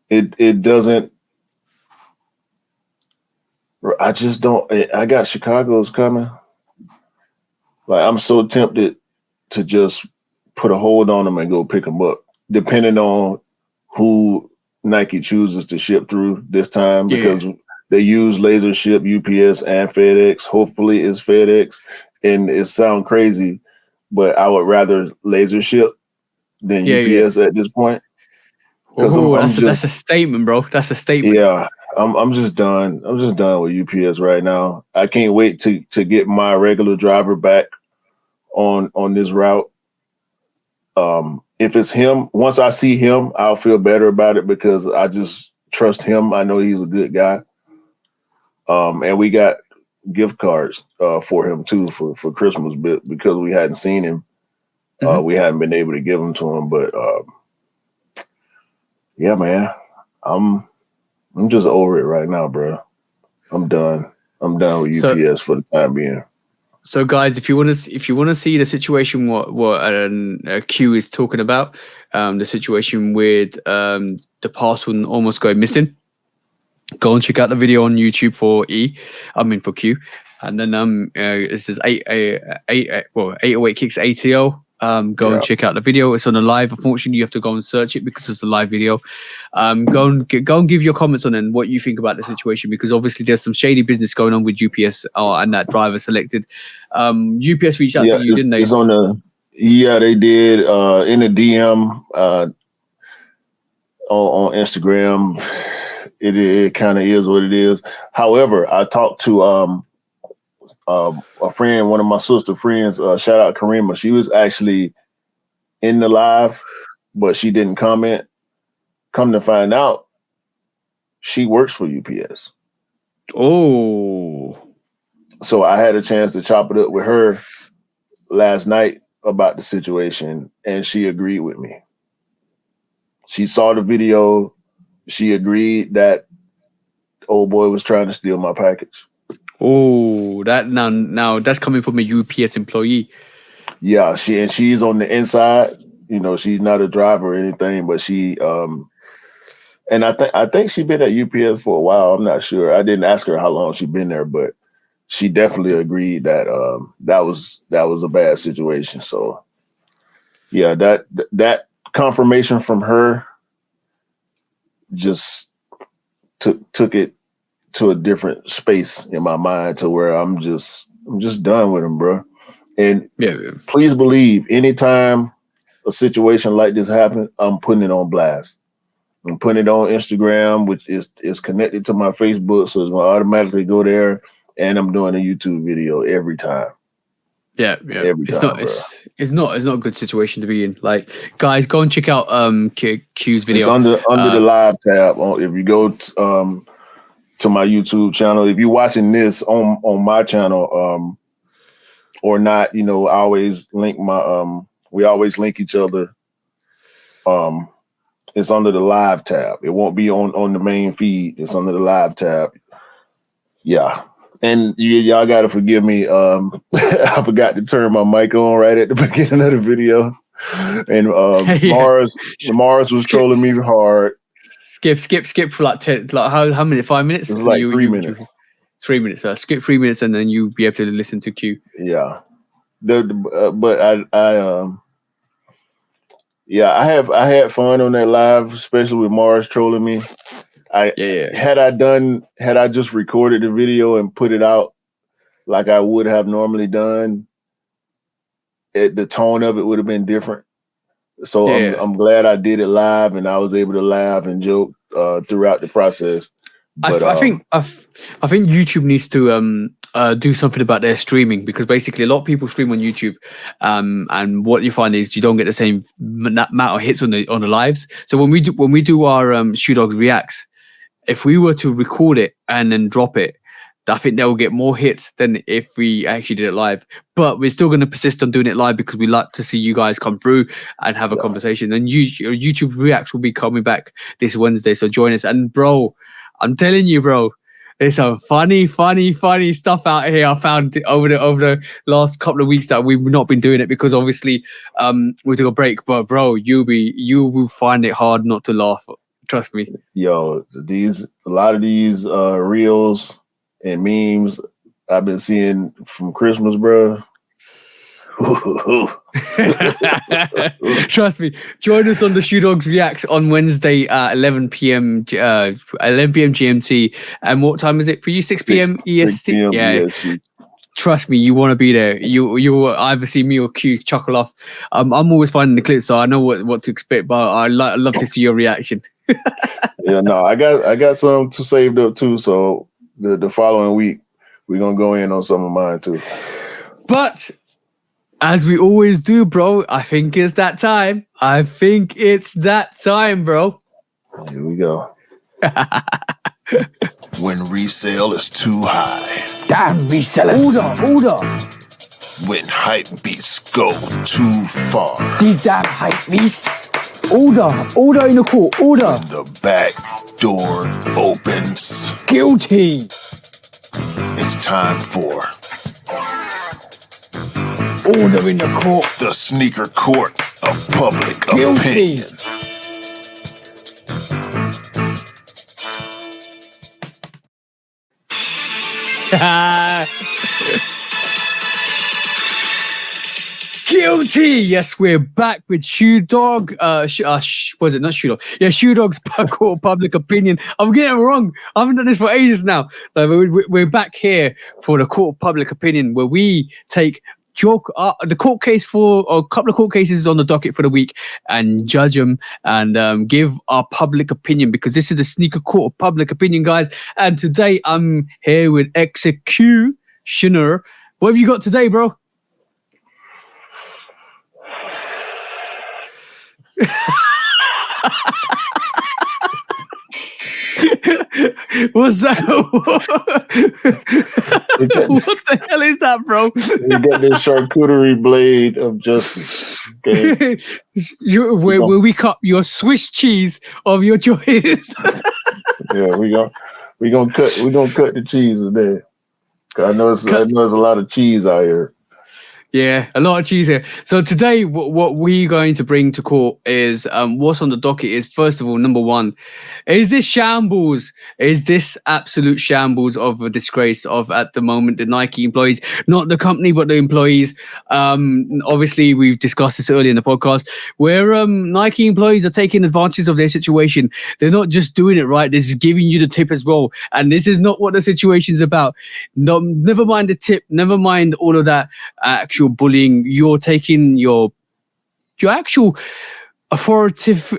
It doesn't. I just don't. I got Chicago's coming. Like, I'm so tempted to just put a hold on them and go pick them up, depending on who Nike chooses to ship through this time, because they use laser ship, UPS, and FedEx. Hopefully it's FedEx. And it sounds crazy, but I would rather laser ship than UPS at this point. That's a statement, bro. That's a statement. Yeah, I'm just done. I'm just done with UPS right now. I can't wait to get my regular driver back on this route. If it's him, once I see him, I'll feel better about it because I just trust him. I know he's a good guy. And we got gift cards for him too for Christmas, but because we hadn't seen him, we hadn't been able to give them to him. But yeah, man, I'm just over it right now, bro. I'm done. I'm done with UPS for the time being. So, guys, if you want to see the situation what Q is talking about, the situation with the parcel almost going missing, go and check out the video on YouTube for Q, and then this is 808 Kicks ATL. Go and check out the video. It's on a live. Unfortunately, you have to go and search it because it's a live video. Go and give your comments on it and what you think about the situation, because obviously there's some shady business going on with UPS and that driver selected. UPS reached out to you, didn't they? It's on the they did in a DM on Instagram. It kind of is what it is. However, I talked to a friend, one of my sister friends, shout out Karima. She was actually in the live, but she didn't comment. Come to find out, she works for UPS. Oh. So I had a chance to chop it up with her last night about the situation, and she agreed with me. She saw the video. She agreed that old boy was trying to steal my package. Oh, that now that's coming from a UPS employee. Yeah, she's on the inside. You know, she's not a driver or anything, but she and I think she's been at UPS for a while. I'm not sure. I didn't ask her how long she's been there, but she definitely agreed that that was a bad situation. So yeah, that confirmation from her just took it to a different space in my mind to where I'm just done with him, bro. And please believe, anytime a situation like this happens, I'm putting it on blast. I'm putting it on Instagram, which is connected to my Facebook, so it's gonna automatically go there. And I'm doing a YouTube video every time. Yeah. Every time, it's not a good situation to be in. Like, guys, go and check out Q's video. It's under the live tab. If you go to my YouTube channel, if you're watching this on my channel, or not, you know, I always link my we always link each other. It's under the live tab. It won't be on the main feed. It's under the live tab. Yeah. And y'all got to forgive me. I forgot to turn my mic on right at the beginning of the video. And Mars was trolling me hard. Skip for like 10, like how many? 5 minutes? It's like 3 minutes. 3 minutes. So skip 3 minutes and then you'll be able to listen to Q. Yeah. But I had fun on that live, especially with Mars trolling me. Had I just recorded the video and put it out like I would have normally done, the tone of it would have been different. So I'm glad I did it live and I was able to laugh and joke throughout the process. But, I think YouTube needs to do something about their streaming, because basically a lot of people stream on YouTube, and what you find is you don't get the same amount of hits on the lives. So when we do our Shoe Dogs reacts, if we were to record it and then drop it, I think that will get more hits than if we actually did it live. But we're still going to persist on doing it live because we like to see you guys come through and have a conversation. And YouTube reacts will be coming back this Wednesday, so join us. And bro, I'm telling you, bro, there's some funny stuff out here. I found over the last couple of weeks that we've not been doing it because obviously we took a break. But bro, you will find it hard not to laugh. Trust me. Yo, a lot of these reels and memes I've been seeing from Christmas, bro. Trust me. Join us on the Shoe Dogs Reacts on Wednesday at 11 p.m. 11 p.m. GMT. And what time is it for you? 6 p.m. EST. 6 p.m. Yeah. EST. Trust me, you want to be there. You will either see me or Q chuckle off. I'm always finding the clips, so I know what to expect. But I love to see your reaction. Yeah, no, I got some to saved up too. So the following week we're gonna go in on some of mine too. But as we always do, bro, I think it's that time. Bro. Here we go. When resale is too high. Damn resellers. Order. When hype beats go too far. These damn hype beasts. Order in the court. Order. When the back door opens. Guilty. It's time for Order in the court. the sneaker court of public Guilty. opinion. Guilty. Yes, we're back with Shoe Dog. Was it not Shoe Dog? Yeah, Shoe Dog's Court of Public Opinion. I'm getting it wrong. I haven't done this for ages now. Like, we're back here for the Court of Public Opinion, where we take the court case for a couple of court cases on the docket for the week and judge them and give our public opinion, because this is the sneaker court of public opinion, guys. And today I'm here with Executioner. What have you got today, bro? What's that? What the hell is that, bro? We got this charcuterie blade of justice. Okay? Where we cut your Swiss cheese of your choice. Yeah, we gonna cut the cheese today. I know it's a lot of cheese out here. Yeah, a lot of cheese here. So today, what we're going to bring to court is what's on the docket is, first of all, number one, is this shambles? Is this absolute shambles of a disgrace of, at the moment, the Nike employees, not the company, but the employees? Obviously, we've discussed this earlier in the podcast, where Nike employees are taking advantage of their situation. They're not just doing it right, they're just giving you the tip as well. And this is not what the situation's about. No, never mind the tip, never mind all of that actual bullying. You're taking your actual authoritative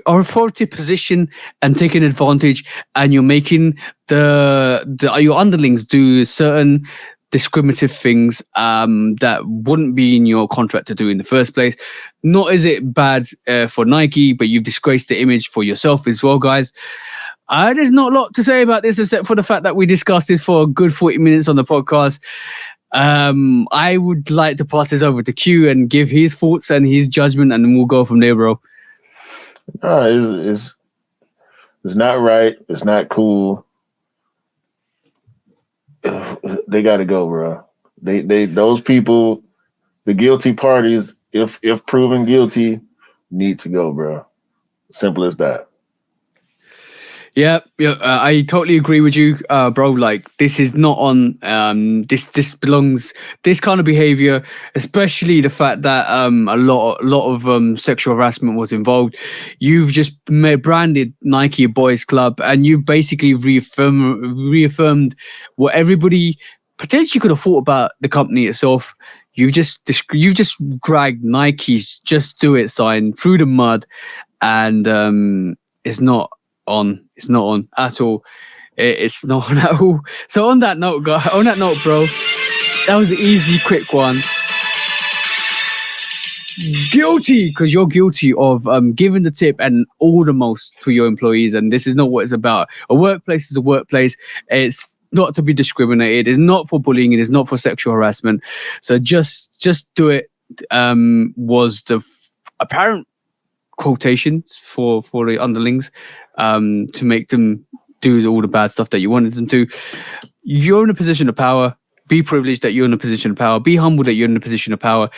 position and taking advantage, and you're making your underlings do certain discriminative things that wouldn't be in your contract to do in the first place. Not is it bad for Nike, but you've disgraced the image for yourself as well, guys. There's not a lot to say about this except for the fact that we discussed this for a good 40 minutes on the podcast. I would like to pass this over to Q and give his thoughts and his judgment, and then we'll go from there, bro. It's not right. It's not cool. They got to go, bro. They those people, the guilty parties, if proven guilty, need to go, bro. Simple as that. Yeah, I totally agree with you, bro. Like, this is not on. This belongs. This kind of behavior, especially the fact that a lot of sexual harassment was involved. You've just branded Nike a boys' club, and you basically reaffirmed what everybody potentially could have thought about the company itself. You've just dragged Nike's "Just Do It" sign through the mud, and it's not on. It's not on at all. It's not on at all. So on that note, bro, That was an easy, quick one. Guilty, because you're guilty of giving the tip and all the most to your employees, and this is not what it's about. A workplace is a workplace. It's not to be discriminated. It's not for bullying. It is not for sexual harassment. So just do it. Was the apparent quotations for the underlings to make them do all the bad stuff that you wanted them to. You're in a position of power. Be privileged that you're in a position of power. Be humble that you're in a position of power.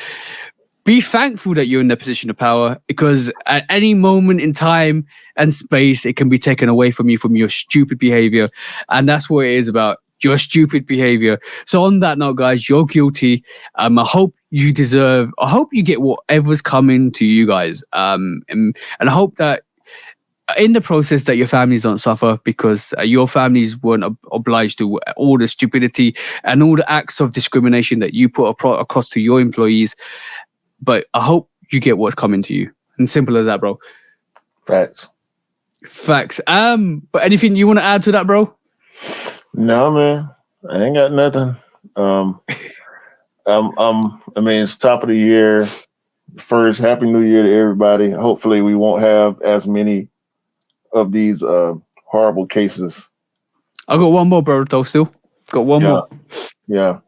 Be thankful that you're in that position of power, because at any moment in time and space, it can be taken away from you from your stupid behavior. And that's what it is about, your stupid behavior. So on that note, guys, you're guilty. I hope you get whatever's coming to you guys. And I hope that in the process that your families don't suffer, because your families weren't obliged to all the stupidity and all the acts of discrimination that you put across to your employees. But I hope you get what's coming to you. And simple as that, bro. Facts. But anything you want to add to that, bro? No, man. I ain't got nothing. I mean, it's top of the year. First, Happy New Year to everybody. Hopefully we won't have as many of these horrible cases. I got one more, bro, though, still. Got one more. Yeah.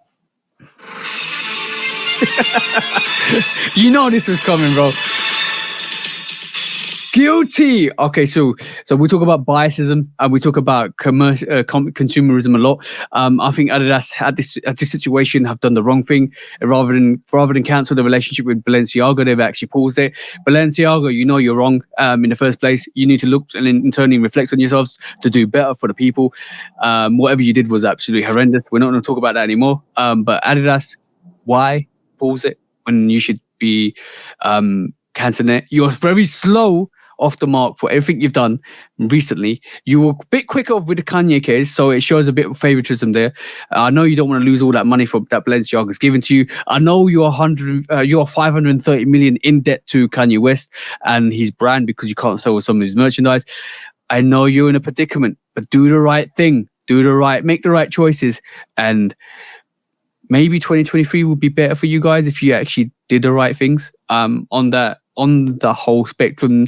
You know this was coming, bro. Guilty. Okay, so we talk about biasism and we talk about consumerism a lot. I think Adidas at this situation have done the wrong thing. Rather than cancel the relationship with Balenciaga, they've actually paused it. Balenciaga, you know you're wrong in the first place. You need to look and internally reflect on yourselves to do better for the people. Whatever you did was absolutely horrendous. We're not going to talk about that anymore. But Adidas, why pause it when you should be canceling it? You're very slow off the mark for everything you've done recently. You were a bit quicker with the Kanye case, so it shows a bit of favoritism there. I know you don't want to lose all that money from that Balenciaga's given to you. I know you're 530 million in debt to Kanye West and his brand because you can't sell some of his merchandise. I know you're in a predicament, but do the right thing. Make the right choices, and maybe 2023 would be better for you guys if you actually did the right things. On the whole spectrum,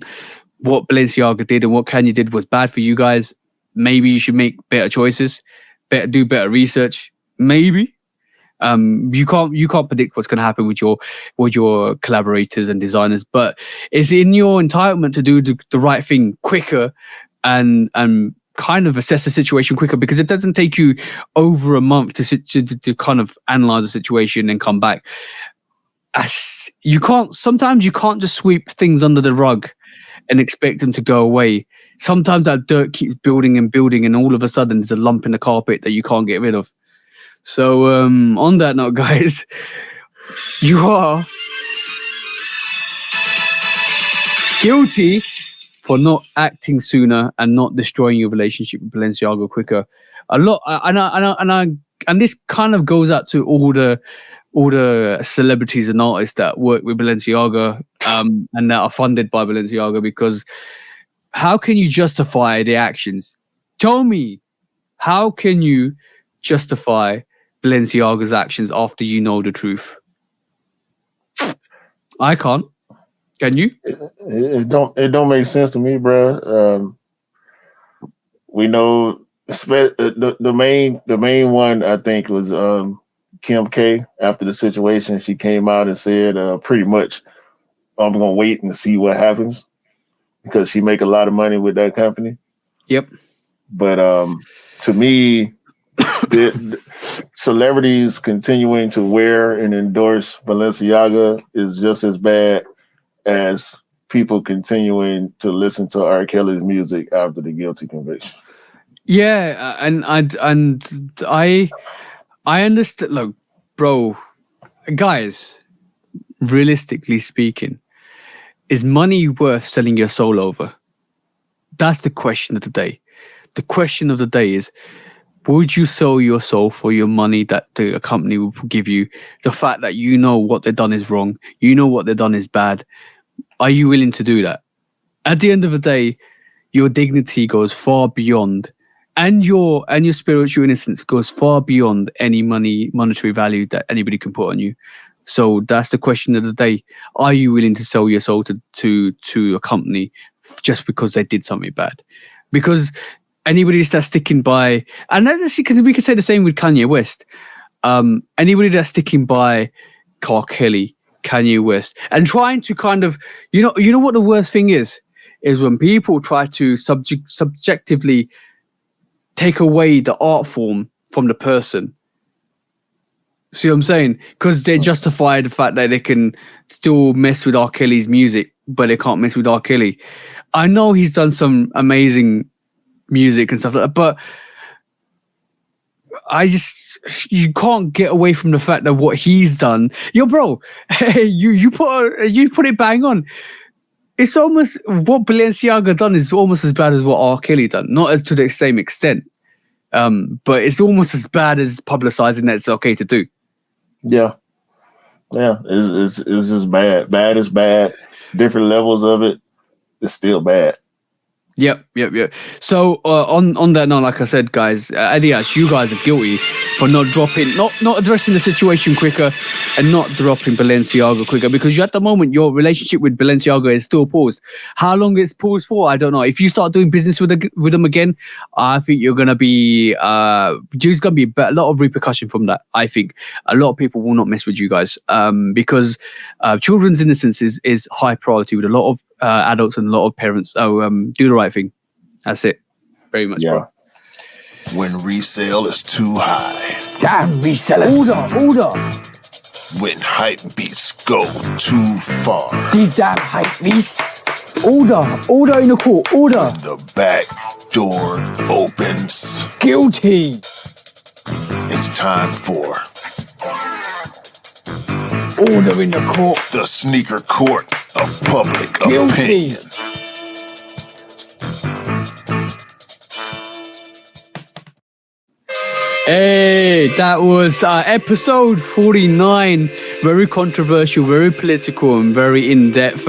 what Balenciaga did and what Kanye did was bad for you guys. Maybe you should make better choices, do better research. Maybe you can't predict what's going to happen with your collaborators and designers, but it's in your entitlement to do the right thing quicker and kind of assess the situation quicker, because it doesn't take you over a month to kind of analyze the situation and come back. Sometimes you can't just sweep things under the rug and expect them to go away. Sometimes that dirt keeps building and building, and all of a sudden there's a lump in the carpet that you can't get rid of. So on that note, guys, you are guilty for not acting sooner and not destroying your relationship with Balenciaga quicker. And this kind of goes out to all the celebrities and artists that work with Balenciaga and that are funded by Balenciaga, because how can you justify the actions? Tell me, how can you justify Balenciaga's actions after you know the truth? I can't. Can you? It don't make sense to me, bro. We know the main one I think was Kim K. After the situation, she came out and said pretty much, I'm gonna wait and see what happens, because she make a lot of money with that company. Yep. But to me, the celebrities continuing to wear and endorse Balenciaga is just as bad as people continuing to listen to R. Kelly's music after the guilty conviction. Yeah, and I understand. Look, bro, guys, realistically speaking, is money worth selling your soul over? That's the question of the day. The question of the day is, would you sell your soul for your money that the company will give you? The fact that you know what they've done is wrong, you know what they've done is bad. Are you willing to do that? At the end of the day, your dignity goes far beyond and your spiritual innocence goes far beyond any monetary value that anybody can put on you. So that's the question of the day: are you willing to sell your soul to a company just because they did something bad? Because anybody that's sticking by, and because we could say the same with Kanye West. Anybody that's sticking by R. Kelly, Kanye West, and trying to kind of, you know what the worst thing is when people try to subjectively take away the art form from the person. See what I'm saying? Because they justify the fact that they can still mess with R. Kelly's music, but they can't mess with R. Kelly. I know he's done some amazing music and stuff like that, but you can't get away from the fact that what he's done. Yo, bro, you put it bang on. It's almost what Balenciaga done is almost as bad as what R. Kelly done, not as to the same extent, but it's almost as bad as publicizing that it's okay to do. Yeah, it's just bad. Bad is bad. Different levels of it. It's still bad. Yep. So on that note, like I said, guys, Adidas, you guys are guilty for not addressing the situation quicker and not dropping Balenciaga quicker, because at the moment your relationship with Balenciaga is still paused. How long it's paused for, I don't know. If you start doing business with them again, I think you're gonna be there's gonna be a lot of repercussion from that. I think a lot of people will not mess with you guys because children's innocence is high priority with a lot of adults and a lot of parents. So do the right thing. That's it. Very much, bro. When resale is too high. Damn resellers. Order. When hype beats go too far. These damn hype beasts. Order in the court. Order. When the back door opens. Guilty. It's time for order in the court. The sneaker court of public Guilty. opinion. Hey, that was episode 49. Very controversial, very political, and very in-depth.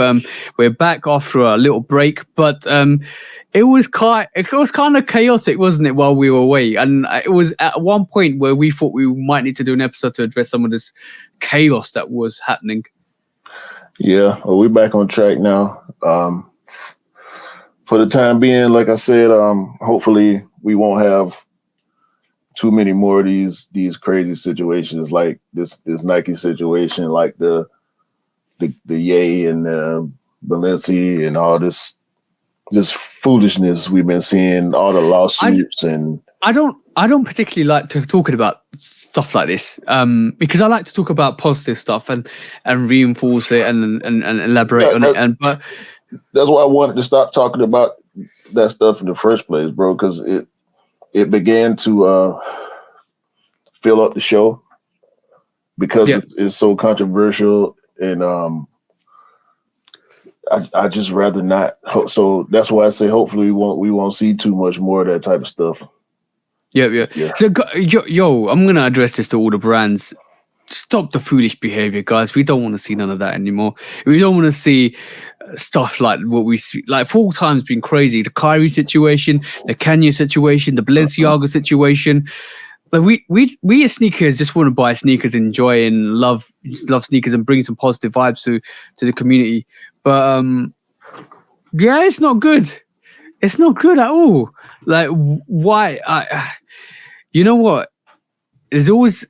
We're back after a little break, but it was kind of chaotic, wasn't it, while we were away? And it was at one point where we thought we might need to do an episode to address some of this chaos that was happening. Yeah, well, we're back on track now. For the time being, like I said, hopefully we won't have too many more of these crazy situations like this Nike situation, like the Ye and Balenci and all this foolishness we've been seeing, all the lawsuits. I don't particularly like to talk about stuff like this because I like to talk about positive stuff and reinforce it and elaborate on it. But that's why I wanted to stop talking about that stuff in the first place, bro, because it began to fill up the show because it's so controversial, and I just rather not. So that's why I say hopefully we won't see too much more of that type of stuff. Yeah. So, I'm gonna address this to all the brands. Stop the foolish behavior, guys. We don't want to see none of that anymore. We don't want to see stuff like what we see. Like full time's been crazy. The Kyrie situation, the Kanye situation, the Balenciaga situation. Like we as sneakers just want to buy sneakers, enjoy and love sneakers and bring some positive vibes to the community. But it's not good. It's not good at all. Like why? You know what? There's always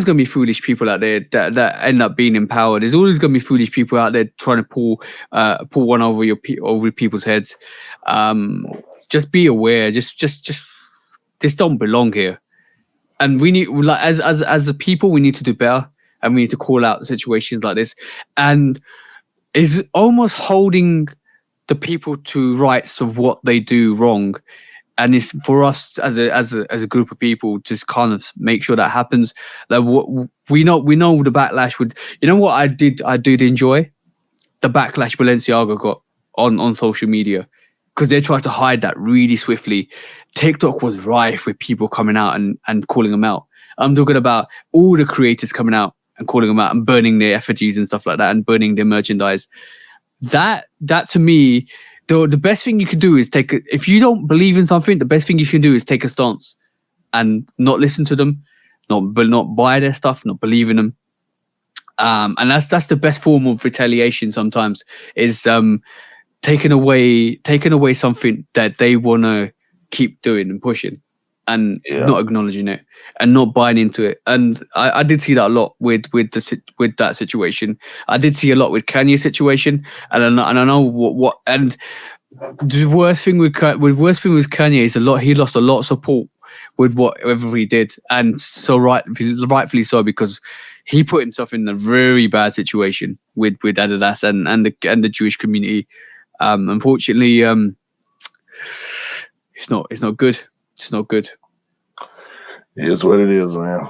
gonna be foolish people out there that end up being empowered. There's always gonna be foolish people out there trying to pull one over people's heads. Just be aware. Just don't belong here. And we need, like, as the people, we need to do better, and we need to call out situations like this. And is almost holding the people to rights of what they do wrong. And it's for us as a group of people just kind of make sure that happens. Like we know the backlash would. You know what I did enjoy the backlash Balenciaga got on social media, because they tried to hide that really swiftly. TikTok was rife with people coming out and calling them out. I'm talking about all the creators coming out and calling them out and burning their effigies and stuff like that and burning their merchandise. That to me the best thing you can do is if you don't believe in something, the best thing you can do is take a stance and not listen to them, not buy their stuff, not believe in them. And that's the best form of retaliation sometimes, is taking away something that they want to keep doing and pushing, and not acknowledging it and not buying into it. And I did see that a lot with that situation. I did see a lot with Kanye's situation, and I know what and the worst thing with Kanye is he lost a lot of support with whatever he did, and so rightfully so, because he put himself in a very bad situation with Adidas and the Jewish community. Unfortunately, it's not good. It's not good. It is what it is, man.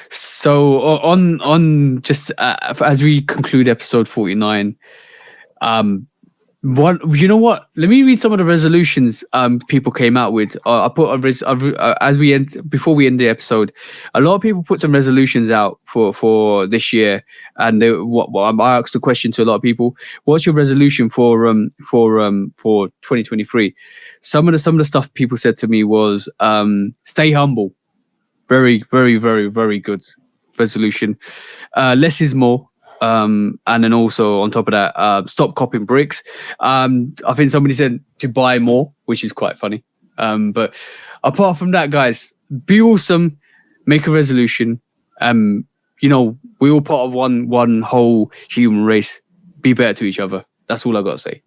So on just as we conclude episode 49, you know what? Let me read some of the resolutions people came out with. I put before we end the episode, a lot of people put some resolutions out for this year, and I asked the question to a lot of people: what's your resolution for 2023? Some of the stuff people said to me was stay humble. Very, very, very, very good resolution. Less is more. And then also on top of that, stop copying bricks. I think somebody said to buy more, which is quite funny. But apart from that, guys, be awesome, make a resolution. We're all part of one whole human race. Be better to each other. That's all I got to say.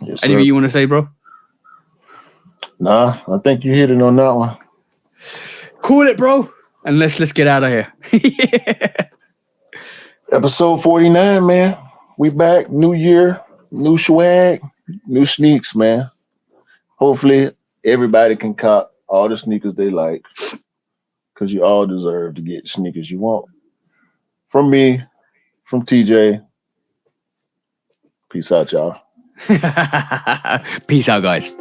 Yes, Anything you want to say, bro? Nah, I think you hit it on that one. Call it, bro. And let's get out of here. Episode 49, man. We back. New year, new swag, new sneaks, man. Hopefully, everybody can cop all the sneakers they like, because you all deserve to get sneakers you want. From me, from TJ. Peace out, y'all. Peace out, guys.